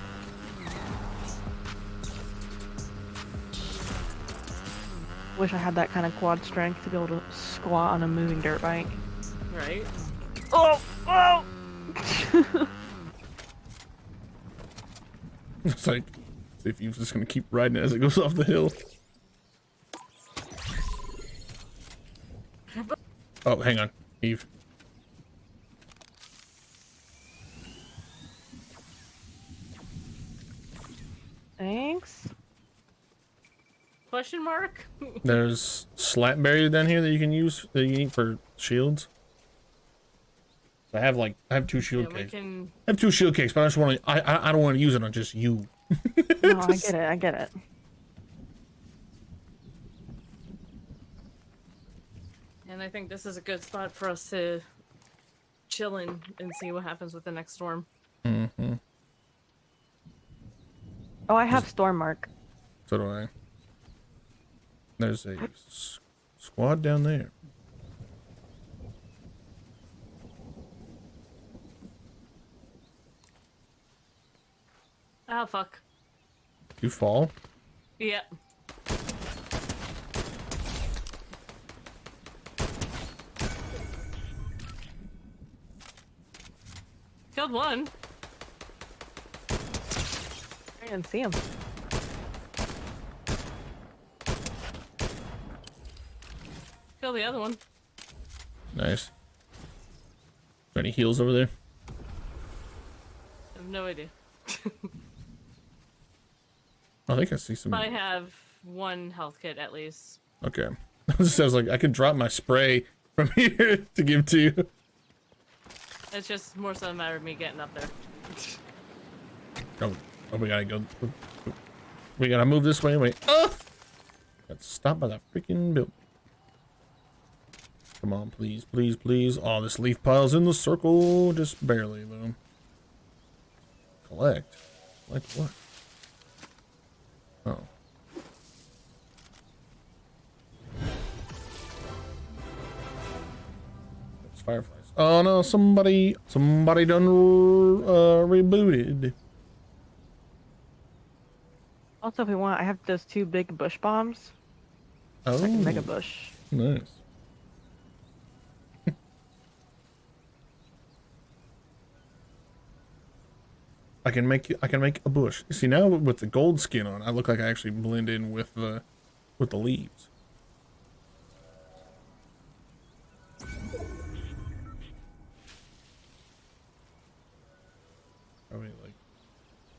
Wish I had that kind of quad strength to be able to squat on a moving dirt bike. Right? Oh! Oh! It's like, see if you're just gonna keep riding it as it goes off the hill. Oh, hang on, Eve. Thanks. Question mark? There's slap berries down here that you can use, that you can eat for shields. I have two shield cakes. I have 2 shield cakes, but I just want to. I don't want to use it on just you. No, I get it. I get it. And I think this is a good spot for us to chill in and see what happens with the next storm. Mm-hmm. Oh, I have storm mark. So do I. There's a squad down there. Oh, fuck. You fall? Yep. Killed one. I didn't see him. Kill the other one. Nice. Any heals over there? I have no idea. I think I see some. I have 1 health kit at least. Okay. This sounds like I could drop my spray from here to give to you. It's just more so a matter of me getting up there. Oh, we gotta go. We gotta move this way. Wait. Oh! Got stopped by that freaking building. Come on, please, please, please. Oh, this leaf pile's in the circle. Just barely, though. Collect? Like what? Oh. It's fireflies. Oh no, somebody done rebooted. Also, if we want, I have those 2 big bush bombs. Oh. So I can make a bush. Nice. I can make a bush. See, now with the gold skin on, I look like I actually blend in with the leaves. I mean, like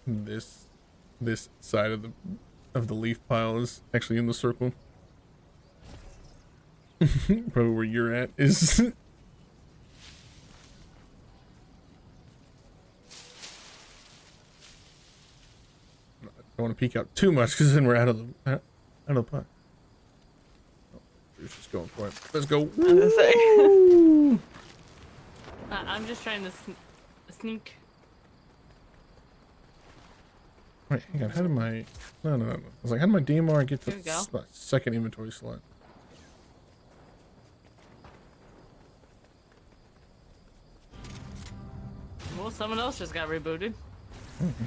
this side of the leaf pile is actually in the circle. Probably where you're at is. I don't want to peek out too much because then we're out of the pot. Oh, Drew's just going for it. Let's go. I'm just trying to sneak. Wait, hang on. How did my... No. I was like, how did my DMR get to the second inventory slot? Well, someone else just got rebooted. Mm-hmm.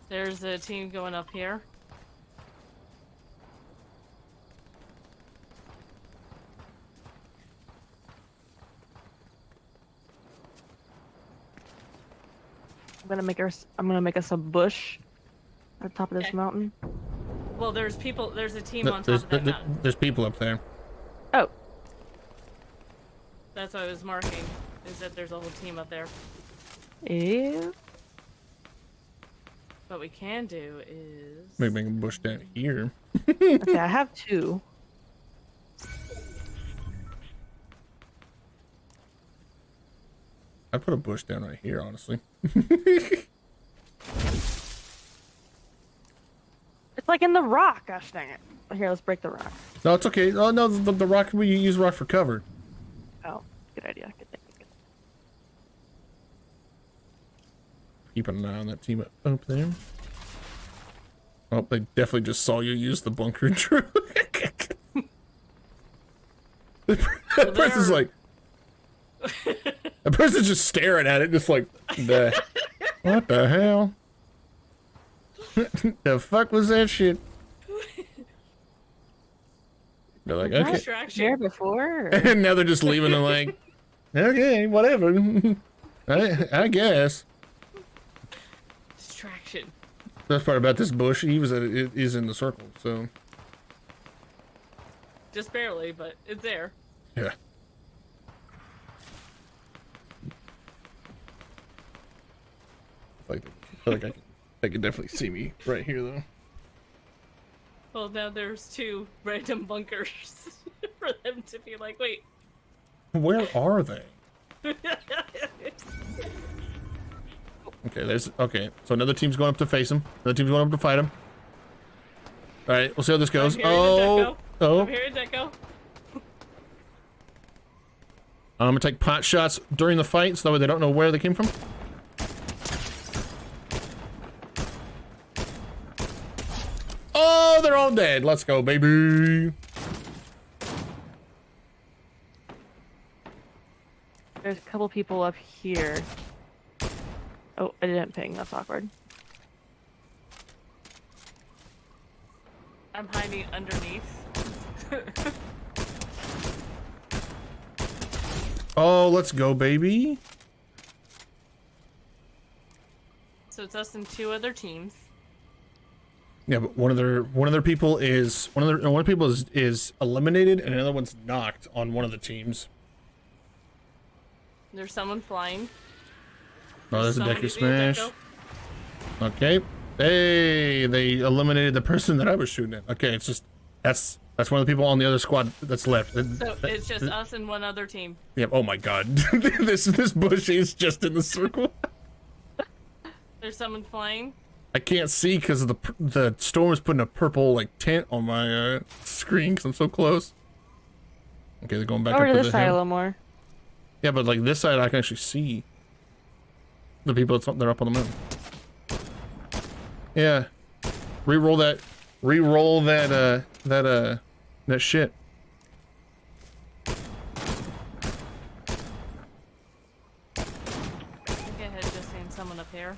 There's a team going up here. I'm gonna make us a bush at the top of this mountain. Well, there's a team on top of that mountain. There's people up there. Oh. That's what I was marking, is that there's a whole team up there. Ew. What we can do is... Maybe make a bush down here. Okay, I have 2. I'd put a bush down right here, honestly. like in the rock. Gosh dang it. Here, let's break the rock. No, it's okay. Oh no, the rock, we use rock for cover. Oh, good idea. Good thing. Keeping an eye on that team up there. Oh, they definitely just saw you use the bunker, Drew. That person's like, that person's just staring at it, just like, what the hell? The fuck was that shit? They're like, okay. Here before? And now they're just leaving and like, okay, whatever. I guess. Distraction. Best part about this bush, it is in the circle, so. Just barely, but it's there. Yeah. I feel like they can definitely see me right here, though. Well, now there's 2 random bunkers for them to be like, wait. Where are they? Okay, so another team's going up to face him. Another team's going up to fight him. All right, we'll see how this goes. Oh. I'm here in Deco. I'm gonna take pot shots during the fight, so that way they don't know where they came from. Oh, they're all dead. Let's go, baby. There's a couple people up here. Oh, I didn't ping. That's awkward. I'm hiding underneath. Oh, let's go, baby. So it's us and 2 other teams. Yeah, but one of their people is eliminated, and another one's knocked on one of the teams. There's someone flying. Oh, there's a Deku smash. Okay. Hey, they eliminated the person that I was shooting at. Okay, it's just that's one of the people on the other squad that's left. So it's just us and one other team. Yeah. Oh my God, this bush is just in the circle. There's someone flying. I can't see because the storm is putting a purple like tint on my screen because I'm so close. Okay, they're going back over up to to this the side hill. a little more. Yeah, but like this side, I can actually see the people they're up on the moon. Yeah, re-roll that shit. I think I had just seen someone up here.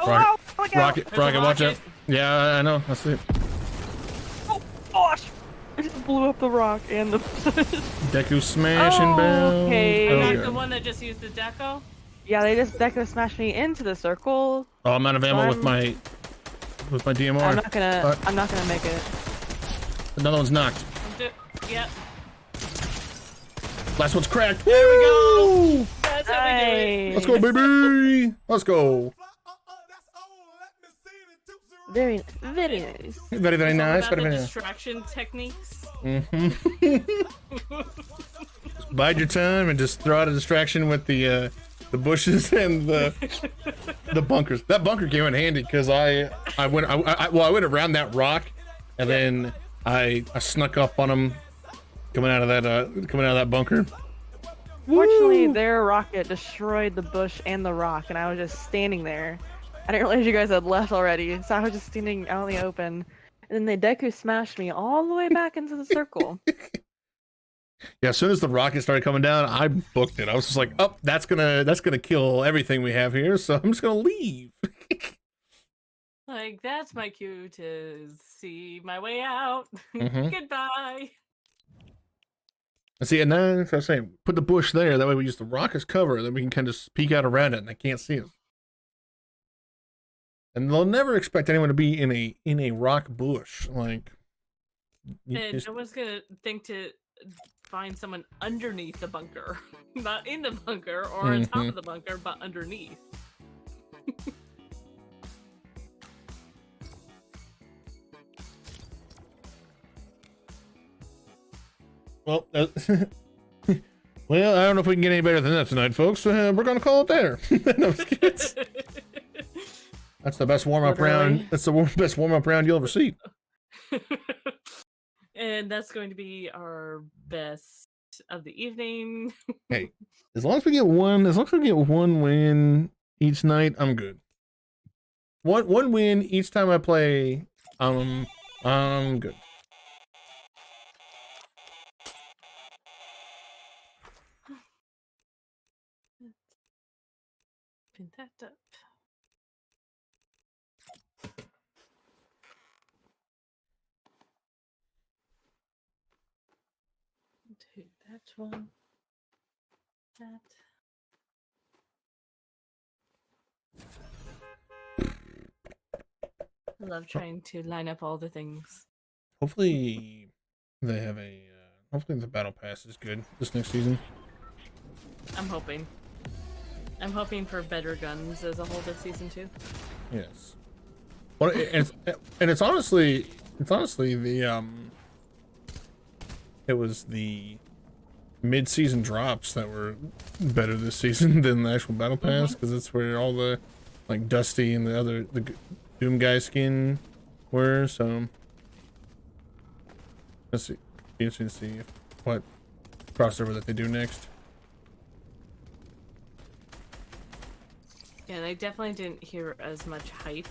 Rocket, watch out. Yeah, I know. I see it. Oh gosh! I just blew up the rock and the Deku smashing bounds. Okay. I'm not the one that just used the deco. Yeah, they just Deku smashed me into the circle. Oh, I'm out of ammo with my DMR. I'm not gonna make it. Another one's knocked. Yep. Last one's cracked. There we go. That's how we do it. Let's go, baby. Let's go. Very nice. Very, very nice. About Very, the very nice. distraction techniques. Just bide your time and just throw out a distraction with the bushes and the bunkers. That bunker came in handy because I went around that rock, and then I snuck up on them coming out of that bunker. Fortunately, their rocket destroyed the bush and the rock, and I was just standing there. I didn't realize you guys had left already, so I was just standing out in the open. And then the Deku smashed me all the way back into the circle. Yeah, as soon as the rocket started coming down, I booked it. I was just like, "Oh, that's gonna kill everything we have here, so I'm just gonna leave." Like, that's my cue to see my way out. Mhm. Goodbye. See, and then that's what I'm saying. Put the bush there. That way we use the rock as cover. Then we can kind of peek out around it, and they can't see us. And they'll never expect anyone to be in a rock bush. Like, And no one's gonna think to find someone underneath the bunker, not in the bunker or on top of the bunker, but underneath. well, well, I don't know if we can get any better than that tonight, folks. We're gonna call it there. No, just kidding. That's the best warm-up round. That's the best warm-up round you'll ever see. And that's going to be our best of the evening. Hey, as long as we get one win each night, I'm good. One win each time I play, I'm good. Pin that up. Do that one. That. I love trying to line up all the things. Hopefully, they have a. Hopefully, the battle pass is good this next season. I'm hoping. I'm hoping for better guns as a whole this season too. Yes. Well, it's honestly the it was the mid-season drops that were better this season than the actual battle pass, because that's where all the like Dusty and the Doom guy skin were. So let's see. Be interesting to see what crossover that they do next. Yeah, and I definitely didn't hear as much hype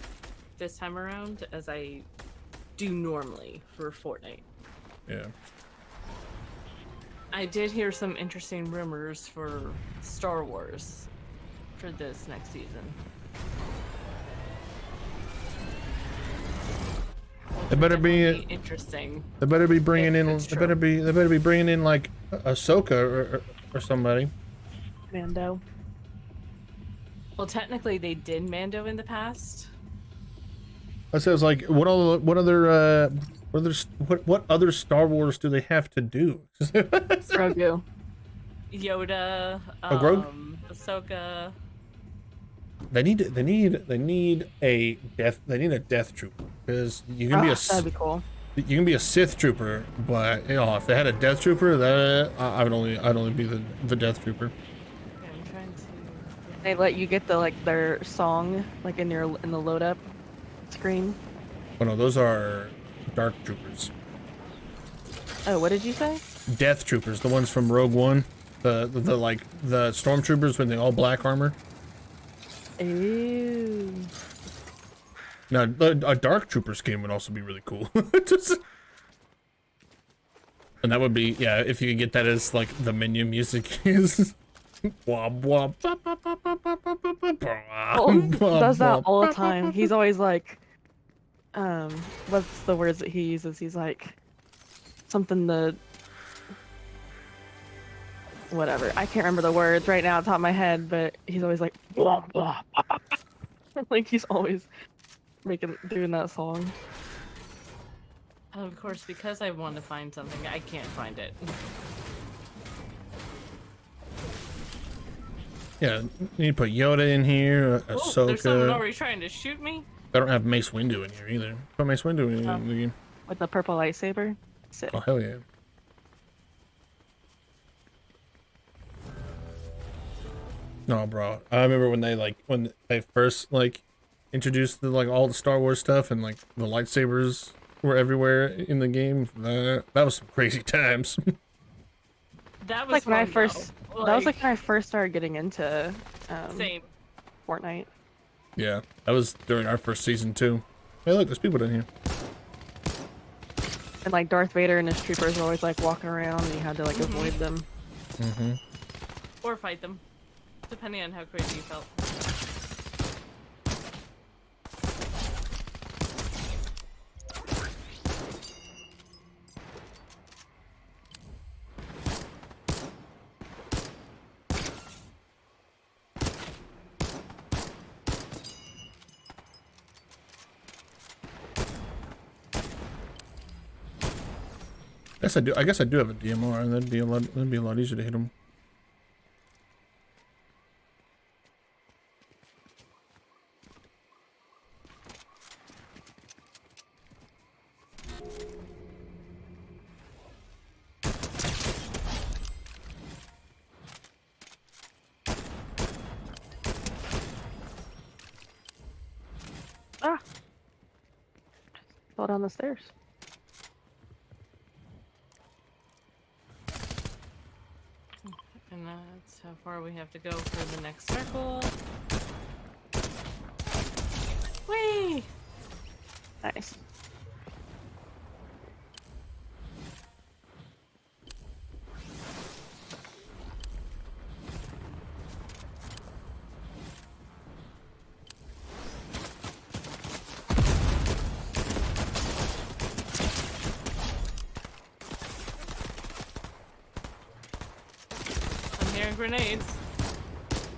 this time around as I do normally for Fortnite. Yeah. I did hear some interesting rumors for Star Wars for this next season. They better be interesting. They better be bringing in. They better be bringing in like Ahsoka or somebody. Mando. Well, technically, they did Mando in the past. I says like, what other Star Wars do they have to do? Grogu. Yoda. Ahsoka. They need a death trooper, because you can be that'd be cool. You can be a Sith trooper, but you know, if they had a death trooper, that I'd only be the death trooper. I'm trying to. They let you get the their song in the load up screen. Oh no, those are dark troopers. Oh, what did you say? Death troopers, the ones from Rogue One, the stormtroopers with the all black armor. Ew. Now, a dark trooper skin would also be really cool. And that would be, yeah, if you could get that as like the menu music is. Colton does that all the time. He's always like, what's the words that he uses? He's like, something whatever. I can't remember the words right now at the top of my head, but he's always like, blah, blah, blah. Like he's always doing that song. Of course, because I want to find something, I can't find it. Yeah, you need to put Yoda in here, Ahsoka. There's someone already trying to shoot me. I don't have Mace Windu in here either. Put Mace Windu in the game. With the purple lightsaber? Sick. Oh, hell yeah. No, bro. I remember when they first introduced all the Star Wars stuff, and the lightsabers were everywhere in the game. That was some crazy times. That was when I first. That was when I first started getting into same Fortnite. Yeah, that was during our first season too. Hey, look, there's people in here. And Darth Vader and his troopers were always walking around, and you had to avoid them. Mm-hmm. Or fight them, depending on how crazy you felt. I guess I do have a DMR, and that'd be a lot easier to hit them. Ah! Fell down the stairs. And that's how far we have to go for the next circle. Whee! Nice. I'm hearing grenades.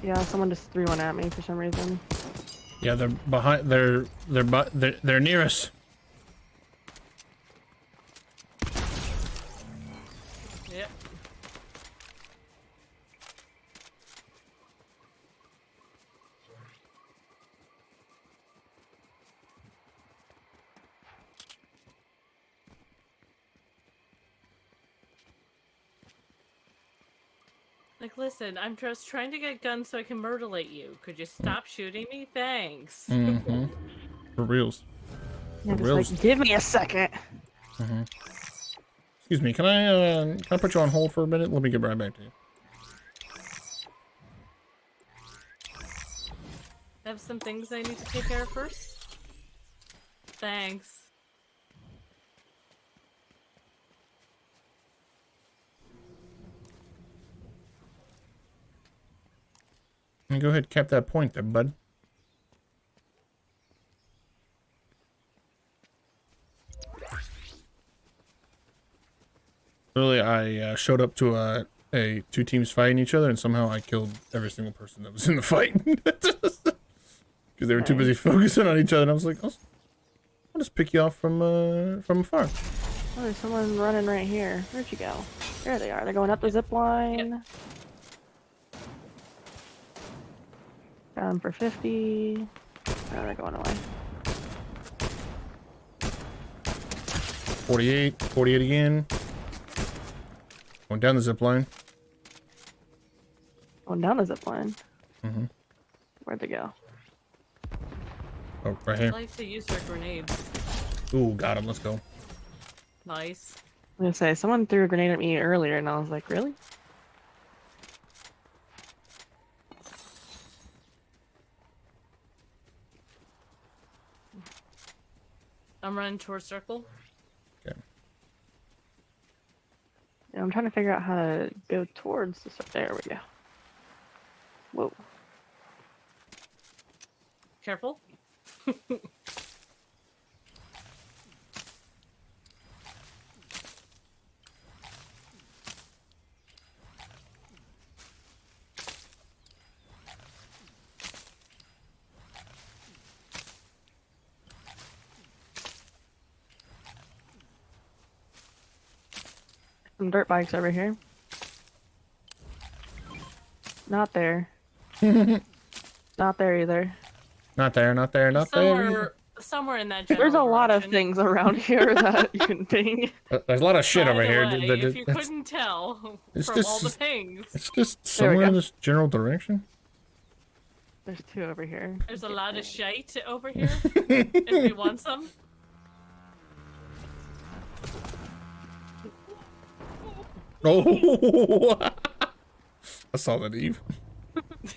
Yeah, someone just threw one at me for some reason. Yeah, they're behind. They're near us. Yep. Like, listen, I'm just trying to get guns so I can murderate you. Could you stop shooting me? Thanks. Mm-hmm. For reals. Yeah, For just reals. like, give me a second. Mm-hmm. Excuse me, can I put you on hold for a minute? Let me get right back to you. I have some things I need to take care of first. Thanks. Go ahead, cap that point there, bud. Earlier, I showed up to two teams fighting each other, and somehow I killed every single person that was in the fight. Because they were too busy focusing on each other, and I was like, I'll just pick you off from afar. Oh, there's someone running right here. Where'd you go? There they are. They're going up the zip line. Yep. Down for 50. Oh, they're going away. 48, 48 again. Going down the zip line. Going down the zip line. Mm-hmm. Where'd they go? Oh, right here. I like to use their grenades. Ooh, got him. Let's go. Nice. I'm gonna say, someone threw a grenade at me earlier, and I was like, really? I'm running towards circle. Okay. Yeah, I'm trying to figure out how to go towards the... There we go. Whoa. Careful. Some dirt bikes over here. Not there. Not there either. Not there, not there, not there. Somewhere in that general There's a lot of direction. things around here that you can ping. There's a lot of shit By over the here. way, if you couldn't tell it's from just- all the pings, It's just There we somewhere in go. this general direction. There's two over here. there's a lot of shite over here. If you want some. Oh! I saw that, Eve.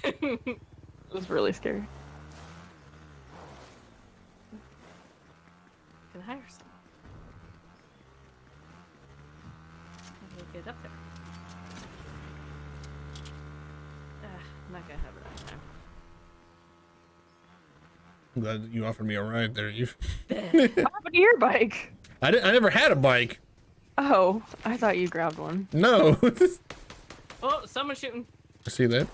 It was really scary. Can hire some. How do we get up there? I'm not gonna have it on time. I'm glad that you offered me a ride there, Eve. What happened to your bike? I never had a bike. Oh, I thought you grabbed one. No. Oh, someone's shooting. I see that.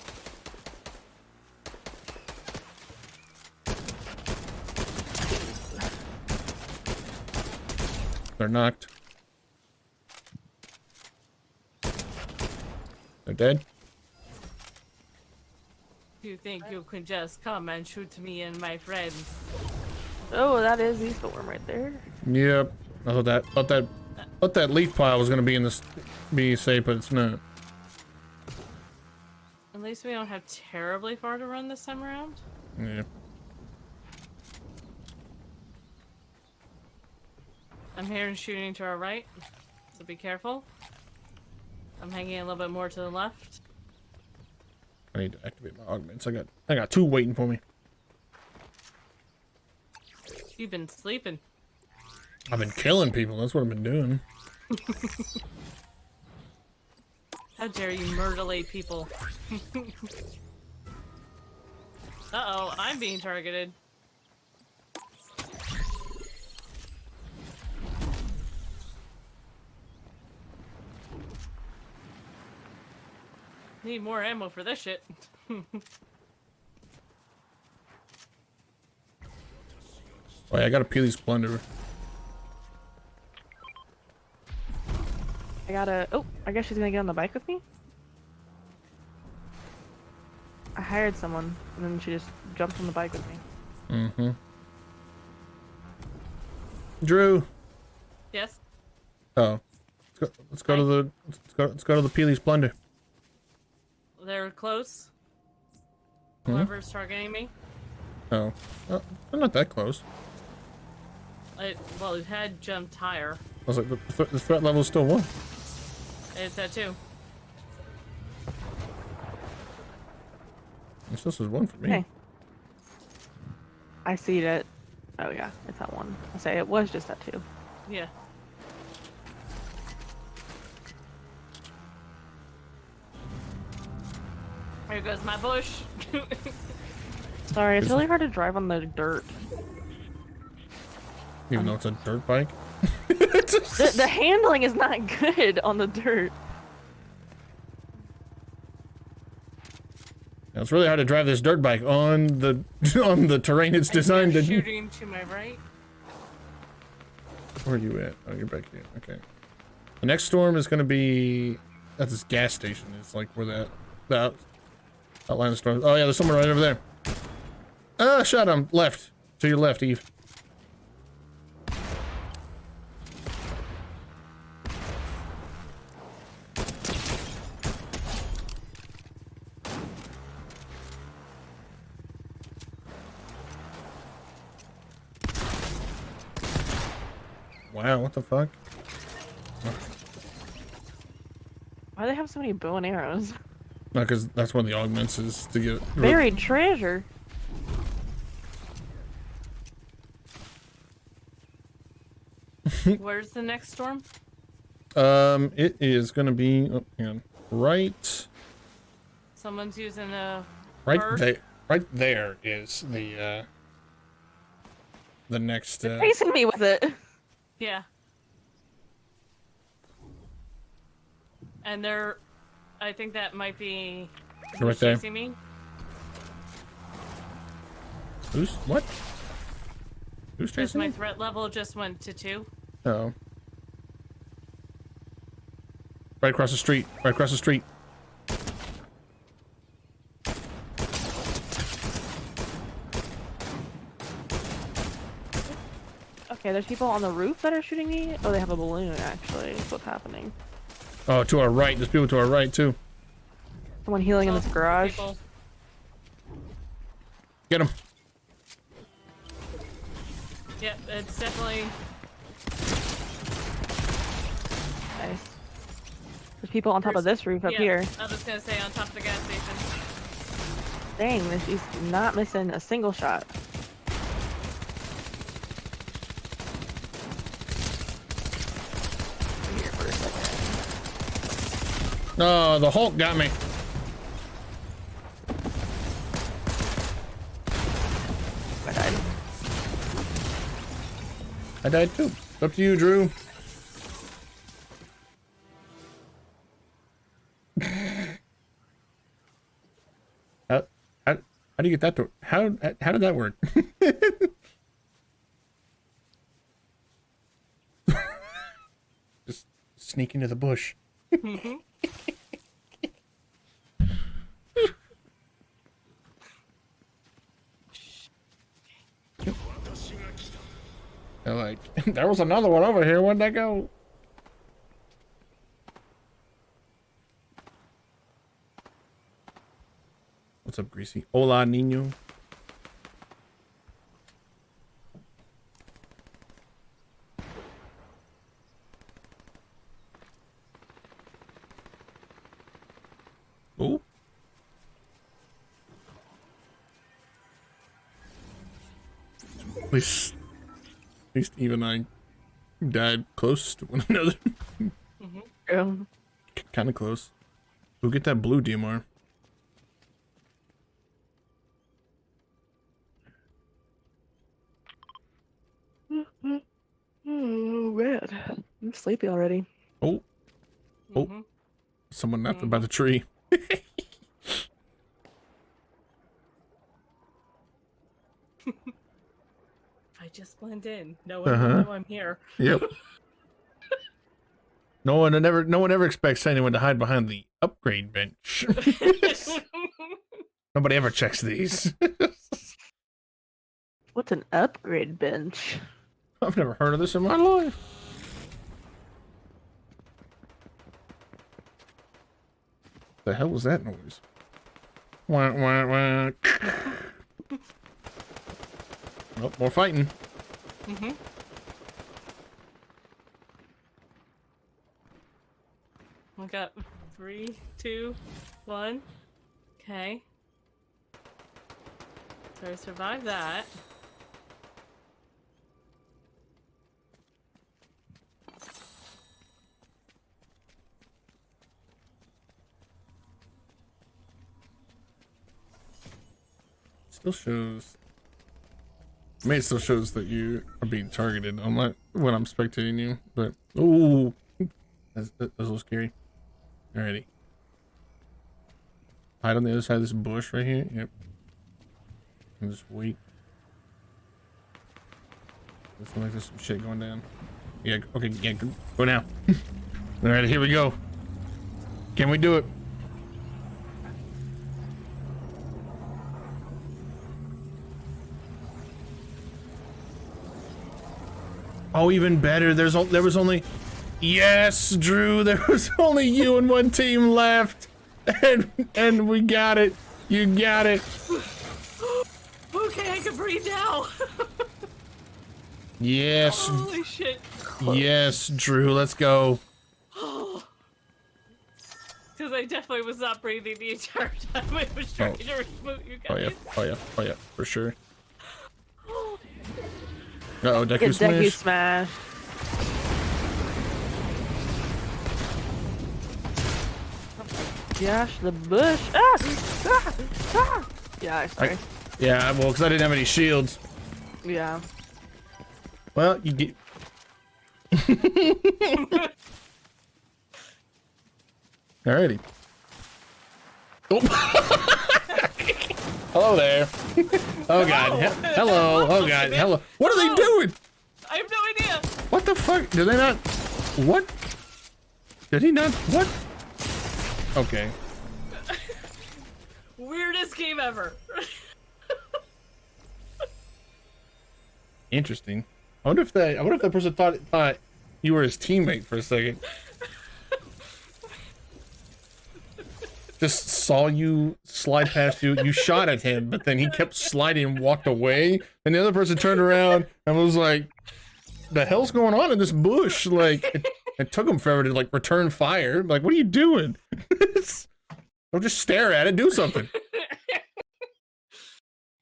They're knocked. They're dead. You think you can just come and shoot me and my friends? Oh, that is the storm right there. Yep. I thought that leaf pile was gonna be in this, be safe, but it's not. At least we don't have terribly far to run this time around. Yeah. I'm hearing shooting to our right, so be careful. I'm hanging a little bit more to the left. I need to activate my augments. I got 2 waiting for me. You've been sleeping. I've been killing people. That's what I've been doing. How dare you murderate people? Uh-oh, I'm being targeted. Need more ammo for this shit. Oh yeah, I gotta peel these plunder. Oh, I guess she's gonna get on the bike with me? I hired someone, and then she just jumped on the bike with me. Mm-hmm. Drew. Yes. Oh, let's go to the Peely's plunder. They're close. Hmm? Whoever's targeting me. Oh, they're not that close. Well, it had jumped higher. I was like, the threat level is still 1. It's that too. This is 1 for me. Hey. I see it. Oh yeah, it's that 1. I say it was just that 2. Yeah. Here goes my bush. Sorry, it's really hard to drive on the dirt. Even though it's a dirt bike. The handling is not good on the dirt. Now, it's really hard to drive this dirt bike on the terrain it's designed to. Shooting to my right. Where are you at? Oh, you're back here. Okay. The next storm is gonna be at this gas station. It's like where that outline of storm. Oh yeah, there's someone right over there. Ah, shot him. Left. To your left, Eve. Wow, what the fuck? Why do they have so many bow and arrows? No, because that's one of the augments is to get Buried treasure. Where's the next storm? It is gonna be hang on. Right Someone's using a right there. Right there is the next They're chasing me with it. Yeah. And I think that might be right there. chasing me. What? Who's Because chasing my me? threat level just went to 2. Oh. Right across the street. Right across the street. Okay, there's people on the roof that are shooting me. Oh, they have a balloon, actually. That's what's happening. Oh, to our right. There's people to our right, too. Someone healing in this garage. People. Get him. Yep, it's definitely... Nice. There's people on top of this roof up here. I was gonna say on top of the gas station. Dang, she's not missing a single shot. Here for a second. No, the Hulk got me. I died. I died too. It's up to you, Drew. How do you get that to how did that work? Just sneak into the bush. They're like, there was another one over here. Where'd that go? What's up, Greasy? Hola, niño. Oh. At least Eve and I died close to one another. Kind of close. Go get that blue DMR. Oh man, I'm sleepy already. Oh, someone knocked by the tree. I just blend in. No one will know I'm here. Yep. No one ever expects anyone to hide behind the upgrade bench. Nobody ever checks these. What's an upgrade bench? I've never heard of this in my life. The hell was that noise? Wah, wah, wah. Oh, more fighting. We got 3, 2, 1. Okay. So I survived that. Still shows. I mean, it still shows that you are being targeted on when I'm spectating you, but ooh, that's a little scary. Alrighty. Hide on the other side of this bush right here. Yep. And just wait. Looks like there's some shit going down. Yeah. Okay. Yeah. Go now. All right. Here we go. Can we do it? Oh, even better. There was only. Yes, Drew. There was only you and one team left, and we got it. You got it. Okay, I can breathe now. Yes. Holy shit. Yes, Drew. Let's go. Because I definitely was not breathing the entire time I was trying to reboot you guys. Oh yeah, for sure. Uh-oh, Deku Smash. Deku Smash. Gosh, the bush. Yeah, sorry. Yeah, well, because I didn't have any shields. Yeah. Well, you get. Alrighty. Oh. Hello there. Oh god. Hello. Oh god. Hello. What are they doing? I have no idea. What the fuck? Did they not? What? Did he not? What? Okay. Weirdest game ever. Interesting. I wonder if that person thought you were his teammate for a second. Just saw you slide past you. You shot at him, but then he kept sliding and walked away. And the other person turned around and was like, "The hell's going on in this bush?" Like, it took him forever to like return fire. Like, what are you doing? Don't just stare at it. Do something.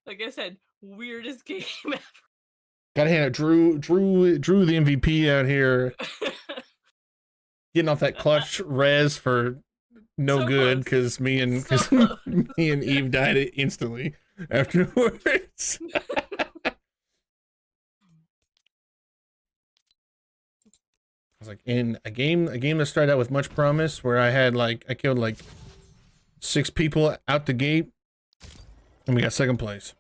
Like I said, weirdest game ever. Gotta hand it, Drew the MVP out here, getting off that clutch res for no So good close. because me and Eve died instantly afterwards. I was like, in a game that started out with much promise, where I killed like 6 people out the gate, and we got 2nd place.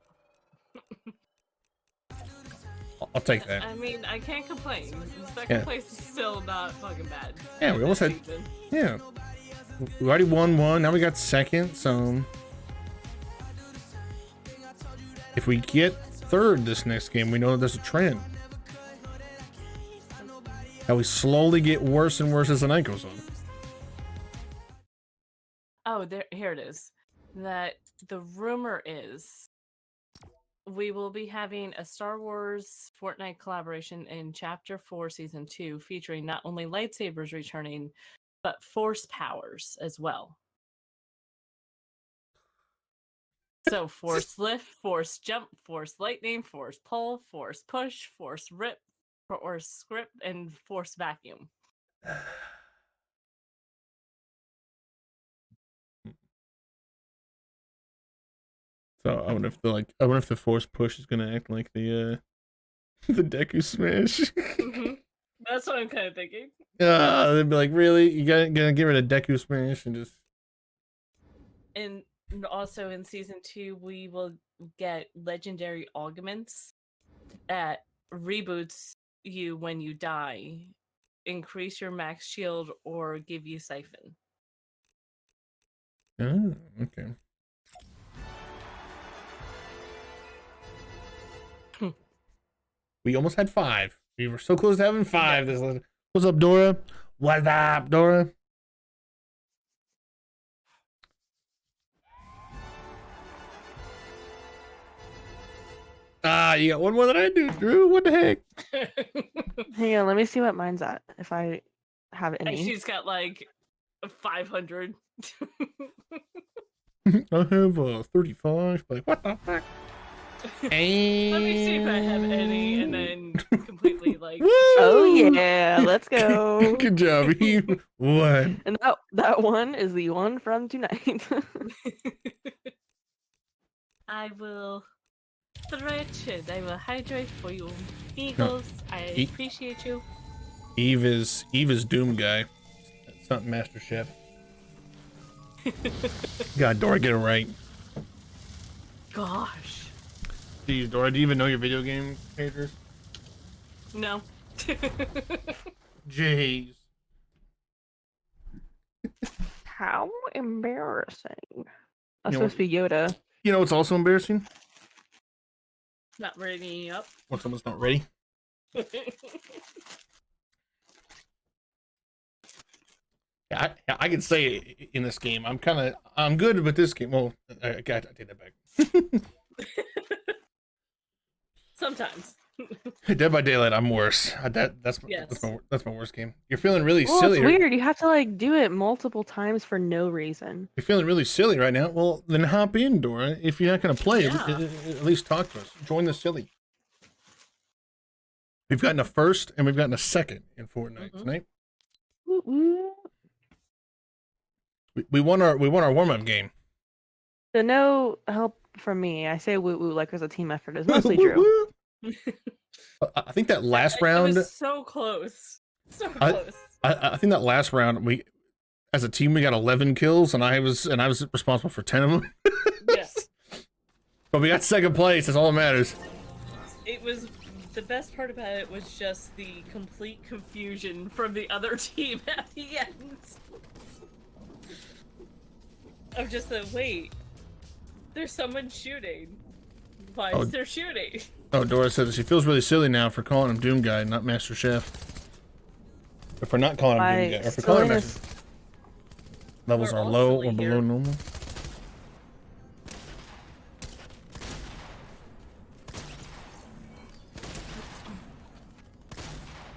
I'll take that. I mean, I can't complain. Second place is still not fucking bad. Yeah, we almost had. Yeah, we already won 1. Now we got 2nd. So if we get 3rd this next game, we know that there's a trend. How we slowly get worse and worse as the night goes on. Oh, here it is. That the rumor is we will be having a Star Wars Fortnite collaboration in Chapter 4, Season 2, featuring not only lightsabers returning, but force powers as well. So force lift, force jump, force lightning, force pull, force push, force rip, force script, and force vacuum. So I wonder if the force push is gonna act like the the Deku smash. That's what I'm kind of thinking. They'd be like, really? You gonna give it a Deku smash and just. And also in season 2, we will get legendary augments that reboots you when you die, increase your max shield, or give you siphon. Oh, okay. We almost had 5. We were so close to having 5. Yeah. What's up, Dora? What's up, Dora? You got one more than I do, Drew. What the heck? Hang on, let me see what mine's at. If I have any. And she's got like 500. I have 35. Like, what the fuck? Let me see if I have any, and then completely like. Oh yeah, let's go. Good job, Eve. What? And that one is the one from tonight. I will stretch it. I will hydrate for you, Eagles. I appreciate you. Eve is Doom guy. It's not Master Chef. God, Dora, get it right. Gosh. Jeez, Dora, do you even know your video game characters? No. Jeez. How embarrassing. That's supposed to be Yoda. You know what's also embarrassing? Not ready up. When someone's not ready. Yeah, I can say in this game, I'm good with this game. Well, I take that back. Sometimes. Dead by Daylight, I'm worse. That's my worst game. You're feeling really silly. It's weird. You have to like do it multiple times for no reason. You're feeling really silly right now. Well, then hop in, Dora. If you're not going to play, at least talk to us. Join the silly. We've gotten a first and we've gotten a second in Fortnite tonight. We won our warm-up game. So no help from me. I say woo woo like there's a team effort. It's mostly Drew. I think that last round was so close. So close. I think that last round we as a team we got 11 kills and I was responsible for 10 of them. Yes. But we got second place. That's all that matters. It was the best part about it was just the complete confusion from the other team at the end. Of just the wait, there's someone shooting. Why is there shooting? Oh, Dora says she feels really silly now for calling him Doom Guy, not Master Chef. If we're not calling him Doom Guy, or if we're calling him Master Chef. Levels are low or below normal.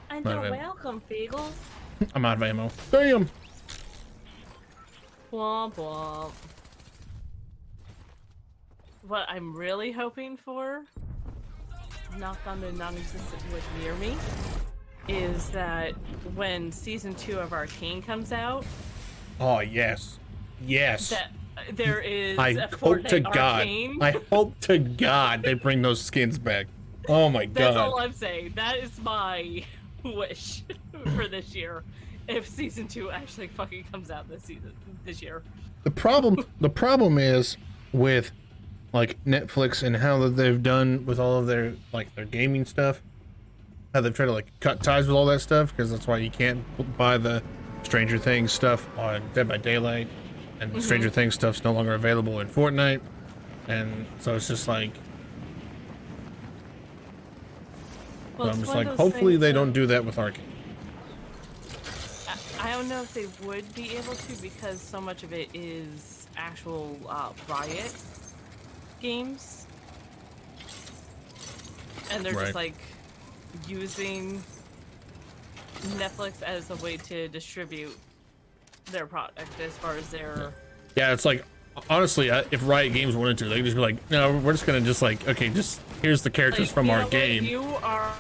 And you're welcome, Fagels. I'm out of ammo. Damn! Womp womp. What I'm really hoping for, knock on the non-existent wood near me, is that when season 2 of Arcane comes out. Oh yes, yes. That there is I a hope to God. Arcane. I hope to God they bring those skins back. Oh my God. That's all I'm saying. That is my wish for this year. If season 2 actually fucking comes out this year. The problem is with like Netflix and how they've done with all of their gaming stuff. How they've tried to like cut ties with all that stuff because that's why you can't buy the Stranger Things stuff on Dead by Daylight, and Stranger Things stuff's no longer available in Fortnite, and so it's just like. Well, I'm just like, hopefully they don't do that with Arcane. I don't know if they would be able to because so much of it is actual Riot games. And they're just like using Netflix as a way to distribute their product as far as their... Yeah, it's like Honestly, if Riot Games wanted to, they could just be like, no, we're just gonna just like, okay, just here's the characters Like, from you our know what? game. You are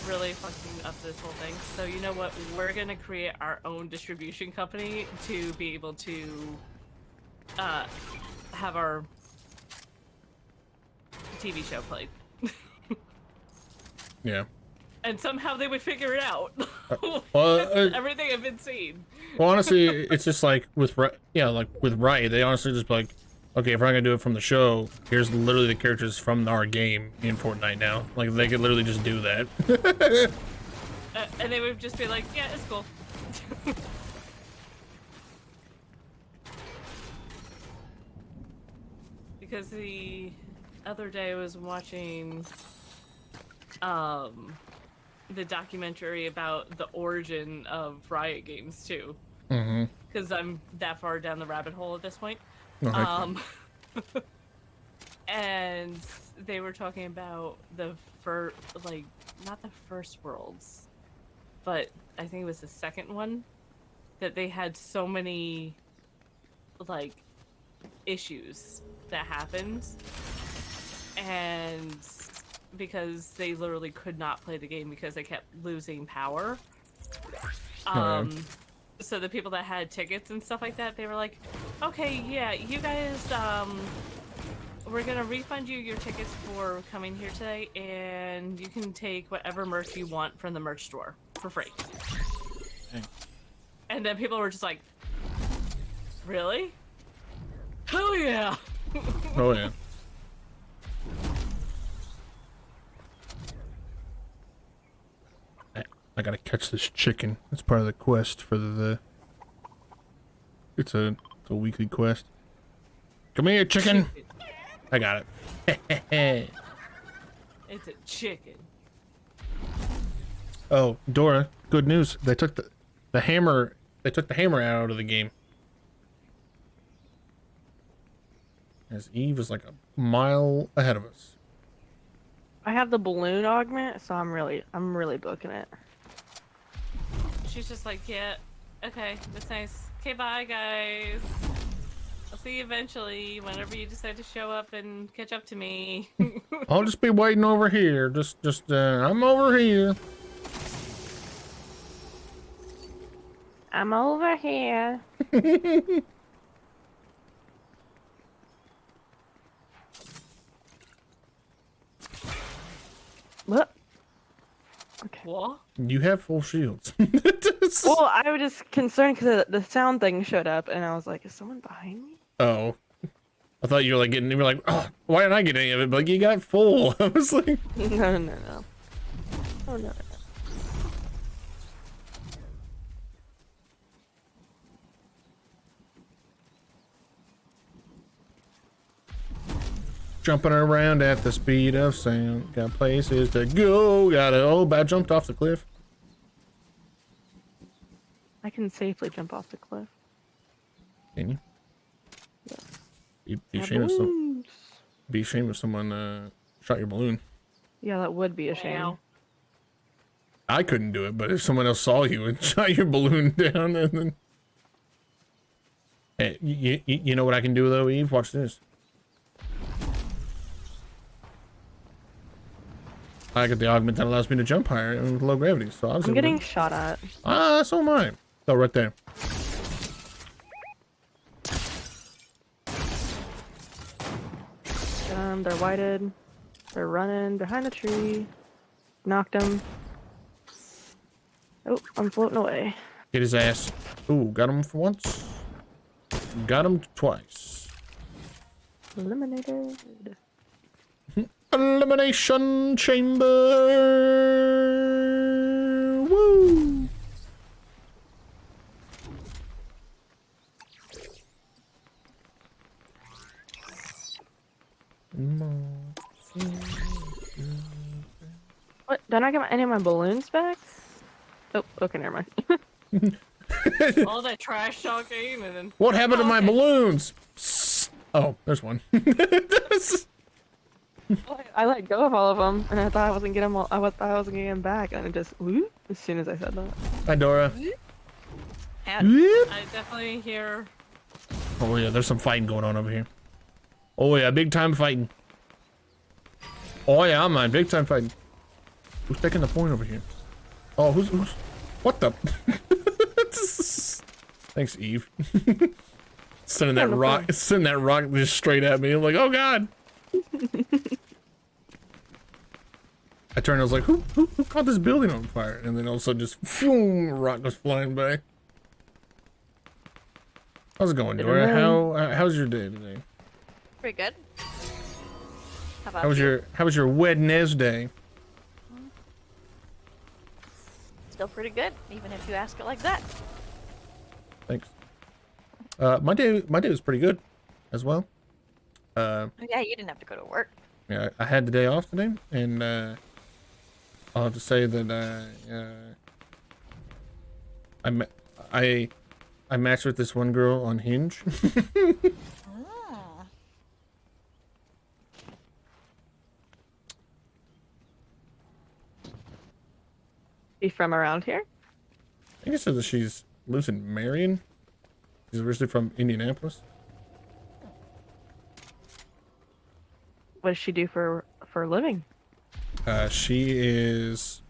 really fucking up this whole thing. So you know what? We're gonna create our own distribution company to be able to have our TV show played. Yeah. And somehow they would figure it out. Everything I've been seeing. Well, honestly, it's just like with Riot, they honestly just like, okay, if we're not gonna do it from the show, here's literally the characters from our game in Fortnite now. Like they could literally just do that. And they would just be like, yeah, it's cool. Because the other day I was watching the documentary about the origin of Riot Games too. Mm-hmm. Because I'm that far down the rabbit hole at this point. Okay. And they were talking about the first, like, not the first Worlds, but I think it was the second one, that they had so many, like, issues that happened, and because they literally could not play the game because they kept losing power. So the people that had tickets and stuff like that, they were like, okay, yeah, you guys, we're gonna refund you your tickets for coming here today, and you can take whatever merch you want from the merch store for free. Dang. And then people were just like, really? Hell yeah! Oh yeah. I gotta catch this chicken. It's part of the quest for the. It's a weekly quest. Come here, chicken. I got it. It's a chicken. Oh, Dora, good news. They took the hammer. They took the hammer out of the game. As Eve is like a mile ahead of us. I have the balloon augment, so I'm really booking it. She's just like, yeah, okay, that's nice. Okay, bye, guys. I'll see you eventually, whenever you decide to show up and catch up to me. I'll just be waiting over here. I'm over here. I'm over here. What? Okay. What? You have full shields. Well, I was just concerned because the sound thing showed up, and I was like, "Is someone behind me?" Oh, I thought you were like you were like, oh, why didn't I get any of it? But like, you got full. I was like, No. Oh no. jumping around at the speed of sound. Got places to go. I jumped off the cliff. I can safely jump off the cliff. Can you? Yeah. Be ashamed if someone shot your balloon. Yeah, that would be a shame. Wow. I couldn't do it, but if someone else saw you and shot your balloon down, and then hey, you know what I can do though, Eve? Watch this. I got the augment that allows me to jump higher and with low gravity. So I'm getting shot at. So am I. Oh, right there. They're whited. They're running behind the tree. Knocked him. Oh, I'm floating away. Get his ass. Ooh, got him for once. Got him twice. Eliminated. Elimination chamber. Woo. What? Did I get any of my balloons back? Oh, okay, never mind. All that trash talking and then. What happened to my balloons? Oh, there's one. I let go of all of them, and I thought I wasn't getting them. I thought I wasn't getting them back, and it just whoop as soon as I said that. Hi, Dora. I definitely hear Oh yeah, there's some fighting going on over here. Oh yeah, big time fighting. Oh yeah, man, big time fighting. Who's taking the point over here? Oh, who's what the? Thanks, Eve. Sending that rock just straight at me. I'm like, oh god. I turned, I was like, who caught this building on fire? And then all of a sudden just boom, rock was flying by. How's it going, Dora? How's your day today? Pretty good. How about How was your Wednesday? Still pretty good, even if you ask it like that. Thanks. My day was pretty good as well. Yeah, you didn't have to go to work. Yeah, I had the day off today, and I'll have to say that I matched with this one girl on Hinge. Oh. She from around here? I think it says that she lives in Marion. She's originally from Indianapolis. What does she do for a living? She is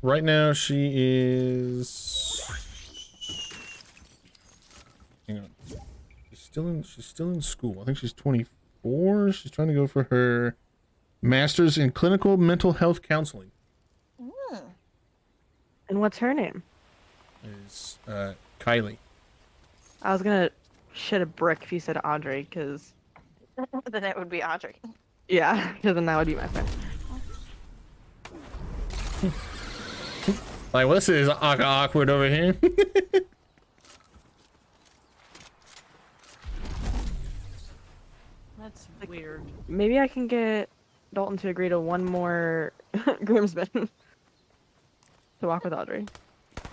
right now. She is. Hang on. She's still in school. I think she's 24. She's trying to go for her master's in clinical mental health counseling. And what's her name? Is Kylie. I was gonna shit a brick if you said Audrey, because Then it would be Audrey. yeah, because then that would be my friend. Like, well, this is awkward over here. That's weird. Maybe I can get Dalton to agree to one more groomsman to walk with Audrey.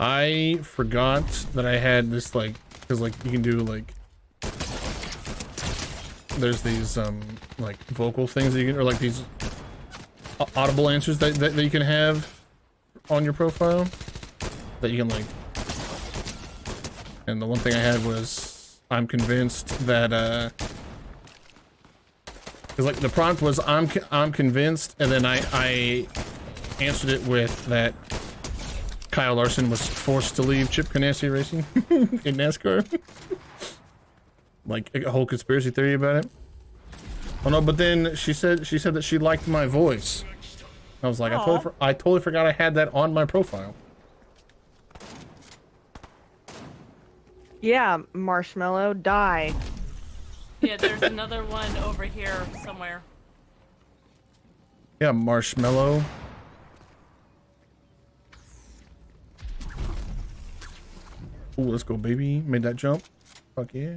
I forgot that I had this, like, because like you can do like there's these like vocal things that you can, or like these audible answers that you can have on your profile that you can like, and the one thing I had was I'm convinced that because like the prompt was I'm convinced, and then I answered it with that Kyle Larson was forced to leave Chip Ganassi Racing in NASCAR. Like a whole conspiracy theory about it. Oh no, but then she said that she liked my voice. I was like, I totally forgot I had that on my profile. Yeah, Marshmallow, die. Yeah, there's another one over here somewhere. Yeah, Marshmallow. Ooh, let's go, baby. Made that jump. Fuck yeah.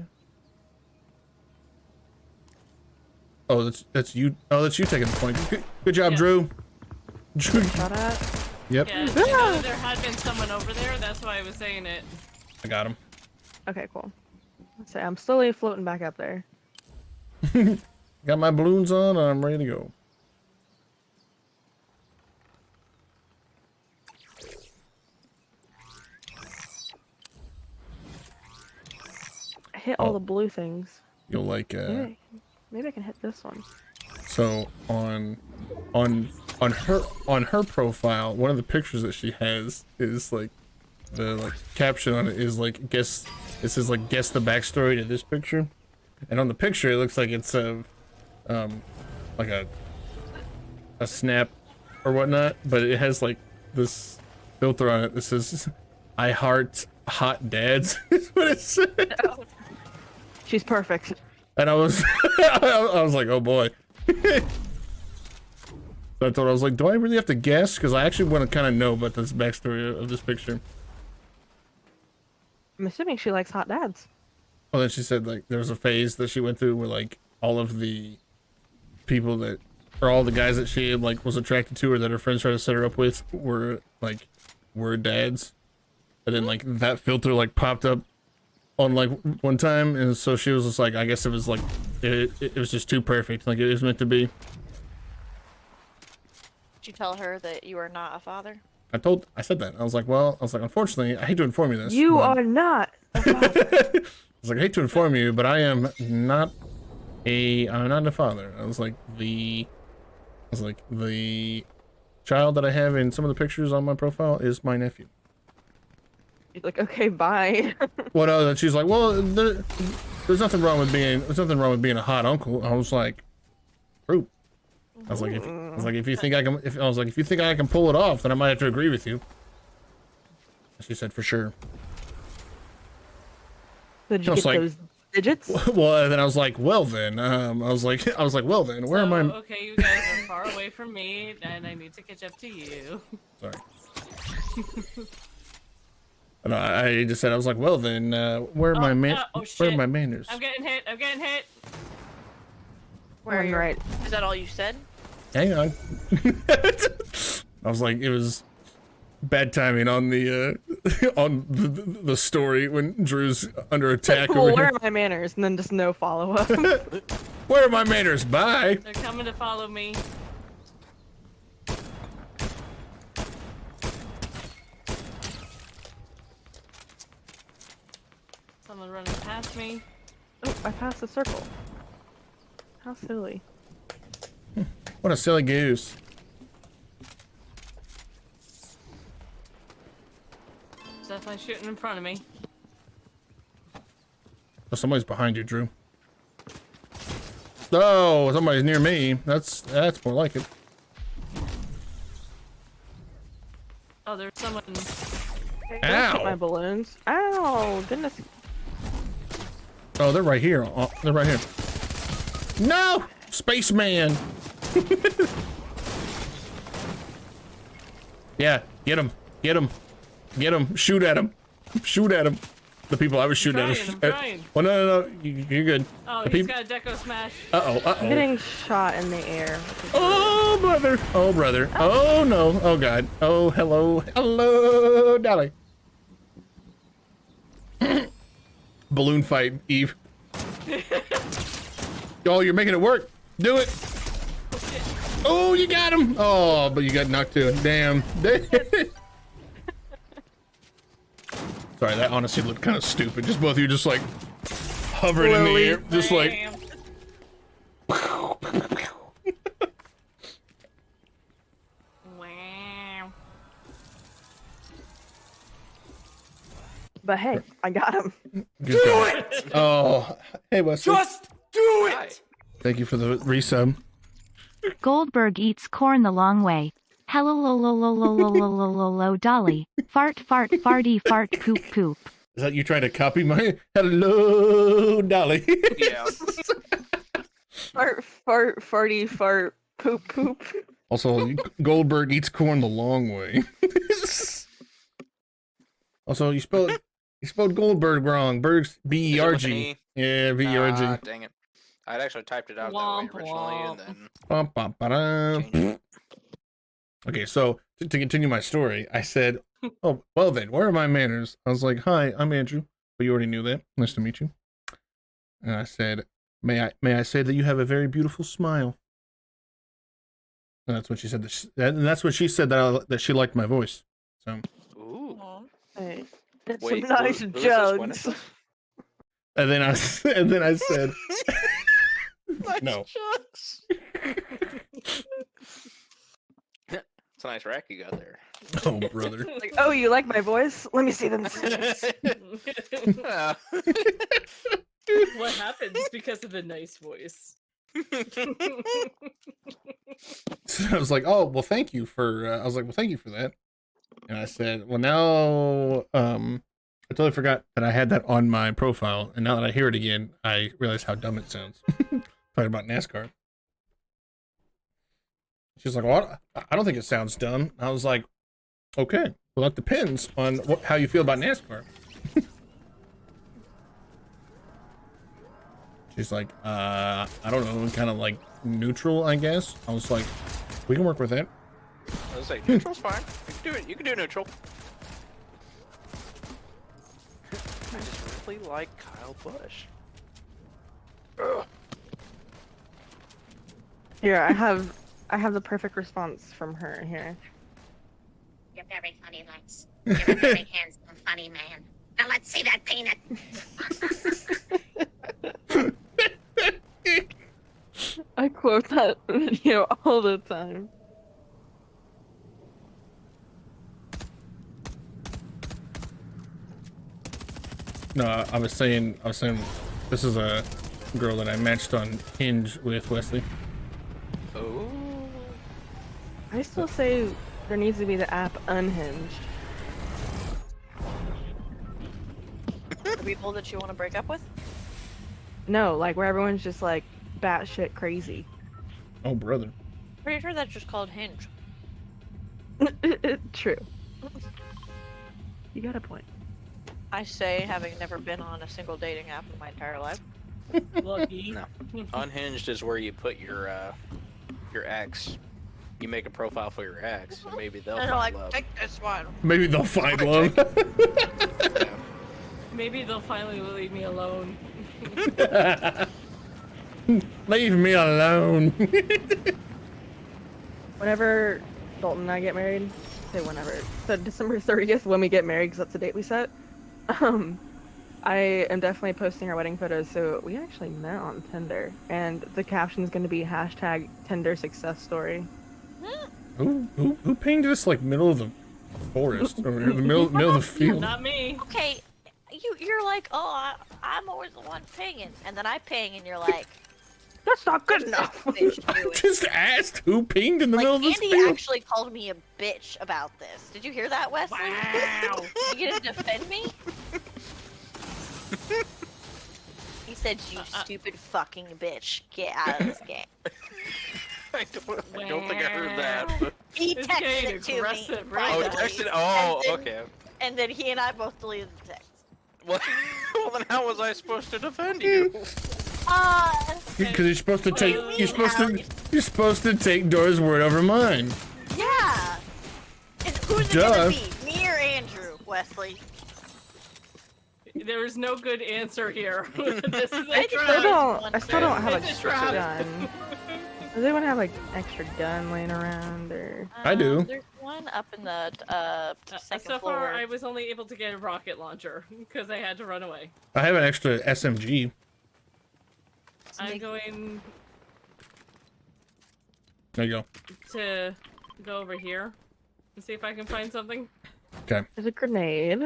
Oh, that's you. Oh, that's you taking the point. Good job, Yeah. Drew. Drew. Shut up. Yep. Yeah, I know that there had been someone over there. That's why I was saying it. I got him. Okay, cool. So I'm slowly floating back up there. Got my balloons on. I'm ready to go. I hit all the blue things. You'll like Maybe I can hit this one. So on her profile, one of the pictures that she has is like the like caption on it is like guess the backstory to this picture, and on the picture it looks like it's like a snap or whatnot, but it has like this filter on it that says I heart hot dads is what it said. She's perfect. And I was I was like, oh boy. So I thought, I was like, do I really have to guess? Because I actually want to kind of know about this backstory of this picture. I'm assuming she likes hot dads. Well, then she said like there was a phase that she went through where like all of the people that, or all the guys that she like was attracted to or that her friends tried to set her up with were dads. And then like that filter like popped up on like one time, and so she was just like, I guess it was like it was just too perfect, like it was meant to be. Did you tell her that you are not a father? I said that. I was like, unfortunately, I hate to inform you this. You but... are not. I was was like, I hate to inform you, but I'm not a father. I was like, the child that I have in some of the pictures on my profile is my nephew. He's like, okay, bye. Well, no, then she's like, well, there's nothing wrong with being a hot uncle. I was like, true. I was like, if you think I can pull it off, then I might have to agree with you. She said, for sure. Did you get those digits? Well, and then I was like, well then, well then, where am I? Okay, you guys are far away from me, and I need to catch up to you. Sorry. And I just said, I was like, well then, where are my manners? I'm getting hit. Where are you? Right. Is that all you said? Hang on. I was like, it was bad timing on the on the story when Drew's under attack. Well, where are my manners? And then just no follow up. Where are my manners? Bye. They're coming to follow me. Someone running past me. Oh, I passed the circle. How silly. What a silly goose. There's definitely shooting in front of me. Oh, somebody's behind you, Drew. Oh, somebody's near me. That's more like it. Oh, there's someone. Ow! My balloons. Ow! Goodness. Oh, they're right here. Oh, they're right here. No! Spaceman! Yeah, get him. Get him. Get him. Shoot at him. Shoot at him. The people I was shooting I'm at. trying. Well, no. You're good. Oh, he's got a deco smash. Uh-oh. I'm getting shot in the air. Oh, brother. Oh, brother. Oh, no. Oh, God. Oh, hello. Hello, Dolly. Balloon fight, Eve. Oh, you're making it work. Do it. Oh, you got him. Oh, but you got knocked too. Damn. Sorry, that honestly looked kind of stupid. Just both of you just like hovered in the air. Just like. Wow. But hey, I got him. Do it! Oh, hey, Wesley. Just do it! Thank you for the resub. Goldberg eats corn the long way. Hello lo lo lo lo lo lo lo lo lo dolly. Fart fart farty fart poop poop. Is that you trying to copy my hello, Dolly? Yeah. Fart farty fart poop poop. Also, Goldberg eats corn the long way. Also, you spelled Goldberg wrong. Berg's B-E-R-G. Yeah, B-E-R-G. Dang it. I'd actually typed it out Womp, that way originally, and Womp. then... Okay, so to continue my story, I said, oh, well then, where are my manners? I was like, hi, I'm Andrew. But you already knew that. Nice to meet you. And I said, may I say that you have a very beautiful smile? And that's what she said. And that's what she said, that she liked my voice. So. Ooh. Hey, that's Wait, some nice who is this? When is jokes. this? And then I said, no. It's a nice rack you got there. Oh, brother. Like, oh, you like my voice? Let me see them. What happens because of the nice voice? So I was like, oh, well, thank you for that. And I said, well, now, I totally forgot that I had that on my profile. And now that I hear it again, I realize how dumb it sounds. Talking about NASCAR. She's like, well, I don't think it sounds dumb. I was like, okay, well, that depends on how you feel about NASCAR. She's like, I don't know, kind of like neutral, I guess. I was like, we can work with that. I was like, neutral's fine. You can do it. You can do neutral. I just really like Kyle Busch. Ugh. Here, I have the perfect response from her here. You're very funny, Lex. You're a very handsome, funny man. let's see that peanut. I quote that video all the time. No, I was saying, this is a girl that I matched on Hinge with, Wesley. Oh. I still say there needs to be the app Unhinged. The people that you want to break up with? No, like where everyone's just like batshit crazy. Oh, brother. Pretty sure that's just called Hinge. True. You got a point. I say, having never been on a single dating app in my entire life. Lucky. No. Unhinged is where you put your ex. You make a profile for your ex, and maybe they'll And find they're like, love. take this one. Maybe they'll find love. Maybe they'll finally leave me alone. Leave me alone. Whenever Dalton and I get married, say whenever, so December 30th when we get married, because that's the date we set. I am definitely posting our wedding photos. So we actually met on Tinder, and the caption is going to be hashtag Tinder success story. Who pinged this like middle of the forest over here, the middle of the field? Not me. Okay, you're like, oh, I'm always the one pinging, and then I ping, and you're like, that's not good enough. I just asked who pinged in the middle of this Andy field. actually called me a bitch about this. Did you hear that, Wesley? Wow. You gonna defend me? He said, you stupid fucking bitch. Get out of this game. I don't think I heard that. But... He texted it to me. Oh, he texted. Oh, okay. And then he and I both deleted the text. Well, then how was I supposed to defend you? Because you're supposed to take you're supposed to take Dora's word over mine. Yeah. And who's it gonna be? Me or Andrew, Wesley? There is no good answer here. This is I still don't have It's a trap. gun. Does anyone have like extra gun laying around or? I do. There's one up in the second So floor. far, I was only able to get a rocket launcher because I had to run away. I have an extra SMG. I'm going There you go. to go over here and see if I can find something. Okay. There's a grenade.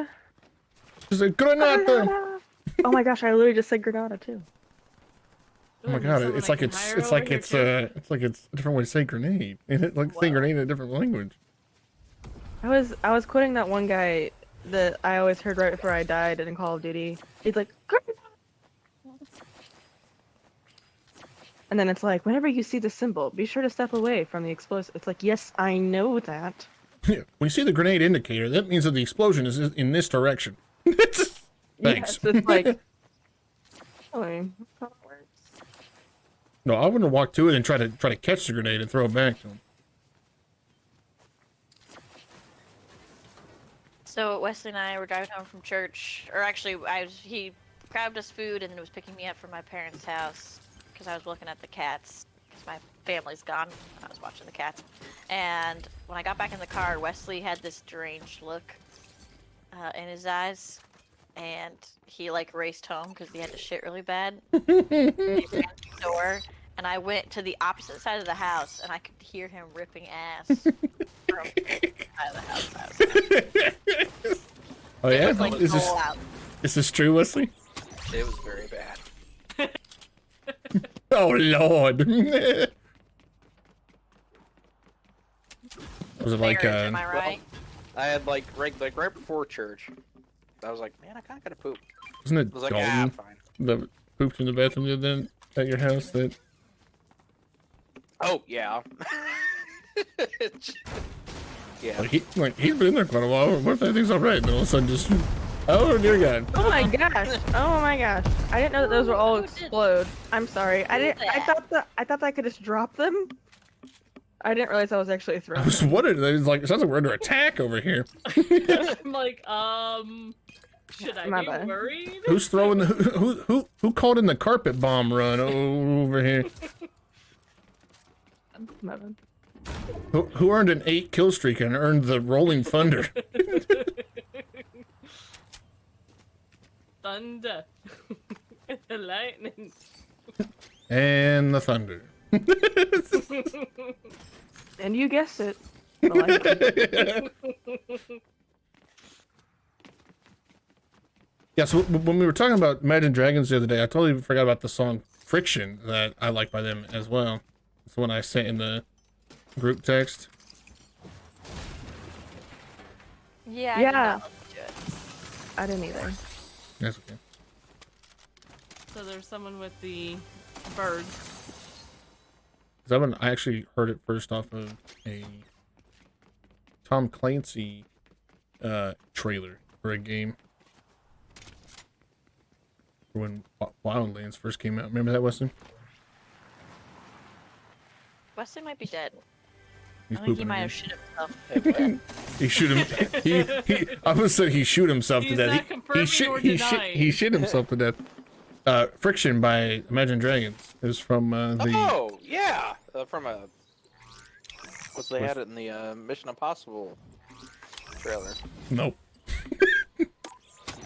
There's a grenade. Oh my gosh, I literally just said granada too. Oh my god, it's like it's a different way to say grenade. It's like saying grenade in a different language. I was quoting that one guy that I always heard right before I died in Call of Duty. He's like, "Grenade." And then it's like, whenever you see the symbol, be sure to step away from the explosive. It's like, yes, I know that. Yeah. When you see the grenade indicator, that means that the explosion is in this direction. Thanks. Yes, it's like, really, that's how it works. No, I wouldn't walk to it and try to catch the grenade and throw it back to him. So Wesley and I were driving home from church, or actually, he grabbed us food and then was picking me up from my parents' house because I was looking at the cats because my family's gone. I was watching the cats, and when I got back in the car, Wesley had this deranged look in his eyes, and he like raced home because he had to shit really bad. He ran to the door, and I went to the opposite side of the house, and I could hear him ripping ass from the side of the house. Oh yeah? Was, like, Is this true, Wesley? It was very bad. Oh lord. Was it like Am I right? I had like right before church. I was like, man, I kinda gotta poop. Wasn't it I was like, Dalton fine. that pooped in the bathroom the other day at your house that Oh yeah. Yeah. like he's been in there quite a while. What if everything's alright? And then all of a sudden just oh dear God. Oh my gosh! Oh my gosh! I didn't know that those would all explode. I'm sorry. I thought that I could just drop them. I didn't realize I was actually throwing. I was wondering. It was like, it sounds like we're under attack over here. I'm like, should I My be bad. worried? Who's throwing the who called in the carpet bomb run over here? My bad. Who earned an 8 kill streak and earned the Rolling Thunder? thunder, the lightning, and the thunder. And you guessed it. The lightning. Yeah, so when we were talking about Imagine Dragons the other day, I totally forgot about the song Friction that I like by them as well. It's the one I sent in the group text. Yeah. I did Yeah. not listen to it. I didn't either. That's okay. So there's someone with the bird. That one, I actually heard it first off of a Tom Clancy trailer for a game. When Wildlands first came out. Remember that, Weston? Wesley might be dead. He's I think he pooping might again. have shit himself. He shoot him. He I almost said he shoot himself to He's death. not confirming or denying. He shit himself to death. Friction by Imagine Dragons is from the. Oh yeah, from a. What they had it in the Mission Impossible trailer. Nope.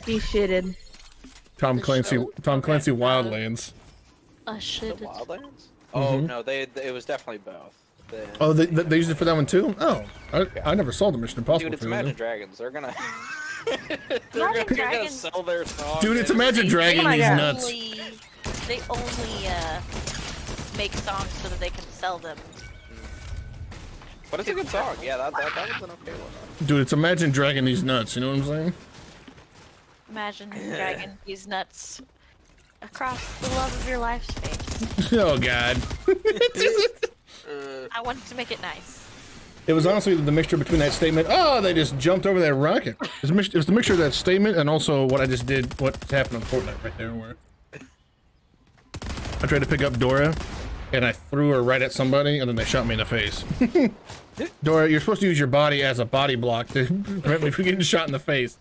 He shitted. Tom Clancy Wildlands. A shit. The Wildlands? Oh no, it was definitely both. Oh, they used it for that one too. Oh, I never saw the Mission Impossible. Dude, it's trailer. Imagine Dragons. They're gonna. Imagine gonna Dragons. sell their song. Dude, it's Imagine Dragon. These nuts. They only make songs so that they can sell them. But it's a good song. Yeah, that was an okay one. Dude, it's Imagine Dragon. These nuts. You know what I'm saying? Imagine dragging these nuts across the love of your life's face. Oh God. I wanted to make it nice. It was honestly the mixture between that statement. Oh, they just jumped over that rocket. It was the mixture of that statement and also what I just did. What happened on Fortnite right there, where I tried to pick up Dora, and I threw her right at somebody, and then they shot me in the face. Dora, you're supposed to use your body as a body block to prevent me from getting shot in the face.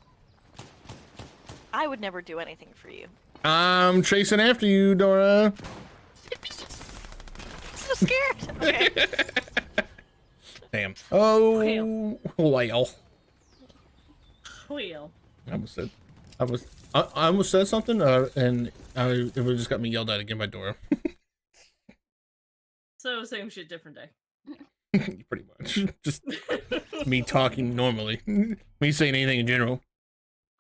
I would never do anything for you. I'm chasing after you, Dora. So scared. Okay. Damn. Oh, well. Wheel. I almost said something, and it would just got me yelled at again by Dora. So same shit, different day. Pretty much. Just me talking normally. Me saying anything in general.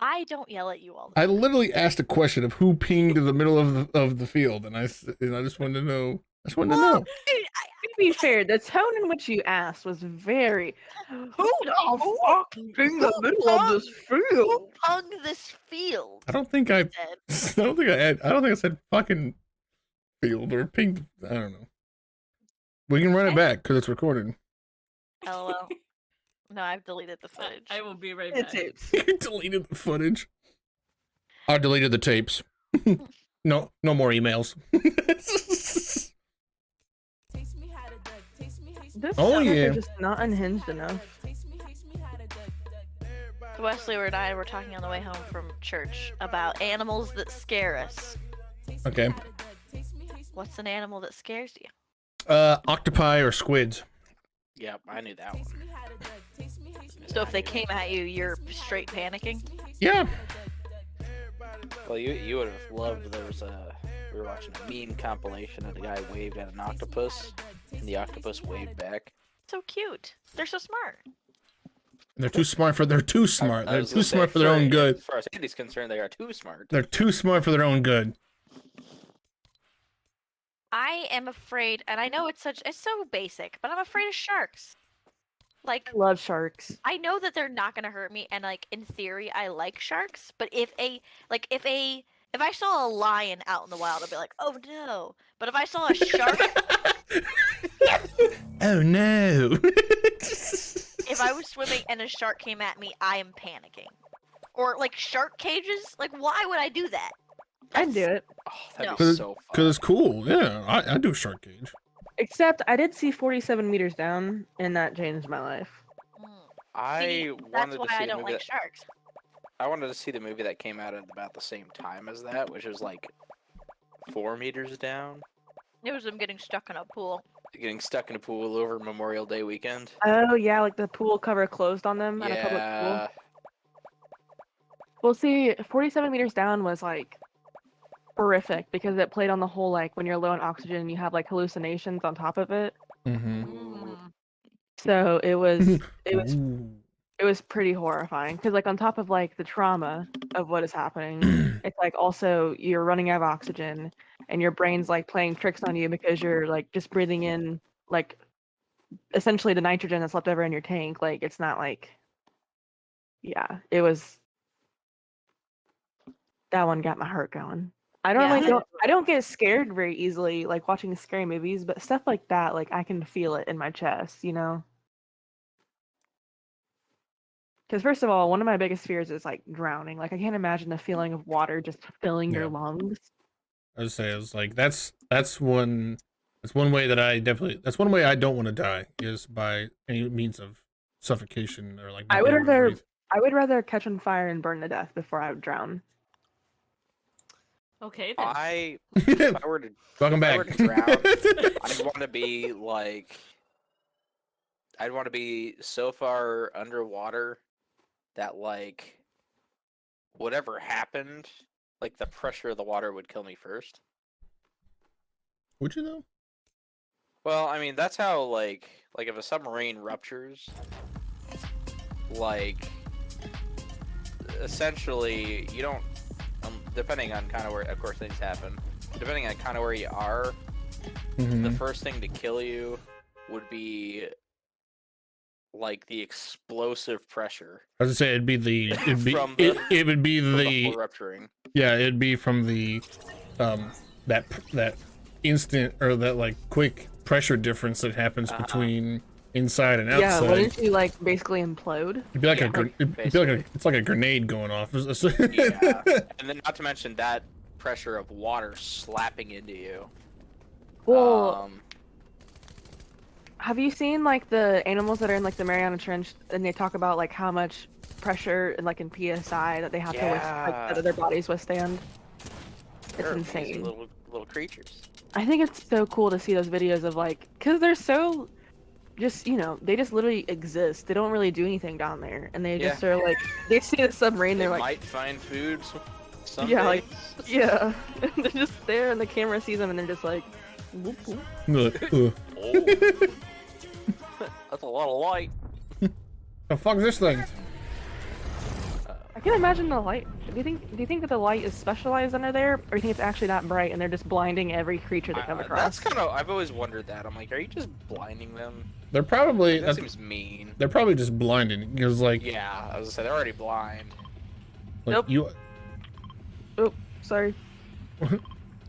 I don't yell at you all. I literally asked a question of who pinged in the middle of the field, and I just wanted to know. To know. To be fair, the tone in which you asked was very. Who the fuck pinged the middle of this field? Who hung this field? I don't think I said fucking field or pinged. I don't know. We can run it back because it's recorded. LOL. No, I've deleted the footage. I will be right back. You deleted the footage. I deleted the tapes. No more emails. This Oh, sounds like yeah. they're just not unhinged enough. Wesley and I were talking on the way home from church about animals that scare us. Okay. What's an animal that scares you? Octopi or squids. Yep, I knew that one. So if they came at you, you're straight panicking? Yeah. Well, you would have loved. We were watching a meme compilation of the guy waved at an octopus, and the octopus waved back. So cute. They're so smart. They're too smart for. They're too smart. I They're was too gonna say, smart for their own good. As far as Andy's concerned, they are too smart. They're too smart for their own good. I am afraid, and I know it's so basic, but I'm afraid of sharks. Like, I love sharks. I know that they're not gonna hurt me, and like in theory, I like sharks. But if I saw a lion out in the wild, I'd be like, oh no. But if I saw a shark, Oh no. if I was swimming and a shark came at me, I am panicking. Or like shark cages, like why would I do that? I'd do it. Oh, that'd No. be so fun. Because it's cool. Yeah, I do shark cage. Except I did see 47 meters down, and that changed my life. I That's wanted why to see I the don't movie like sharks. I wanted to see the movie that came out at about the same time as that, which was like 4 meters down. It was them getting stuck in a pool. Getting stuck in a pool over Memorial Day weekend. Oh yeah, like the pool cover closed on them at a public Yeah. pool. Well, see, 47 meters down was like horrific because it played on the whole like when you're low on oxygen, you have like hallucinations on top of it. So it was it was pretty horrifying because like on top of like the trauma of what is happening, it's like also you're running out of oxygen and your brain's like playing tricks on you because you're like just breathing in like essentially the nitrogen that's left over in your tank. Like it's not like yeah, it was that one got my heart going. I don't Yeah. I don't get scared very easily like watching scary movies, but stuff like that, like I can feel it in my chest, you know? Because first of all, one of my biggest fears is like drowning. Like I can't imagine the feeling of water just filling your lungs. I was say I was like that's one way that I definitely that's one way I don't want to die is by any means of suffocation or like I would rather catch on fire and burn to death before I would drown. Okay then. If I were to welcome back. I were to drown, I'd want to be like I'd want to be so far underwater that like whatever happened, like the pressure of the water would kill me first. Would you though? Well, I mean that's how like if a submarine ruptures, like essentially you don't depending on kind of where of course things happen, depending on kind of where you are, the first thing to kill you would be like the explosive pressure. I was gonna say it would be the rupturing. Yeah, it'd be from the that instant or that like quick pressure difference that happens between inside and outside. Yeah, wouldn't you like basically implode? It'd be like it's like a grenade going off. Yeah, and then not to mention that pressure of water slapping into you. Well, have you seen like the animals that are in like the Mariana Trench, and they talk about like how much pressure and like in PSI that they have to that their bodies withstand? They're It's insane. Little creatures. I think it's so cool to see those videos of like, cause they're so, just they just literally exist. They don't really do anything down there, and they just are like, they see the submarine, they're like, might find food. Someday. Yeah, like they're just there, and the camera sees them, and they're just like, whoop, whoop. That's a lot of light. The fuck is this thing? I can imagine the light. Do you think that the light is specialized under there, or do you think it's actually not bright and they're just blinding every creature they come across? That's kind of. I've always wondered that. I'm like, are you just blinding them? They're probably. That seems mean. They're probably just blinding because like. Yeah, I was gonna say they're already blind. Like nope. you. Oh, sorry.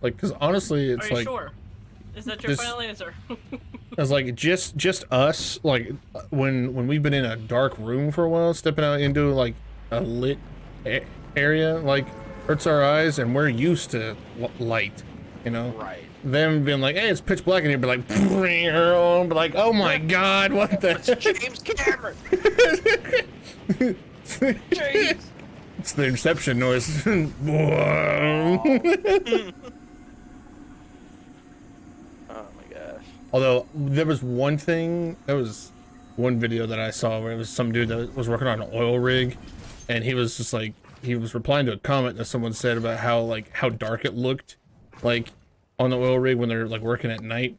Like, because honestly, it's Are you like. Sure? Is that your final answer? It's like just us, like when we've been in a dark room for a while, stepping out into like a lit area, like hurts our eyes, and we're used to light, you know. Right. Them being like, hey, it's pitch black, and you'd be like, be like, oh my god, what the? It's James Cameron. Jeez. It's the Inception noise. Although there was one video that I saw where it was some dude that was working on an oil rig, and he was just like, he was replying to a comment that someone said about how dark it looked, like on the oil rig when they're like working at night,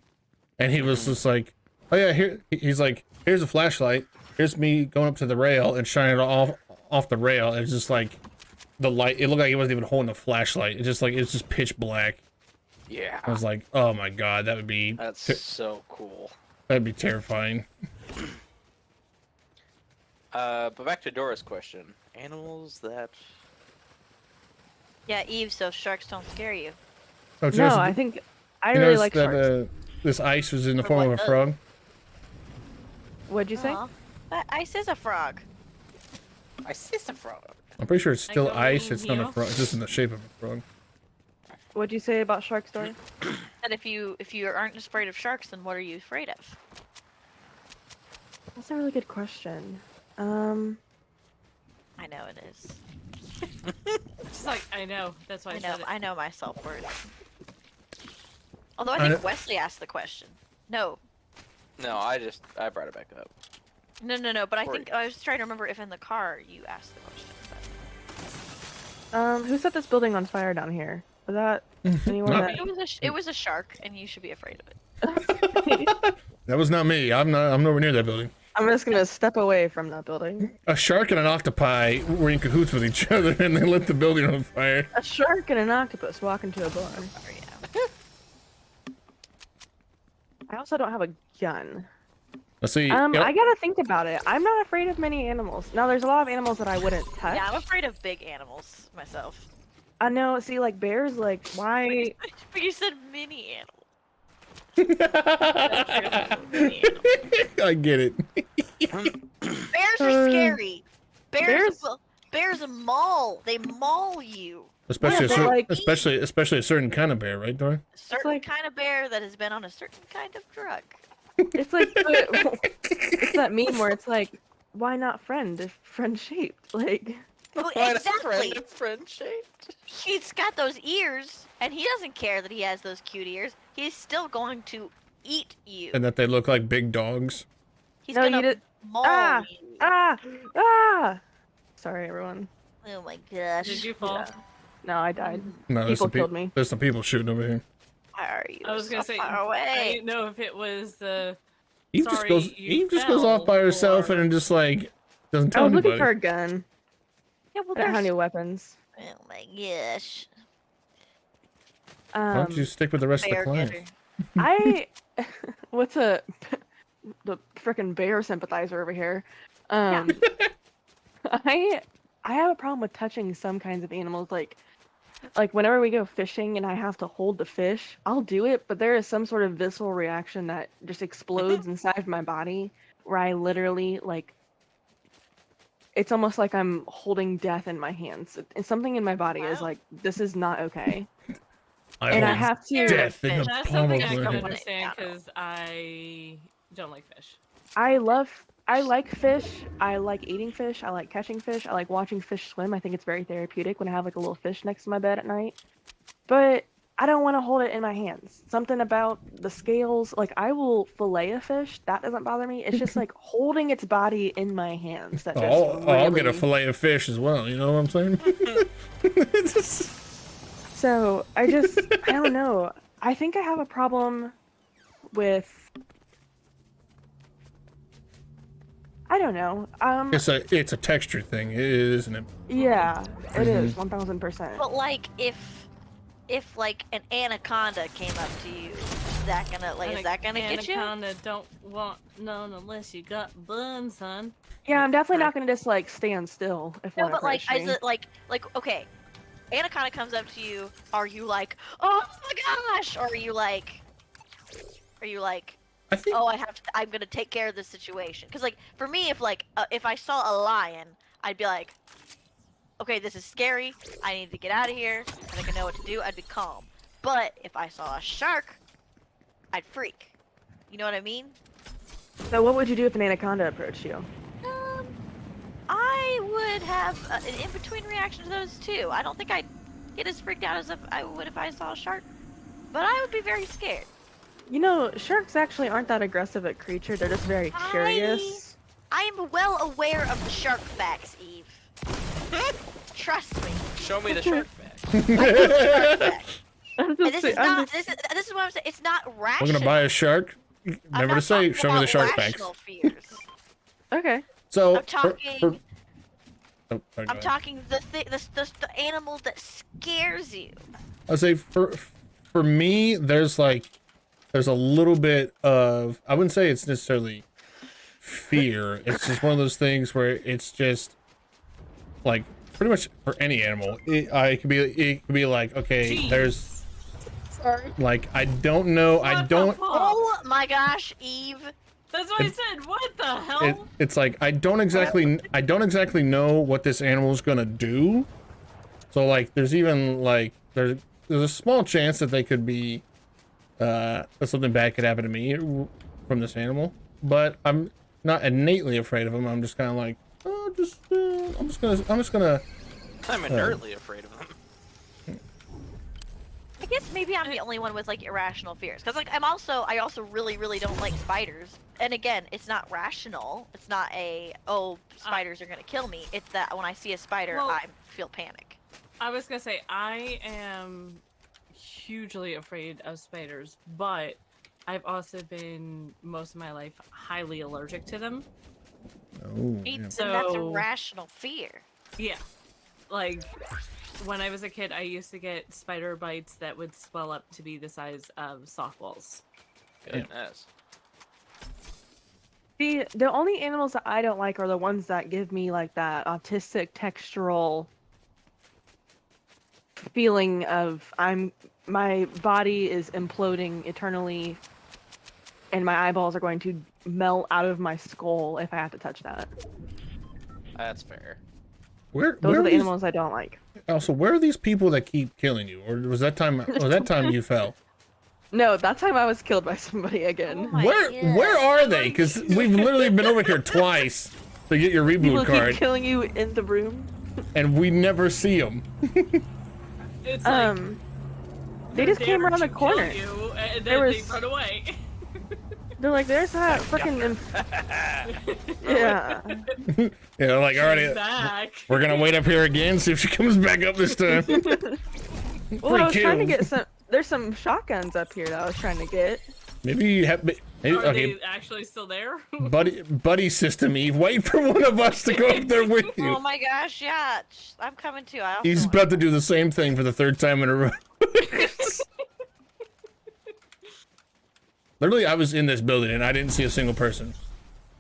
and he was just like, oh yeah, he's like, here's a flashlight, here's me going up to the rail and shining it off the rail. It's just like the light. It looked like he wasn't even holding a flashlight. It's just pitch black. Yeah. I was like, oh my god, that would be... That's so cool. That'd be terrifying. But back to Dora's question. Animals that... Yeah, Eve, so sharks don't scare you. Oh, no, I think... I really like sharks. This ice was in the form of a frog? What'd you say? That ice is a frog. Ice is a frog. I'm pretty sure it's still ice, it's not a frog, it's just in the shape of a frog. What'd you say about sharks, Dory? And if you aren't afraid of sharks, then what are you afraid of? That's a really good question. I know it is. It's like I know. That's why I said it. I know my self-worth. Although I think Wesley asked the question. No. No, I brought it back up. No. But I think I was trying to remember if in the car you asked the question. Who set this building on fire down here? Was that anyone? Not That... It was a shark, and you should be afraid of it. That was not me. I'm nowhere near that building. I'm just gonna step away from that building. A shark and an octopi were in cahoots with each other, and they lit the building on fire. A shark and an octopus walk into a bar. Oh, yeah. I also don't have a gun. Let's see. I gotta think about it. I'm not afraid of many animals. Now, there's a lot of animals that I wouldn't touch. Yeah, I'm afraid of big animals myself. I know. See, like bears, like why? But you said mini animals. I get it. Bears are scary. Bears maul. They maul you. Especially, Yeah, but, especially a certain kind of bear, right, Dora? A certain kind of bear that has been on a certain kind of drug. It's like it's that meme where it's like, why not friend if friend shaped? Like, well, exactly. Friend shaped. He's got those ears, and he doesn't care that he has those cute ears. He's still going to eat you. And that they look like big dogs. He's gonna maul you. Sorry, everyone. Oh my gosh. Did you fall? Yeah. No, I died. No, People killed me. There's some people shooting over here. Why are you I was gonna so say, far away? I didn't know if it was the. Eve just goes off by herself and just like doesn't tell I was anybody. looking for a gun. Yeah, well, I don't have any weapons. Oh my gosh. Why don't you stick with the rest of the class? What's the frickin' bear sympathizer over here? I have a problem with touching some kinds of animals, like whenever we go fishing and I have to hold the fish, I'll do it, but there is some sort of visceral reaction that just explodes inside of my body where I literally it's almost like I'm holding death in my hands. And something in my body is like, this is not okay. I have to. That's something I can understand because I don't like fish. I like fish. I like eating fish. I like catching fish. I like watching fish swim. I think it's very therapeutic when I have like a little fish next to my bed at night. But I don't want to hold it in my hands. Something about the scales, like I will fillet a fish. That doesn't bother me. It's just like holding its body in my hands. That I'll get a fillet of fish as well. You know what I'm saying? So I don't know. I think I have a problem with. I don't know. It's a texture thing, isn't it? Yeah, it is 1000%. But like, if like an anaconda came up to you, is that gonna get you? Anaconda don't want none unless you got buns, son. Yeah, I'm definitely not gonna just like stand still if one No, but like, approached me. is it like okay, anaconda comes up to you. Are you like, oh my gosh, or are you like, I think... oh, I'm gonna take care of this situation? Because like for me, if I saw a lion, I'd be like, okay, this is scary. I need to get out of here. I think I know what to do. I'd be calm. But if I saw a shark, I'd freak. You know what I mean? So what would you do if an anaconda approached you? I would have an in-between reaction to those two. I don't think I'd get as freaked out as if I would if I saw a shark. But I would be very scared. You know, sharks actually aren't that aggressive a creature. They're just very curious. I am well aware of the shark facts, Eve. Trust me. Show me the shark facts. This is what I'm saying. It's not rational. We're gonna buy a shark. Never to say. Show me the shark facts. Fears. Okay. So I'm talking. I'm talking the animal that scares you. I'll say for me, there's a little bit of, I wouldn't say it's necessarily fear. It's just one of those things where it's just like pretty much for any animal. It could be like, okay, Jeez. there's like I don't know. Oh my gosh, Eve. That's what I said. What the hell? It's like I don't exactly know what this animal is gonna do. So like there's even like there's a small chance that they could be that something bad could happen to me from this animal, but I'm not innately afraid of them. I'm just kind of like, oh, I'm just gonna. I'm inertly afraid of them. I guess maybe I'm the only one with like irrational fears, because like I also really don't like spiders. And again, it's not rational. It's not spiders are gonna kill me. It's that when I see a spider, I feel panic. I was gonna say I am hugely afraid of spiders, but I've also been most of my life highly allergic to them. Oh, yeah. So that's a rational fear. Yeah, like when I was a kid, I used to get spider bites that would swell up to be the size of softballs. Goodness. See, the only animals that I don't like are the ones that give me like that autistic textural feeling of my body is imploding eternally and my eyeballs are going to melt out of my skull if I have to touch that. That's fair. Those are the animals I don't like. Also, where are these people that keep killing you? Or was that time you fell? No, that time I was killed by somebody again. Oh Where are they? Because we've literally been over here twice to get your reboot People card. keep killing you in the room. And we never see them. It's like, they just came around the corner. You, and There then was- they run away. They're like, there's that freaking. Yeah. Yeah, like, alright, Back. we're gonna wait up here again, see if she comes back up this time. Well, I was trying to kills. get some. There's some shotguns up here that I was trying to get. Maybe you have. Maybe, Are okay, they actually still there? buddy system, Eve. Wait for one of us to go up there with you. Oh my gosh, yeah. I'm coming too. I also He's want- about to do the same thing for the third time in a row. Literally, I was in this building and I didn't see a single person.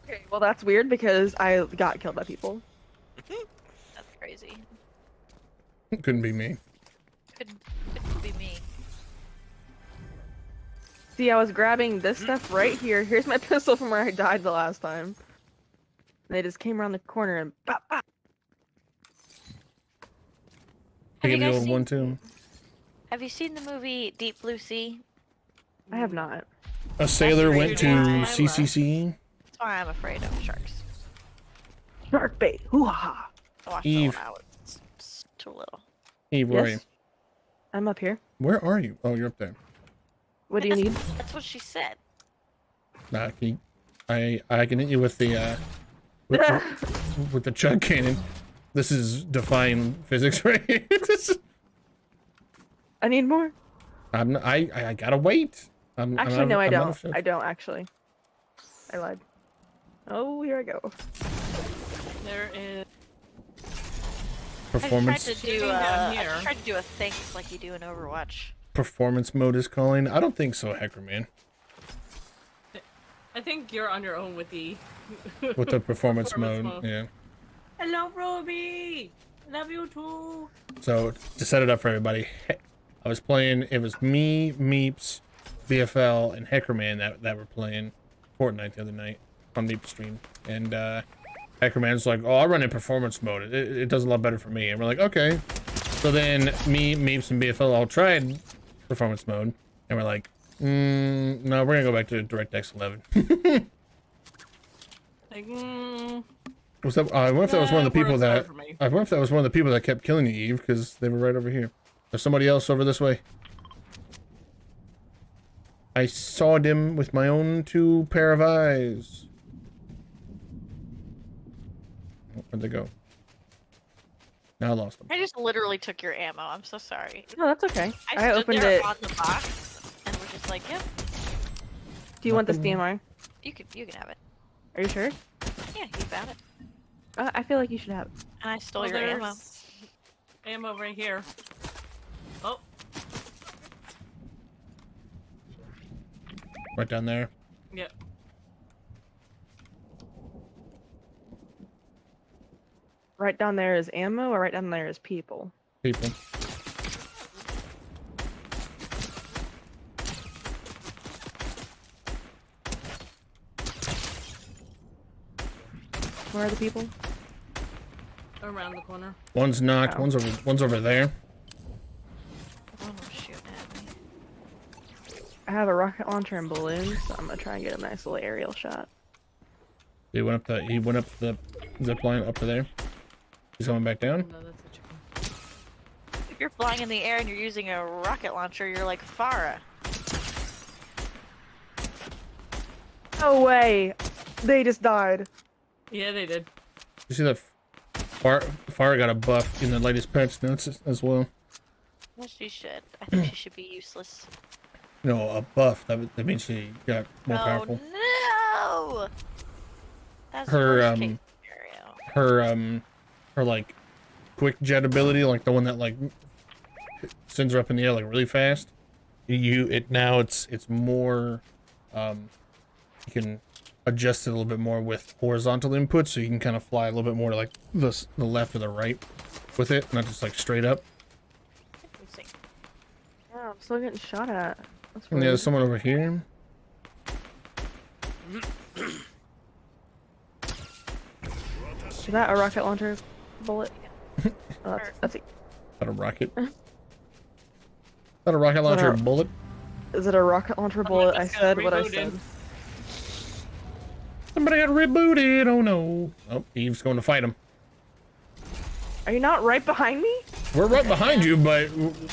Okay, well that's weird because I got killed by people. That's crazy. It couldn't be me. Couldn't be me. See, I was grabbing this stuff right here. Here's my pistol from where I died the last time. They just came around the corner and bop, bop. I Have you give you guys a seen- 1-2. Have you seen the movie Deep Blue Sea? I have not. A sailor That's went to right. CCC. That's why I'm afraid of sharks. Shark bait. Hoo ha. I watched Eve. it when I was too little. Eve, where are you? Yes. I'm up here. Where are you? Oh, you're up there. What do you need? That's what she said. Nah, I can hit you with the with the chug cannon. This is defying physics, right here. I need more. I gotta wait. Actually, no, I I'm out don't. of shit. I don't actually. I lied. Oh, here I go. There is. Performance I just tried to do I just tried to do a thanks like you do in Overwatch. performance mode is calling. I don't think so, Hacker Man. I think you're on your own with the. With the performance mode, yeah. Hello, Roby. Love you too. So to set it up for everybody, I was playing. It was me, Meeps, BFL, and Hackerman that were playing Fortnite the other night on Meeps stream, and Hackerman's like, "Oh, I run in performance mode. It does a lot better for me." And we're like, "Okay." So then me, Meeps, and BFL all tried performance mode, and we're like, "No, we're gonna go back to DirectX 11." Like, Was that? I wonder if that was one of the people works that. hard for me. I wonder if that was one of the people that kept killing you, Eve, because they were right over here. There's somebody else over this way. I saw them with my own two pair of eyes. Where'd they go? Now I lost them. I just literally took your ammo. I'm so sorry. No, that's okay. I stood opened there it. on the box and we're just like, yep, Do you want this DMR? you can have it. Are you sure? Yeah, you found it. I feel like you should have it. And I stole oh, your ammo. there's ammo right here. Oh, Right down there. yep. Right down there is ammo, or right down there is people? People. Where are the people? Around the corner. One's knocked. Oh. One's over there. One was shooting at me. I have a rocket launcher and balloons, so I'm gonna try and get a nice little aerial shot. He went up the zip line up to there. He's coming back down. No, that's a chicken. If you're flying in the air and you're using a rocket launcher, you're like Farah. No way! They just died. Yeah, they did. You see the Fire got a buff in the latest patch notes as well. Yes, she should. I think she should be useless. No, a buff. That means she got more powerful. No! That's Her worst case scenario. her like quick jet ability, like the one that like sends her up in the air like really fast. It's more you can adjust it a little bit more with horizontal input, so you can kind of fly a little bit more to like the left or the right with it, not just like straight up. Yeah, I'm still getting shot at. That's And there's someone over here. Is that a rocket launcher bullet? Oh, that's it. Is that a rocket? Is that a rocket launcher bullet? Is it a rocket launcher bullet? I said what I said. Somebody got rebooted. Oh no. Oh, Eve's going to fight him. Are you not right behind me? We're right behind you, but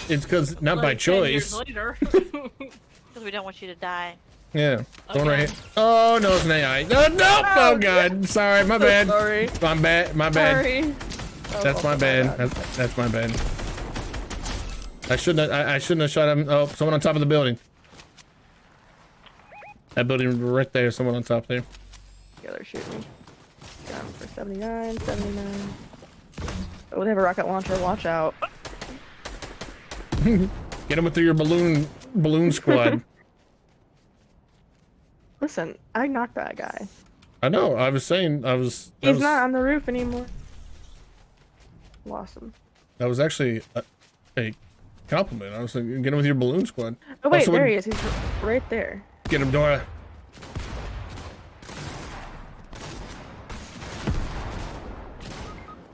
it's because not by choice. Because we don't want you to die. Yeah. Going right here. Oh no, it's an AI. No, no, oh god. Sorry, my bad. Sorry. My bad. My bad. Sorry. That's my bad. That's my bad. I shouldn't have shot him. Oh, someone on top of the building. That building right there. Someone on top there. Yeah, they're shooting me. Down for 79, 79. Oh, they have a rocket launcher. Watch out. Get him with your balloon squad. Listen, I knocked that guy. I know. I was saying. He's not on the roof anymore. Lost him. That was actually a compliment. I was like, get him with your balloon squad. Oh wait, also, there he is. He's right there. Get him, Dora.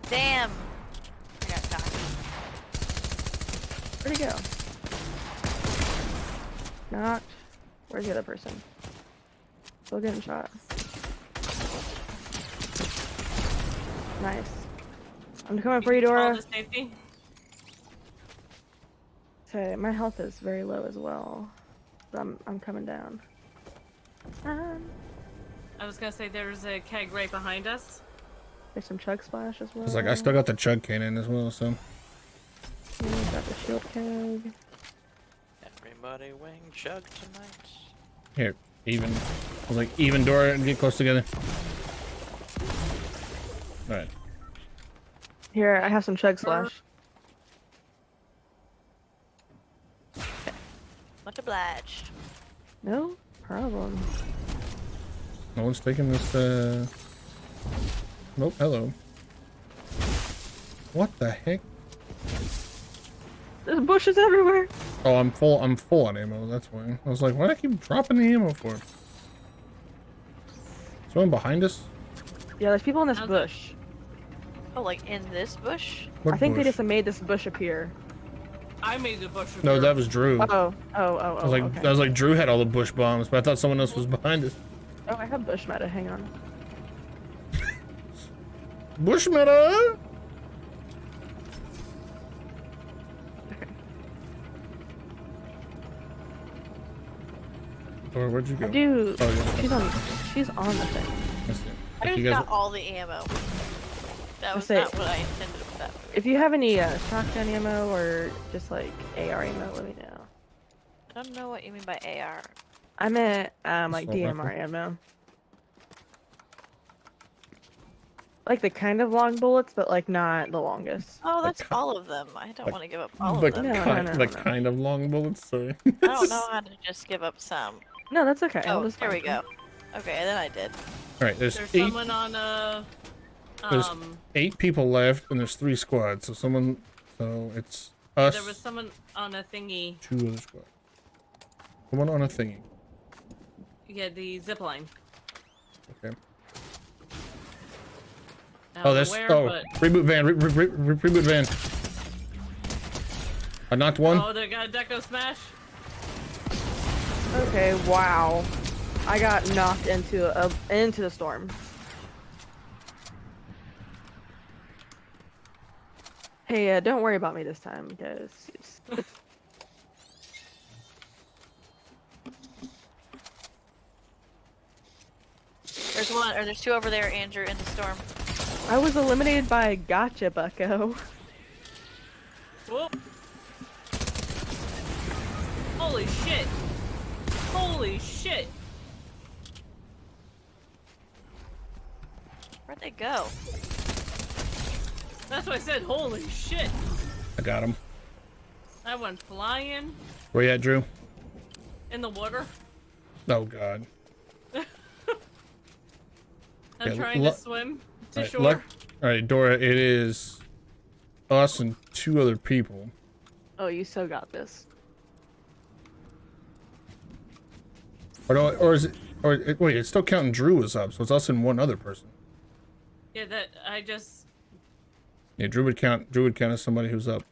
Damn. I got cocky. Where'd he go? Knocked. Where's the other person? Still getting shot. Nice. I'm coming for you, Dora. Okay, my health is very low as well. But I'm coming down. I was gonna say there's a keg right behind us. There's some chug splash as well. It's like I still got the chug cannon as well, so. Yeah, got the shield keg. Everybody wing chug tonight. Here, even. I was like, even, Dora, and get close together. Alright. Here, I have some chug splash. Much obliged. No problem. No one's taking this, Nope, hello. What the heck? There's bushes everywhere. Oh, I'm full on ammo, that's why. I was like, why do I keep dropping the ammo for? Someone behind us? Yeah, there's people in this bush. Oh, like in this bush? What I think bush? they just made this bush appear. I made the bush. No, that was Drew. Oh. I was like, Okay. I was like, Drew had all the bush bombs, but I thought someone else was behind us. Oh, I have bush meta. Hang on. Bush meta. Or where'd you go? I do. Oh, yeah. She's on the thing. I just got all the ammo. That was not what I intended with that. If you have any shotgun ammo or just like AR ammo, let me know. I don't know what you mean by AR. I meant like Assault DMR rifle. ammo. Like the kind of long bullets, but like not the longest. Oh, that's all of them. I don't want to give up all The of them. kind of long bullets, sorry. I don't know how to just give up some. No, that's okay. Oh, Just there we go. Okay, then I did. Alright, there's someone on a. There's 8 people left, and there's 3 squads. So it's us. There was someone on a thingy. 2 other squads. Someone on a thingy. Yeah, the zip line. Okay. Oh, there's where, but... reboot van, reboot van. I knocked one. Oh, they got a deco smash. Okay, wow. I got knocked into the storm. Hey, don't worry about me this time, because There's one, or there's 2 over there, Andrew, in the storm. I was eliminated by Gotcha Bucko. Whoa. Holy shit! Holy shit! Where'd they go? That's what I said. Holy shit! I got him. I went flying. Where you at, Drew? In the water. Oh God. I'm trying to swim to shore. All right, Dora. It is us and 2 other people. Oh, you so got this. Or is it? Wait, it's still counting Drew as up, so it's us and 1 other person. Yeah, that I just. Yeah, Drew would count as somebody who's up.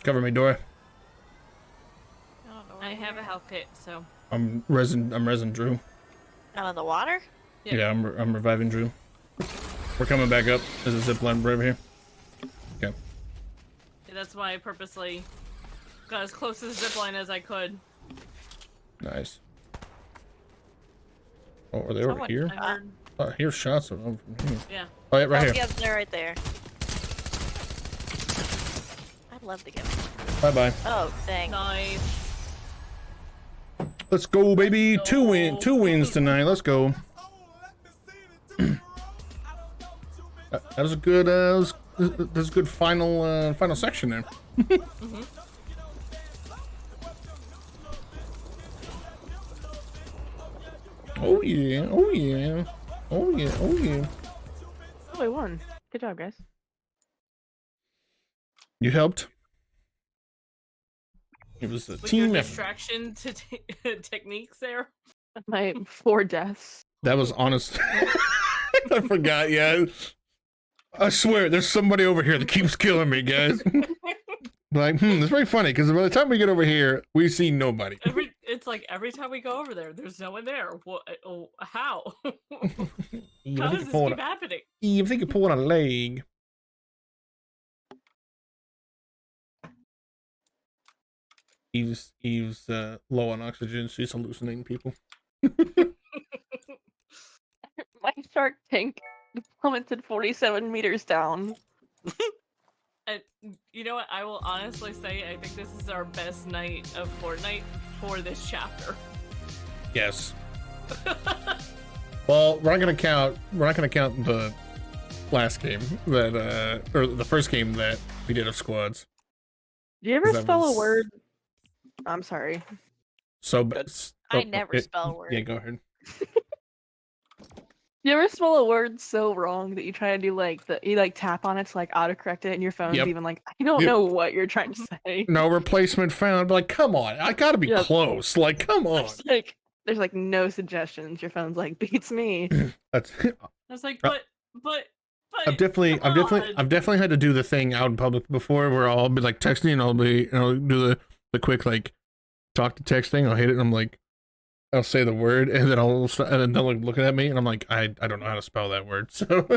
Cover me, Dora. I have a health kit, so. I'm resin Drew. Out in the water? Yeah, I'm reviving Drew. We're coming back up. There's a zip line right over here. Okay. Yeah, that's why I purposely got as close to the zip line as I could. Nice. Oh, are they over here? Oh, here's shots of them from here. Yeah. Oh, yeah, right here. Yeah, they're right there. I'd love to get one. Bye-bye. Oh, thanks. Nice. Let's go, baby. 2 wins tonight. Let's go. That was a good. That's a good final section there. Oh yeah! Oh yeah! Oh yeah! Oh yeah! Oh, I won. Good job, guys. You helped. It was a With team your effort. distraction to techniques there. My 4 deaths. That was honest. I forgot. Yeah. I swear, there's somebody over here that keeps killing me, guys. Like, it's very funny because by the time we get over here, we see nobody. It's like every time we go over there, there's no one there. What? Oh, how? You How think does this you're keep happening? You think you're pulling a leg? Eve's low on oxygen. She's hallucinating people. My shark tank plummeted 47 meters down. And you know what? I will honestly say I think this is our best night of Fortnite for this chapter. Yes. Well, we're not gonna count the last game that or the first game that we did of squads. Do you ever spell a word? I'm sorry. So I never spell a word. Yeah, go ahead. You ever spell a word so wrong that you try to do you tap on it to autocorrect it and your phone's even like, I don't know what you're trying to say. No replacement found. Like, come on, I gotta be close. Like, come on. There's no suggestions. Your phone's like, beats me. That's. I was like, but. I've definitely had to do the thing out in public before where I'll be texting and I'll do the quick talk to text thing. I'll hit it and I'm like, I'll say the word and then and then they'll looking at me and I'm like, I don't know how to spell that word. So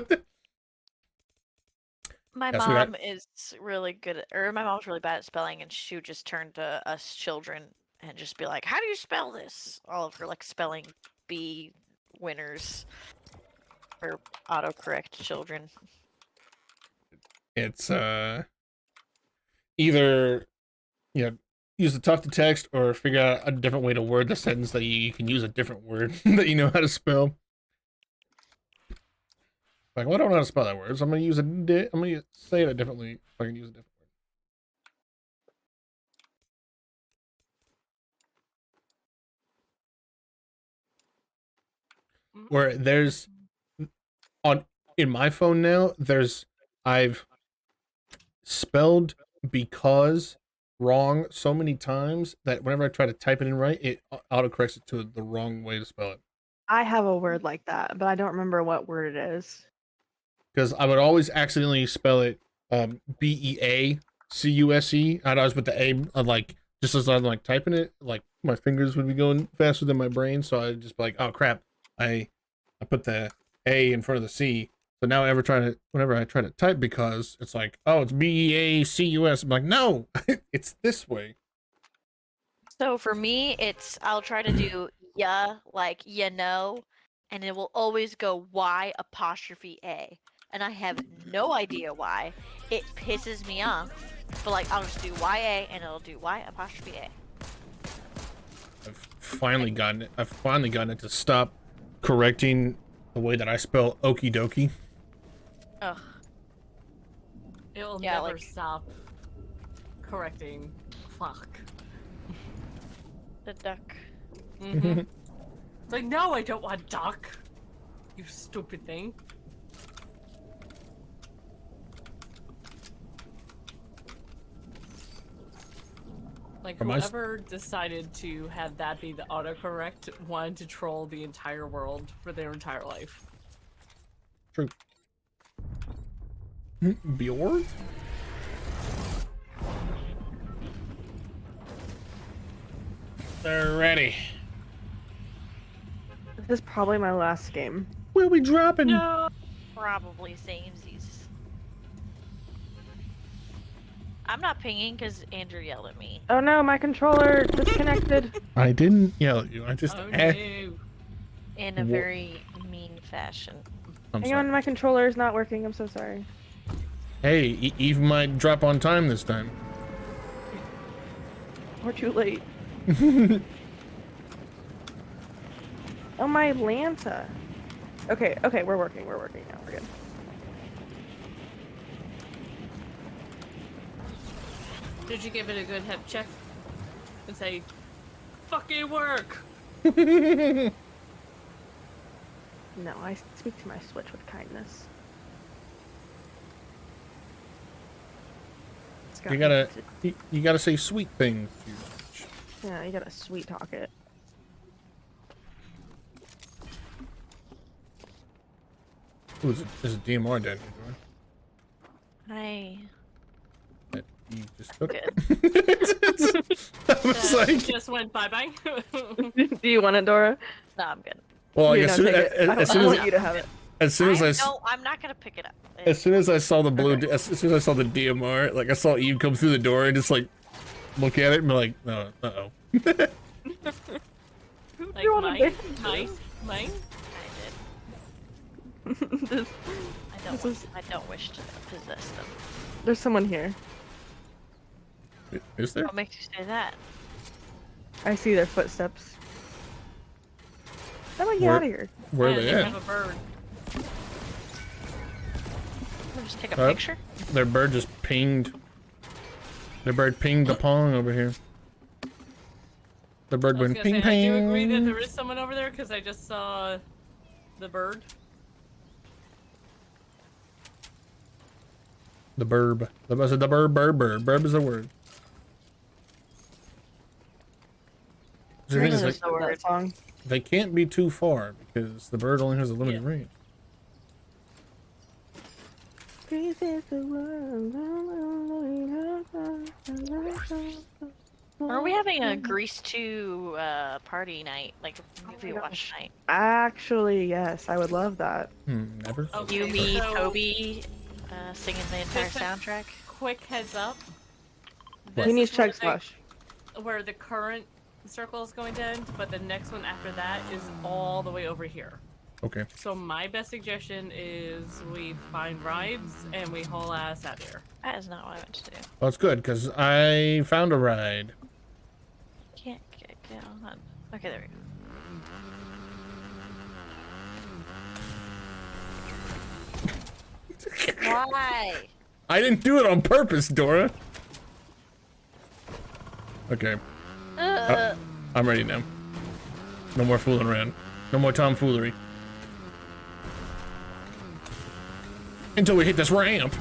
my mom is really good my mom's really bad at spelling, and she would just turn to us children and just be like, how do you spell this? All of her spelling bee winners for autocorrect children. It's either use the talk to text or figure out a different way to word the sentence that you can use a different word that you know how to spell. Like, well, I don't know how to spell that word, so I'm gonna say it differently if I can use a different word. Where there's in my phone now, I've spelled because wrong so many times that whenever I try to type it in right, it autocorrects it to the wrong way to spell it. I have a word like that, but I don't remember what word it is. Because I would always accidentally spell it BEACUSE. I'd always put the A just as I'm typing it, my fingers would be going faster than my brain, so I'd just be like, oh crap, I put the A in front of the C, So now whenever I try to type because it's like, oh, it's BEACUS. I'm like, no, it's this way. So for me, I'll try to do like and it will always go Y''A. And I have no idea why. It pisses me off. But like I'll just do YA and it'll do Y''A. I've finally gotten it to stop correcting the way that I spell okie dokie. Ugh. It'll Yeah, never like- stop correcting. Fuck. The duck. Mm-hmm. It's like, no, I don't want duck. You stupid thing. Like, whoever decided to have that be the autocorrect wanted to troll the entire world for their entire life. True. Bjorn? They're ready. This is probably my last game. Where we dropping? No. Probably samesies. I'm not pinging because Andrew yelled at me. Oh no, my controller disconnected. I didn't yell at you. I just In a very mean fashion. Hang on, my controller is not working. I'm so sorry. Hey, Eve might drop on time this time. We're too late. Oh, my Lanta. Okay, we're working now. We're good. Did you give it a good hip check? And say, fucking work! No, I speak to my Switch with kindness. You gotta say sweet things. Yeah, you gotta sweet talk it. Ooh, there's a DMR down here. Hi. You just took it. I was like... just went bye-bye. Do you want it, Dora? No, I'm good. Well, You as know, soon take it. as I want you to have it. as soon as I No, I'm not gonna pick it up. as soon as I saw the blue, as soon as I saw the DMR, like I saw Eve come through the door and just like look at it and be like, no, Like, mine? I don't wish to possess them. There's someone here. Is there? What makes you say that? I see their footsteps. How do I get out of here? Where are they at? Have a bird. We'll just take a picture. Their bird just pinged. Their bird pinged the pong over here. The bird went ping I do agree that ping. there is someone over there because I just saw the bird. The burb. I said the burb. Burb is a word. The thing is, like, that song. they can't be too far because the bird only has a limited range. Are we having a Grease 2 party night, like movie watch night? Actually, yes, I would love that. Never. You, me, Toby, singing the entire soundtrack. Quick heads up. He needs is where check slash. where the current circle is going to end, but the next one after that is all the way over here. Okay. So my best suggestion is we find rides and we haul ass out here. That is not what I meant to do. Well, it's good because I found a ride. Can't get on. Okay, there we go. Why? I didn't do it on purpose, Dora. Okay. I'm ready now. No more fooling around. No more tomfoolery. Until we hit this ramp.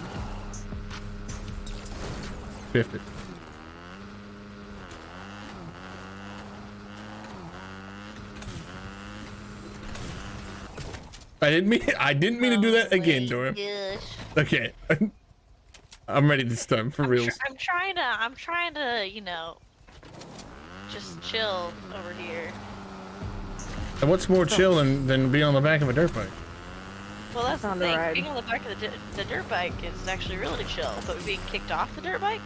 50. I didn't mean to do that again, Dora. Okay. I'm ready this time for real. I'm trying to, you know, just chill over here. And what's more chill than be on the back of a dirt bike? Well, that's the Found a thing. ride. Being on the back of the dirt bike is actually really chill, but being kicked off the dirt bike?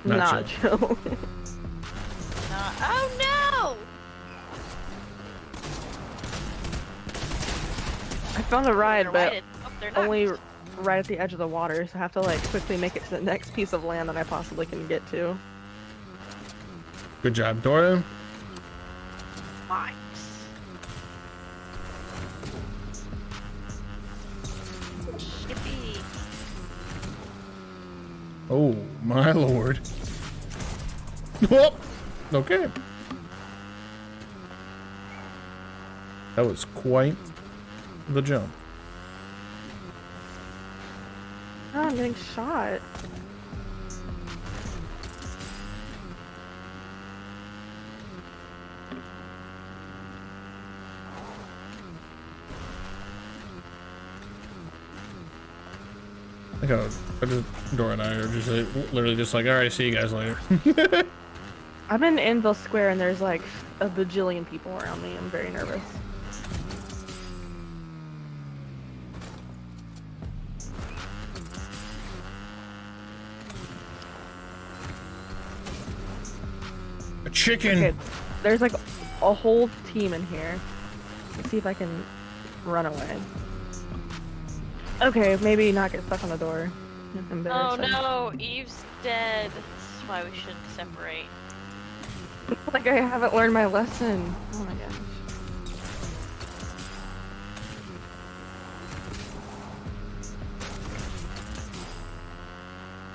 Not chill. Oh no! I found a ride, They're but lighted. Oh, they're not. only right at the edge of the water, so I have to like quickly make it to the next piece of land that I possibly can get to. Good job, Dora. Nice. Yippee. Oh my lord. Whoop. Okay. That was quite the jump. Oh, I'm getting shot. I just Dora and I are just literally just like, all right, see you guys later. I'm in Anvil Square and there's like a bajillion people around me. I'm very nervous. A chicken. Okay, there's like a whole team in here. Let's see if I can run away. Okay, maybe not get stuck on the door. It's Oh embarrassing. no, Eve's dead. This is why we shouldn't separate. Like I haven't learned my lesson. Oh my gosh.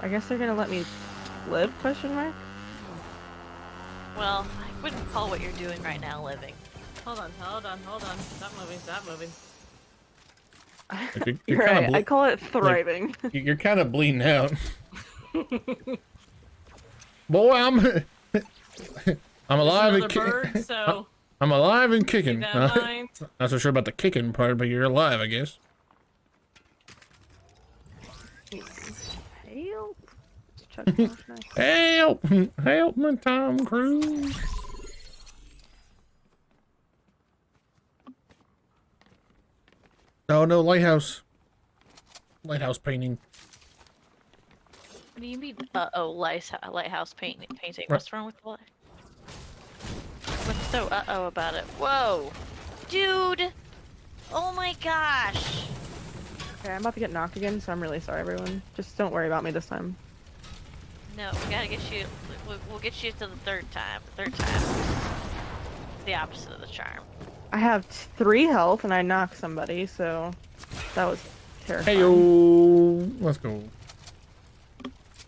I guess they're gonna let me live, question mark? Well, I wouldn't call what you're doing right now living. Hold on. Stop moving. You're right, I call it thriving. Like, you're kind of bleeding out. Boy, I'm alive and kicking. So I'm alive and kicking. keep that in mind. Not so sure about the kicking part, but you're alive, I guess. Help! Help! Help me, Tom Cruise. Oh no, lighthouse. Lighthouse painting. What do you mean? Lighthouse painting. What's wrong with the light? What's so about it? Whoa, dude! Oh my gosh! Okay, I'm about to get knocked again, so I'm really sorry, everyone. Just don't worry about me this time. No, we gotta get you. We'll get you to the third time. The third time. The opposite of the charm. I have 3 health and I knocked somebody, so that was terrifying. Hey yo, let's go.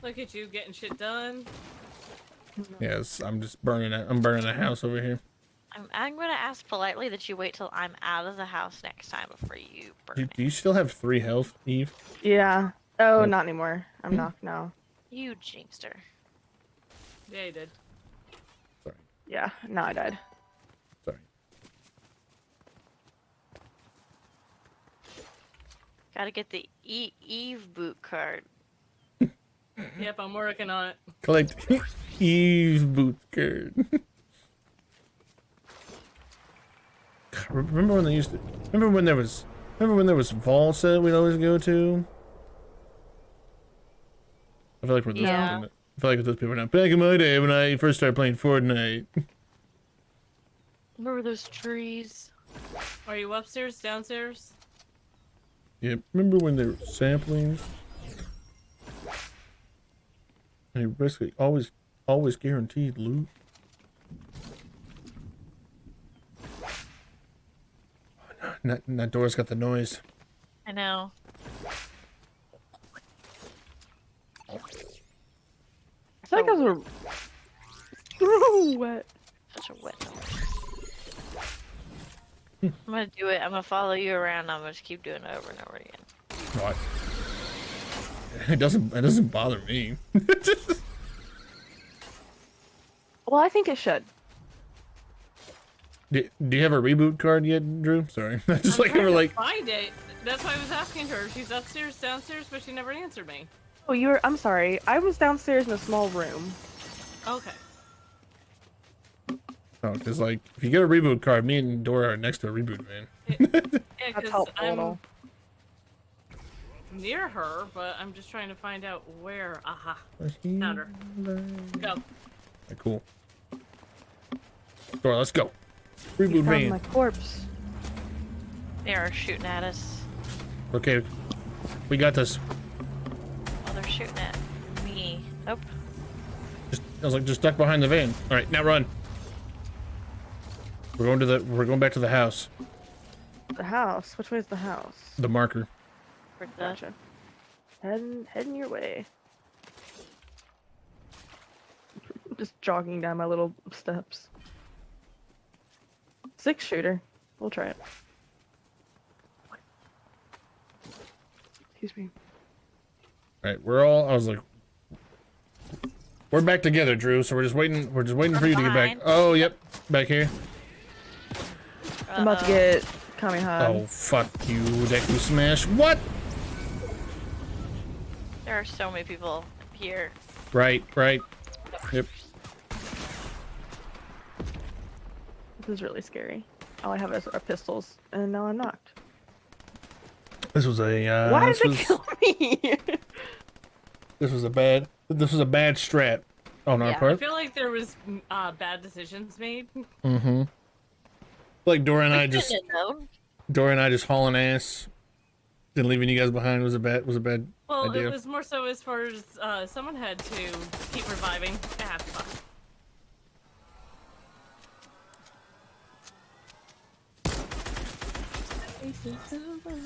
Look at you getting shit done. Yes, I'm just burning it. I'm burning a house over here. I'm gonna ask politely that you wait till I'm out of the house next time before you burn it. Do you still have 3 health, Eve? Yeah. Oh, not anymore. I'm knocked now. You jinxter. Yeah, you did. Sorry. Yeah, now I died. Sorry. Gotta get the Eve boot card. Yep, I'm working on it. Collect Eve boot card. Remember when they used to? Remember when there was vaults that we'd always go to? I feel like we're those people. I feel like those people now. Back in my day when I first started playing Fortnite. Remember those trees? Are you upstairs, downstairs? Yeah, remember when they were samplings? And you basically always guaranteed loot. That door's got the noise. I know. I feel like those were so wet. Such a wet noise. I'm gonna do it. I'm gonna follow you around. I'm gonna just keep doing it over and over again. What? It doesn't bother me. Well, I think it should. Do you have a reboot card yet, Drew? Sorry. I just like her like Find it. That's why I was asking her. She's upstairs, downstairs, but she never answered me. Oh, I'm sorry. I was downstairs in a small room. Okay. oh, because like if you get a reboot card, me and Dora are next to a reboot van. Yeah, That's because helpful. near her, but I'm just trying to find out where. Aha. Found her. Go. Okay, cool. Dora, let's go. Reboot You found van. my corpse. They are shooting at us. Okay, we got this. Oh, they're shooting at me. Nope. I was like, just duck behind the van. All right, now run. We're going back to the house. The house? Which way is the house? The marker. Gotcha. Heading your way. Just jogging down my little steps. 6-shooter. We'll try it. Excuse me. All right, I was like, we're back together, Drew. So we're just waiting for you to get back. Oh, yep, back here. I'm about to get Kamehad. Oh, fuck you, Deku Smash. What? There are so many people here. Right. Yep. This is really scary. All I have are pistols, and now I'm knocked. This was a. Why did they kill me? This was a bad strat on our I part. feel like there was bad decisions made. Mm-hmm. Like Dora and I just hauling ass and leaving you guys behind was a bad Well, idea. it was more so as far as someone had to keep reviving. Ah, fuck.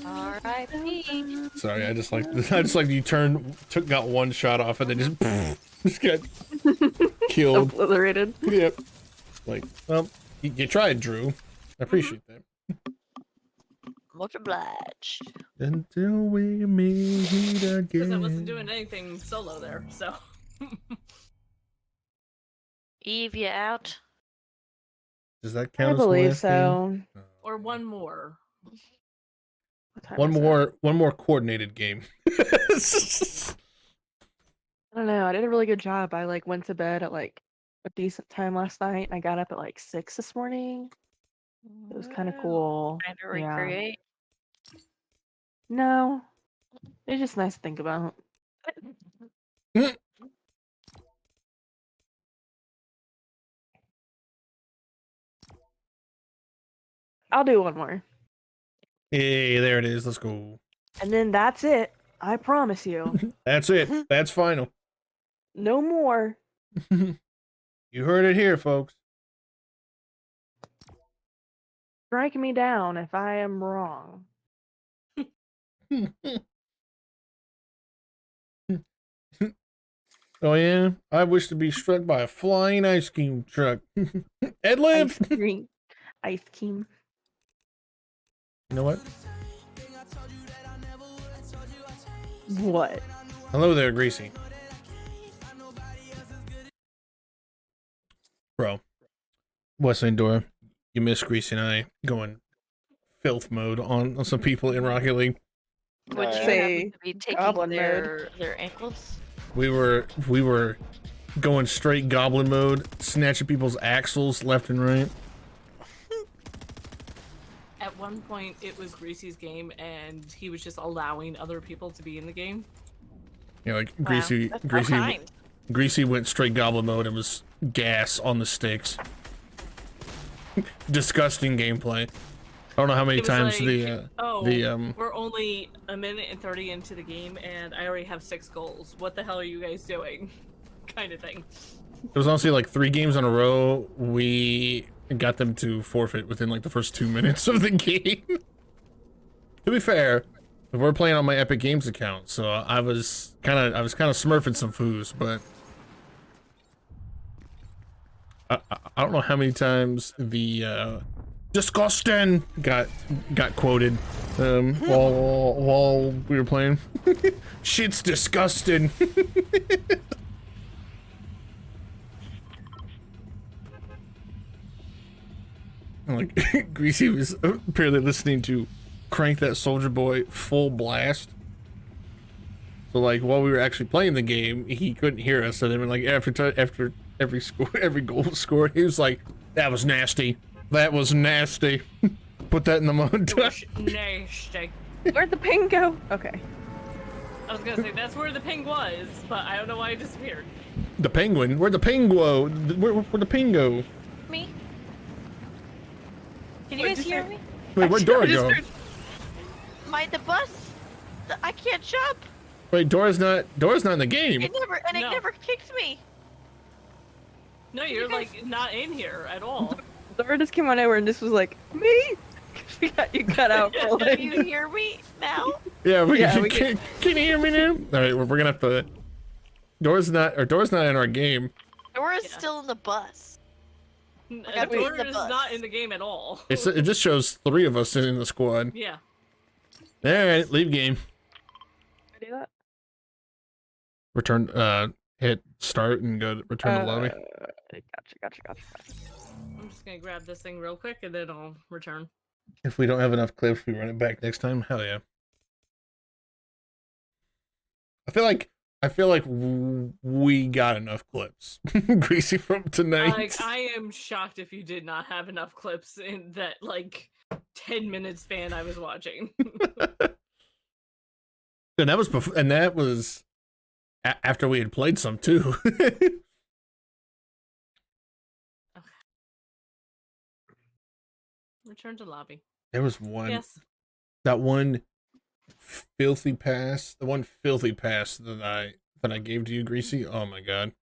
R.I.P. Sorry, I just like you got one shot off and then just got killed. Obliterated. Yep. Like, well, you tried, Drew. I appreciate that. Much obliged. Until we meet again. Because I wasn't doing anything solo there, so. Eve, you out? Does that count? I as the believe last so. game? Or one more. One more coordinated game. I don't know. I did a really good job. I went to bed at a decent time last night. I got up at 6 this morning. It was kind of cool. Trying to recreate. No, it's just nice to think about. I'll do one more. Hey, there it is. Let's go. And then that's it. I promise you. That's it. That's final. No more. You heard it here, folks. Strike me down if I am wrong. Oh yeah, I wish to be struck by a flying ice cream truck. Ed live. Ice cream. You know what? What? Hello there, Greasy. Bro, Wesley and Dora, you miss Greasy and I going filth mode on some people in Rocket League. Would you happen to be taking their ankles? We were going straight goblin mode, snatching people's axles left and right. At one point, it was Greasy's game, and he was just allowing other people to be in the game. Yeah, like Greasy went straight goblin mode and was gas on the sticks. Disgusting gameplay. I don't know how many times we're only a minute and 30 into the game, and I already have 6 goals. What the hell are you guys doing? Kind of thing. It was honestly 3 games in a row. We got them to forfeit within the first 2 minutes of the game. To be fair, we're playing on my Epic Games account, so I was kind of smurfing some foos, but I don't know how many times the disgusting got quoted while we were playing. Shit's disgusting. Greasy was apparently listening to Crank That Soldier Boy full blast. So while we were actually playing the game, he couldn't hear us. And then after every goal scored, he was like, "That was nasty. That was nasty." Put that in the montage. Nasty. Where'd the ping go? Okay. I was gonna say that's where the ping was, but I don't know why it disappeared. The penguin? Where'd the pingo? Where'd the pingo? Me? Can you guys hear me? Wait, where'd Dora go? The bus? I can't jump. Wait, Dora's not in the game. It never kicked me. No, you're like not in here at all. Dora just came on over and just was like, me? We got you cut out for Can you hear me now? Yeah, can you hear me now? All right, we're gonna have to. Dora's not in our game. Dora's still in the bus. Dora is not in the game at all. It just shows 3 of us in the squad. Yeah. All right, leave game. Do that? Return. Hit start and go to return to lobby. Gotcha. I'm just gonna grab this thing real quick and then I'll return. If we don't have enough clips, we run it back next time. Hell yeah. I feel like we got enough clips, Greasy, from tonight. Like, I am shocked if you did not have enough clips in that like 10-minute span I was watching. And that was after we had played some too. Return to lobby. There was one. Yes. That one filthy pass. The one filthy pass that I gave to you, Greasy. Oh my god.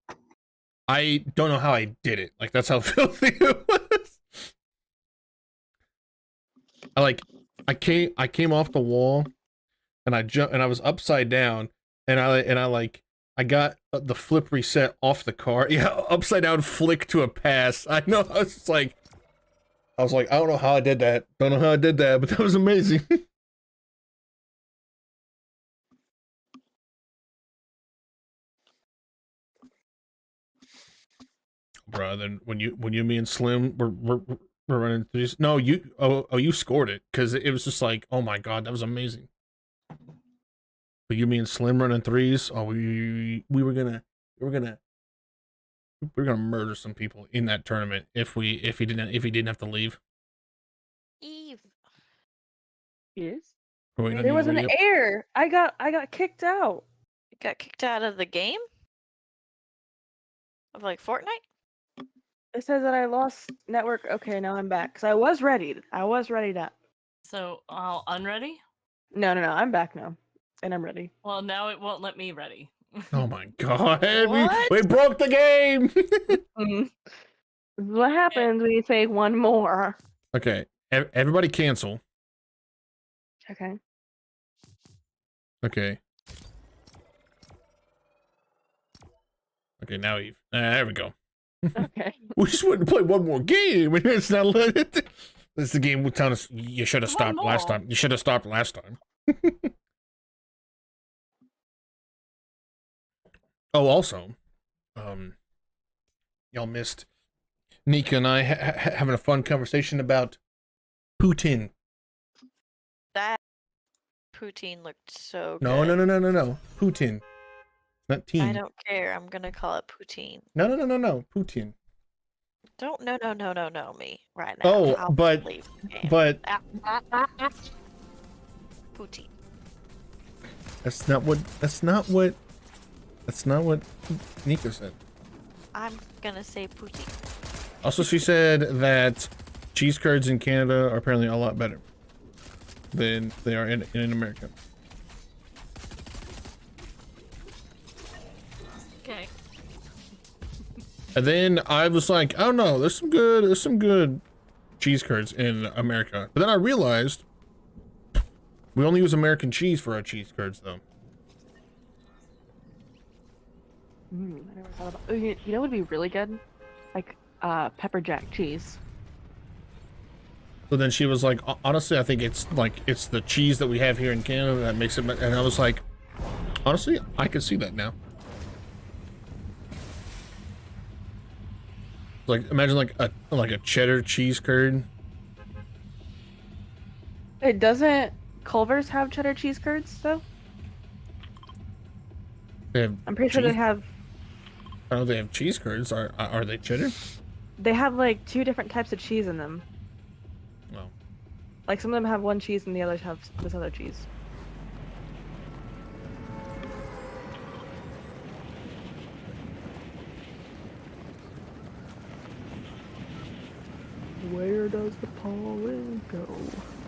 I don't know how I did it. Like, that's how filthy it was. I came off the wall and I jumped and I was upside down and I got the flip reset off the car. Yeah, upside down flick to a pass. I know. I was like, I don't know how I did that. Don't know how I did that, but that was amazing. Bro, then when you, me and Slim we're running through this. No, you scored it because it was just like, oh my god, that was amazing. But you, me, and Slim running threes. Oh, we were gonna murder some people in that tournament if he didn't have to leave. Eve. Yes. There was an error. I got kicked out. You got kicked out of the game? Of like Fortnite? It says that I lost network. Okay, now I'm back. Cause I was ready. To. So I'll unready? No. I'm back now, and I'm ready. Well, now it won't let me ready. Oh my god, we broke the game. This is what happens when you say one more. Okay, everybody cancel. Okay. Okay, now Eve. There we go. Okay. We just wanted to play one more game, and it's not let it. This is the game with telling us you should have stopped last time. You should have stopped last time. Oh, also, y'all missed Nika and I having a fun conversation about Putin. That poutine looked so good. No. Putin. Not teen. I don't care. I'm gonna call it poutine. No. Putin. Don't no me right now. Oh, I'll but leave the game. Poutine. That's not what Nika said. I'm gonna say poutine. Also, she said that cheese curds in Canada are apparently a lot better than they are in America. Okay. And then I was like, I don't know, there's some good cheese curds in America. But then I realized we only use American cheese for our cheese curds, though. I never thought about. Oh, you know what would be really good? Like pepper jack cheese. So then she was like, honestly, I think it's the cheese that we have here in Canada that makes it. And I was like, honestly, I could see that now. Like, imagine like a cheddar cheese curd. It doesn't. Culver's have cheddar cheese curds though. I'm pretty sure they have. I know they have cheese curds. Are they cheddar? They have like 2 different types of cheese in them. Oh. Like some of them have one cheese and the others have this other cheese. Where does the pollen go?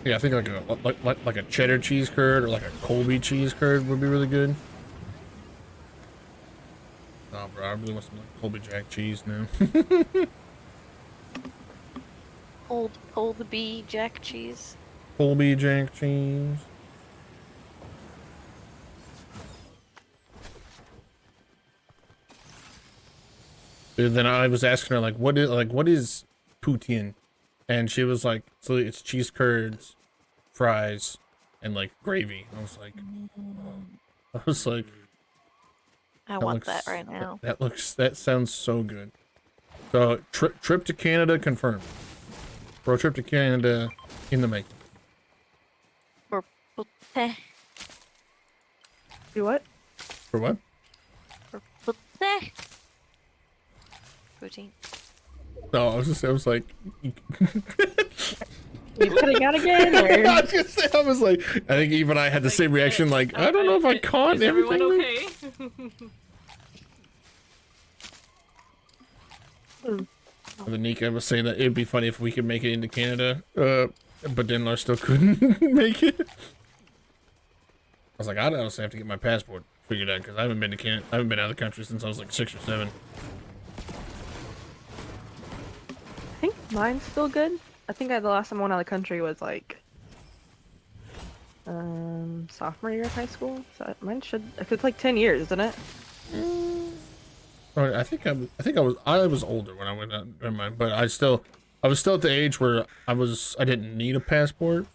Yeah, I think like a cheddar cheese curd or like a Colby cheese curd would be really good. Oh, bro, I really want some like Colby Jack cheese now. Old bee jack cheese. Colby Jack cheese. And then I was asking her what is poutine, and she was like, so it's cheese curds, fries, and like gravy. I was like, I want that right now. That sounds so good. So trip to Canada confirmed. Road trip to Canada in the making. For poutine. Do what? For what? For poutine. Poutine. No, I was like. You cutting out again? Or? I was like, I think Eve and I had the same reaction. Like, I don't know if I caught everything. Everyone okay? And then Nika was saying that it'd be funny if we could make it into Canada, but then I still couldn't make it. I was like, I'd honestly have to get my passport figured out because I haven't been to Canada. I haven't been out of the country since I was like 6 or 7. I think mine's still good. I think the last time I went out of the country was like sophomore year of high school. So mine should. If it's like 10 years, isn't it? I think I was older when I went out. Never mind, but I was still at the age where I didn't need a passport.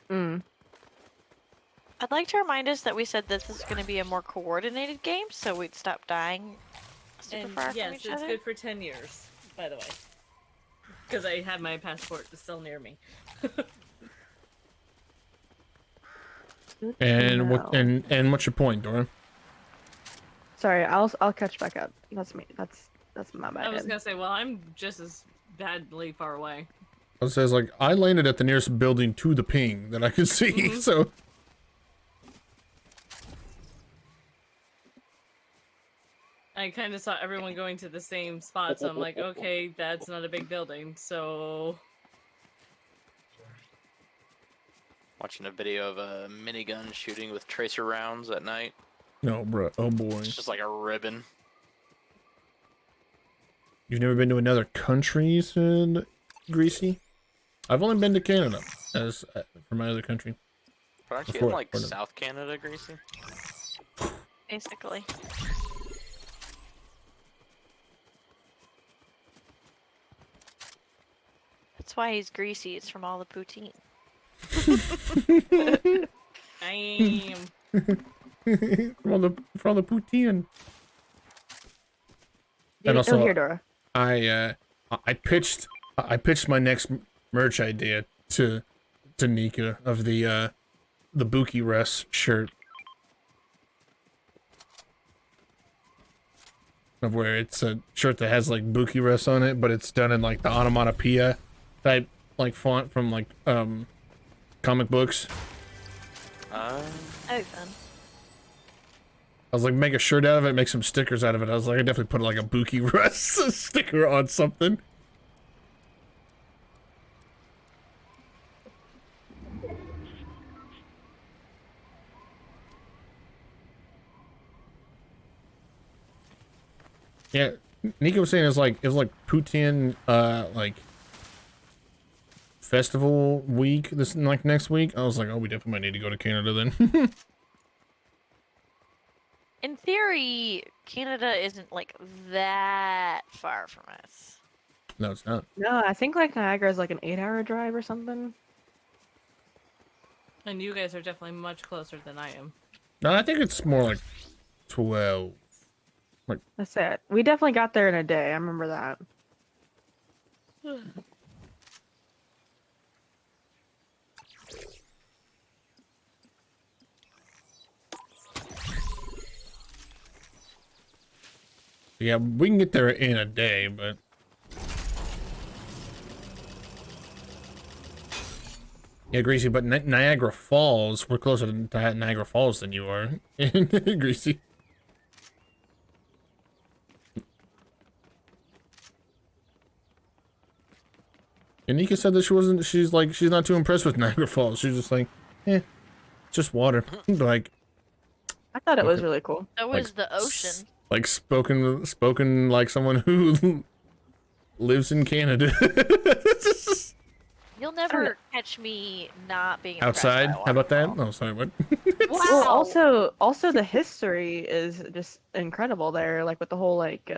Mm. I'd like to remind us that we said this is going to be a more coordinated game, so we'd stop dying super And far from yes, each it's other. good for 10 years, by the way. Because I have my passport still near me. And what's your point, Dora? Sorry, I'll catch back up. That's me. That's my bad. I was gonna say, well, I'm just as badly far away. It says like I landed at the nearest building to the ping that I could see, so. I kind of saw everyone going to the same spot, so I'm like, okay, that's not a big building, so... Watching a video of a minigun shooting with tracer rounds at night. No, bro. Oh boy. It's just like a ribbon. You've never been to another country, said Greasy? I've only been to Canada as for my other country. But aren't you in like South Canada, Greasy? Basically. That's why he's greasy. It's from all the poutine. I am. from the poutine. And also, here, Dora. I pitched my next merch idea to Nika of the Buki Russ shirt. Of where it's a shirt that has like Buki Russ on it, but it's done in like the onomatopoeia type like font from like comic books. Oh, fun. I was like, make a shirt out of it, make some stickers out of it. I was like, I definitely put like a Buki Russ sticker on something. Yeah, Nika was saying it was like Poutine like festival week this like next week. I was like, oh, we definitely might need to go to Canada then. In theory, Canada isn't like that far from us. No, it's not. No, I think like Niagara is like an 8-hour drive or something. And you guys are definitely much closer than I am. No, I think it's more like 12. Like that's it. We definitely got there in a day. I remember that. Yeah, we can get there in a day, but yeah, Greasy. But Niagara Falls, we're closer to Niagara Falls than you are, Greasy. And Nika said that she's not too impressed with Niagara Falls. She's just like, it's just water. Like, I thought it was really cool. So like, is the ocean. Like spoken like someone who lives in Canada. You'll never catch me not being impressed Outside? by a How about that? waterfall. Oh, sorry, what? Wow. Well, also the history is just incredible there, like with the whole like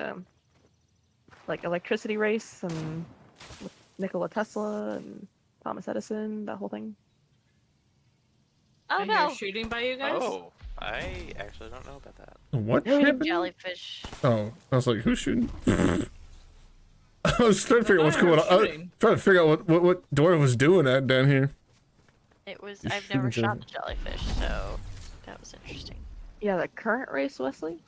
electricity race and with Nikola Tesla and Thomas Edison, that whole thing. Oh I no. hear shooting by you guys. Oh, I actually don't know about that. What Shooting happened? jellyfish. Oh, I was like, who's shooting? I was trying to figure out what's going on. I was trying to figure out what Dora was doing down here. It was. You're I've never shooting shot the jellyfish, so that was interesting. Yeah, the current race, Wesley.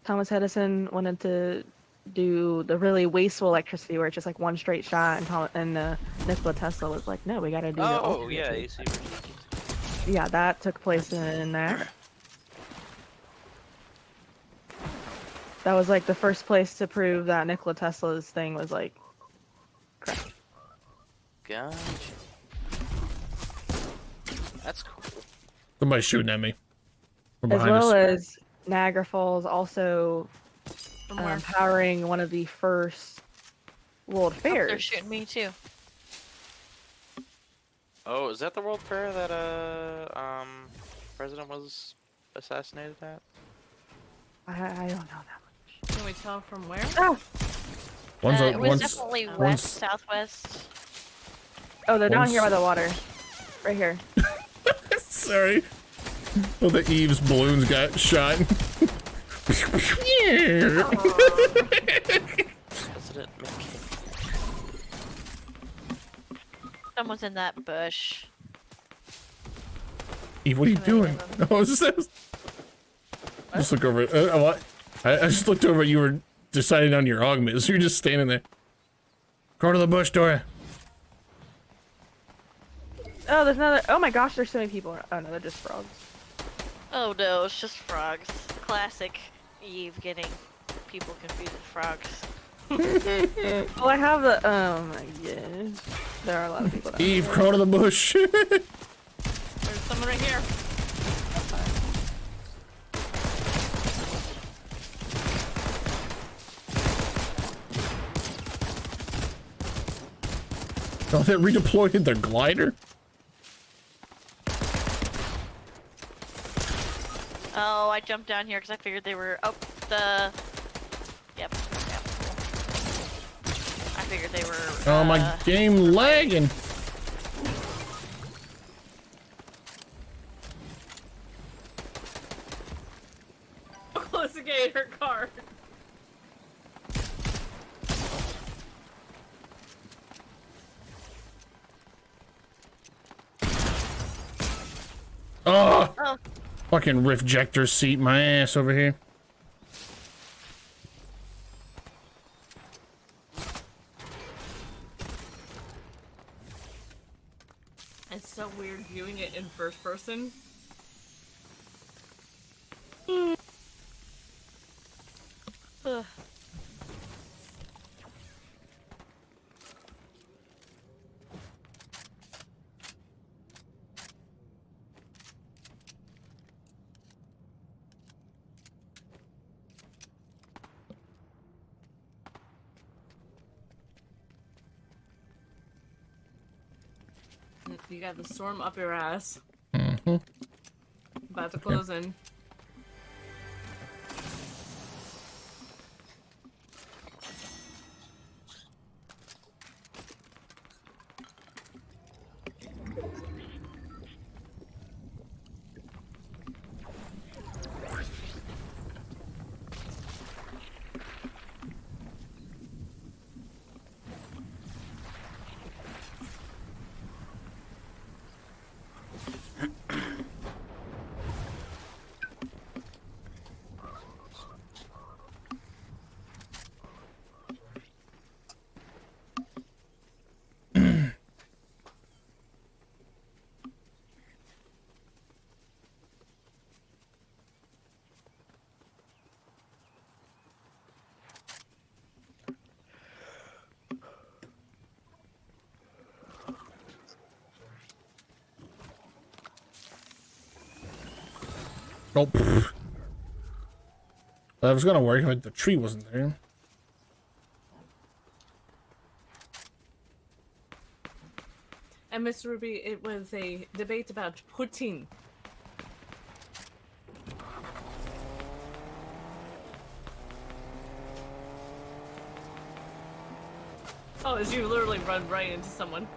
Thomas Edison wanted to do the really wasteful electricity where it's just like one straight shot, and Nikola Tesla was like, no, we gotta do the Oh alternate yeah, route. AC versus DC. Yeah, that took place in there. That was like the first place to prove that Nikola Tesla's thing was like correct. Gotcha. That's cool. Somebody's shooting at me. From As behind well us. as Niagara Falls also powering one of the first World Oh, they're Fairs. shooting me too. Oh, is that the World Fair that President was assassinated at? I don't know that. Can we tell from where? Ah! It was definitely west, southwest. Oh, they're down here by the water. Right here. Sorry. Oh, the Eve's balloons got shot. Yeah. President McKinley. Someone's in that bush. Eve, what are you doing? Oh, just look over it. What? I just looked over. You were deciding on your augment. So you're just standing there. Go to the bush, Dora. Oh, there's another. Oh my gosh, there's so many people. Oh no, they're just frogs. Oh no, it's just frogs. Classic Eve getting people confused with frogs. Well, I have the. Oh my gosh. There are a lot of people down Eve, here. crawl to the bush. There's someone right here. Oh, they redeployed their glider? Oh, I jumped down here because I figured they were up the. Yep. I figured they were. Oh, my game lagging. Close the gate, her car. Oh! Fucking Rifjector seat my ass over here. It's so weird viewing it in first person. Ugh. You got the storm up your ass. Mm-hmm. About to close in. Nope. That was gonna work, but the tree wasn't there. And Miss Ruby, it was a debate about Putin. Oh, as you literally run right into someone.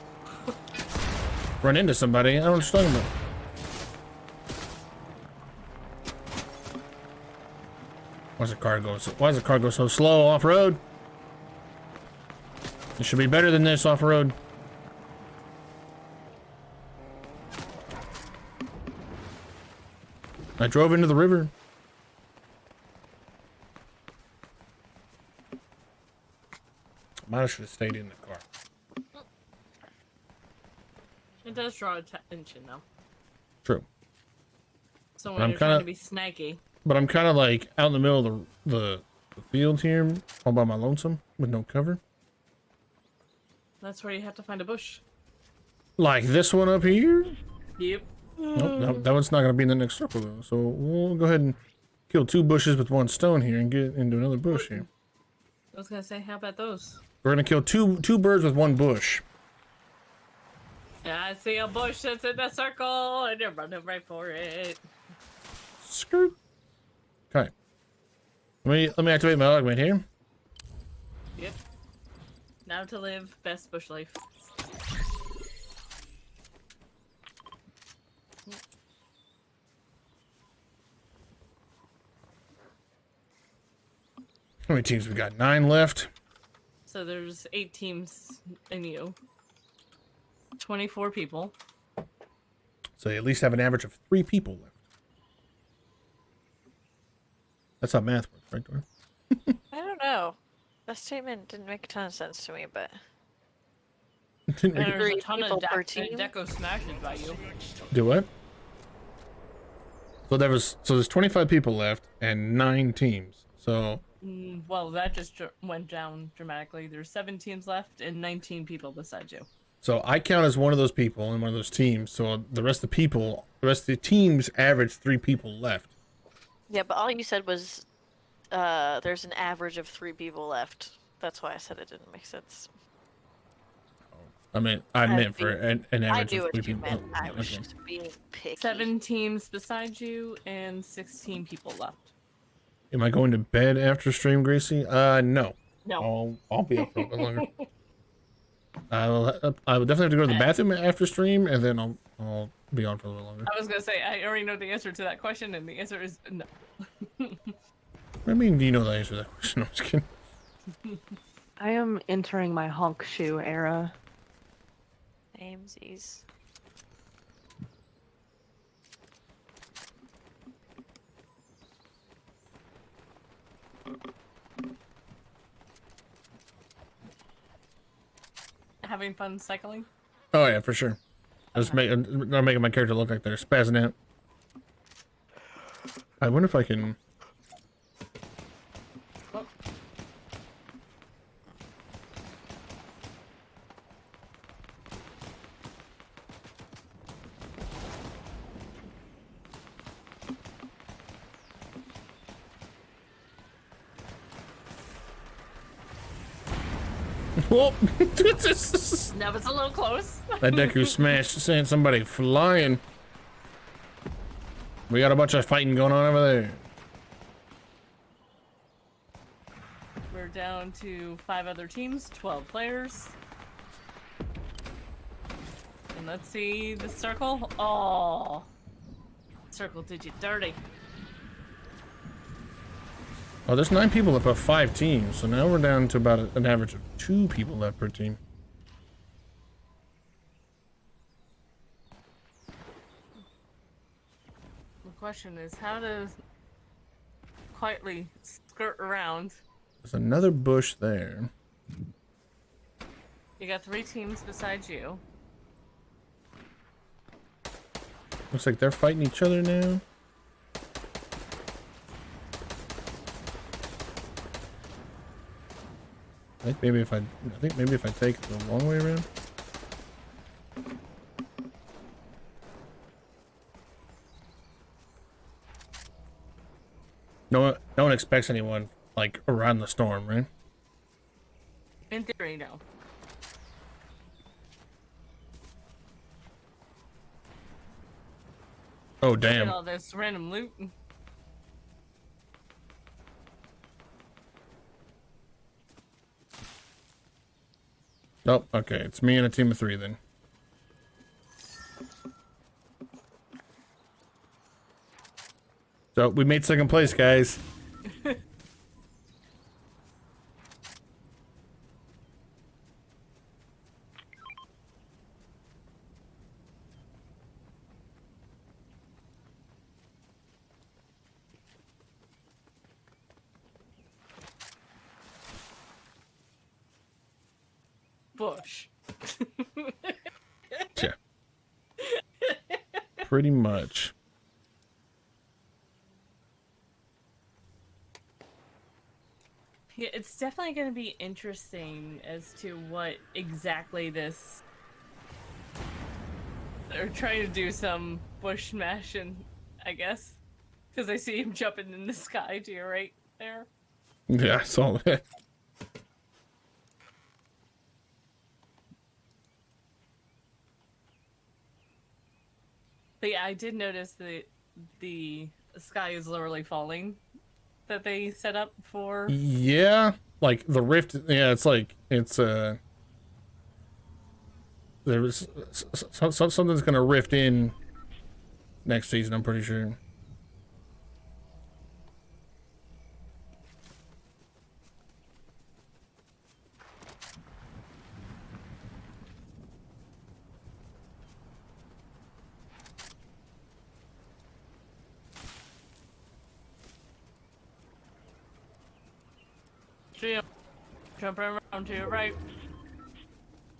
Run into somebody? I don't know what you're talking about. Why does the car go so slow off-road? It should be better than this off-road. I drove into the river. Might have should have stayed in the car. It does draw attention, though. True. So But when you're trying to be snaky. But I'm kind of like out in the middle of the field here, all by my lonesome, with no cover. That's where you have to find a bush. Like this one up here? Yep. Nope, that one's not going to be in the next circle, though. So we'll go ahead and kill 2 bushes with 1 stone here and get into another bush here. I was going to say, how about those? We're going to kill two birds with 1 bush. Yeah, I see a bush that's in the circle, and you're running right for it. Skirt. Okay. Let me activate my augment here. Yep. Now to live best bush life. How many teams we got? 9 left. So there's 8 teams in you. 24 people. So you at least have an average of 3 people left. That's how math works, right, Dora? I don't know. That statement didn't make a ton of sense to me, but... There's a ton people of per team? deco smashes by you. Do what? So there's 25 people left and 9 teams. So Well, that just went down dramatically. There's 7 teams left and 19 people beside you. So I count as one of those people in one of those teams. So the rest of the teams average 3 people left. Yeah, but all you said was there's an average of 3 people left. That's why I said it didn't make sense. I meant for an average I knew of 3 what you people. meant. I Oh, was okay. just being picky. 7 teams beside you and 16 people left. Am I going to bed after stream, Gracie? No. No. I'll be up for a little longer. I will definitely have to go to the bathroom after stream, and then I'll be on for a little longer. I was gonna say I already know the answer to that question, and the answer is no. I mean, do you know the answer to that question? I'm just kidding. I am entering my honk shoe era. Amesies. Having fun cycling? Oh yeah, for sure. I'm making my character look like they're spazzing out. I wonder if I can. Oh. Whoa! Now it's a little close. That Deku smashed, saying somebody flying. We got a bunch of fighting going on over there. We're down to 5 other teams, 12 players. And let's see the circle. Oh, circle did you dirty. Oh, there's 9 people left of 5 teams, so now we're down to about an average of 2 people left per team. The question is how to quietly skirt around. There's another bush there. You got 3 teams beside you. Looks like they're fighting each other now. I think maybe if I take the long way around. No one expects anyone like around the storm, right? In theory, no. Oh Look at damn! all this random loot. Oh, okay. It's me and a team of 3 then. So we made 2nd place, guys. Bush. Yeah. Pretty much. Yeah, it's definitely going to be interesting as to what exactly this. They're trying to do some bush smashing, I guess, because I see him jumping in the sky to your right there. Yeah, I saw that. But yeah, I did notice that the sky is literally falling that they set up for. Yeah, like the rift. Yeah, it's like there was something's gonna rift in next season. I'm pretty sure. See him jumping around to your right.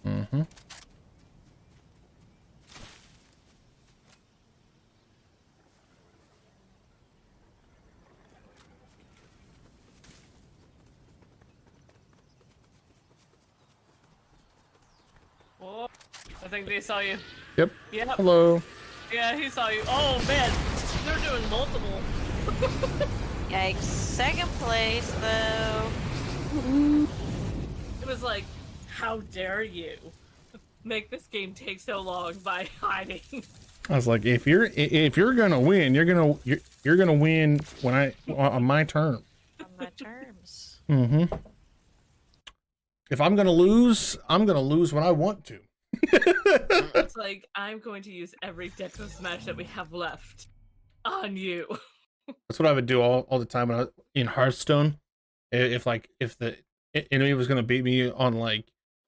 Mm-hmm. Oh, I think they saw you. Yep. Yep. Hello. Yeah, he saw you. Oh man, they're doing multiple. Yikes. 2nd place, though. It was like, how dare you make this game take so long by hiding? I was like, if you're gonna win, you're gonna win when on my turn. On my terms. Mm-hmm. If I'm gonna lose when I want to. It's like, I'm going to use every deck of smash that we have left on you. That's what I would do all the time when I was in Hearthstone. If the enemy was gonna beat me on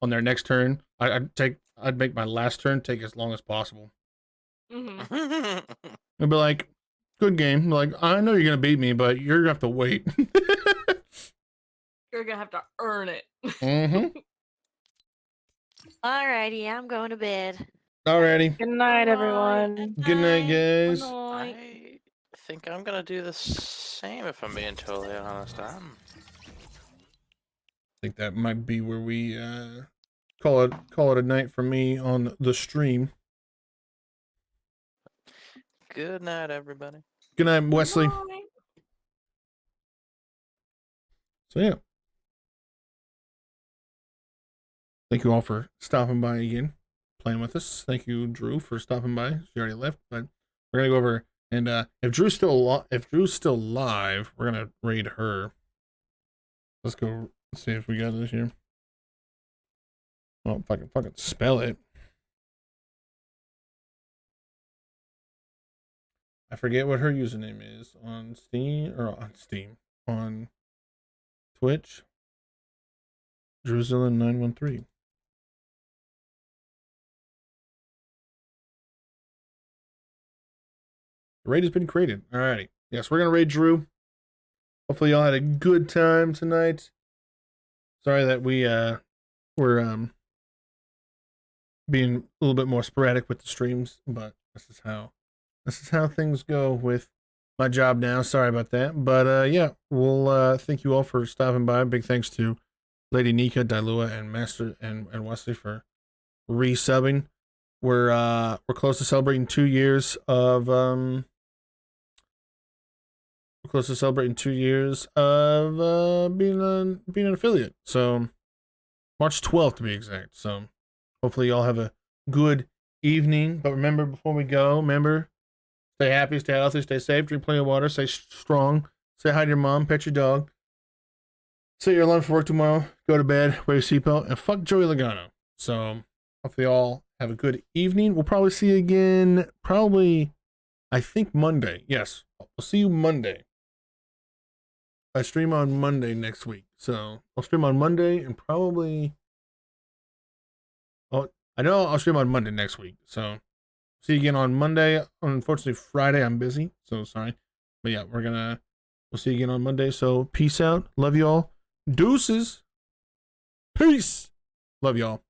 their next turn, I'd make my last turn take as long as possible. Mm-hmm. I'd be like, good game. Like, I know you're gonna beat me, but you're gonna have to wait. You're gonna have to earn it. Mm-hmm. Alrighty, I'm going to bed. Alrighty. Good night, everyone. Good night, guys. I think I'm gonna do the same if I'm being totally honest. I think that might be where we call it a night for me on the stream. Good night, everybody. Good night, Wesley. Bye. So yeah. Thank you all for stopping by again, playing with us. Thank you, Drew, for stopping by. She already left, but we're gonna go over and if Drew's still live, we're gonna raid her. Let's go. Let's see if we got this here. Oh, if I can fucking spell it. I forget what her username is on on Twitch. Drewzilla913. The raid has been created. Alrighty. Yes, we're gonna raid Drew. Hopefully y'all had a good time tonight. Sorry that we're being a little bit more sporadic with the streams, but this is how things go with my job now. Sorry about that. But yeah, we'll thank you all for stopping by. Big thanks to Lady Nika, Dilua, and Master and Wesley for resubbing. We're close to celebrating 2 years of close to celebrating 2 years of being an affiliate. So March 12th to be exact. So hopefully y'all have a good evening. But remember, before we go, stay happy, stay healthy, stay safe, drink plenty of water, stay strong, say hi to your mom, pet your dog, set your alarm for work tomorrow, go to bed, wear your seatbelt, and fuck Joey Logano. So hopefully y'all have a good evening. We'll probably see you again, I think Monday. Yes, I'll see you Monday. I stream on Monday next week. So I'll stream on Monday and probably... Oh, I know I'll stream on Monday next week. So see you again on Monday. Unfortunately, Friday I'm busy. So sorry. But yeah, we'll see you again on Monday. So peace out. Love y'all. Deuces. Peace. Love y'all.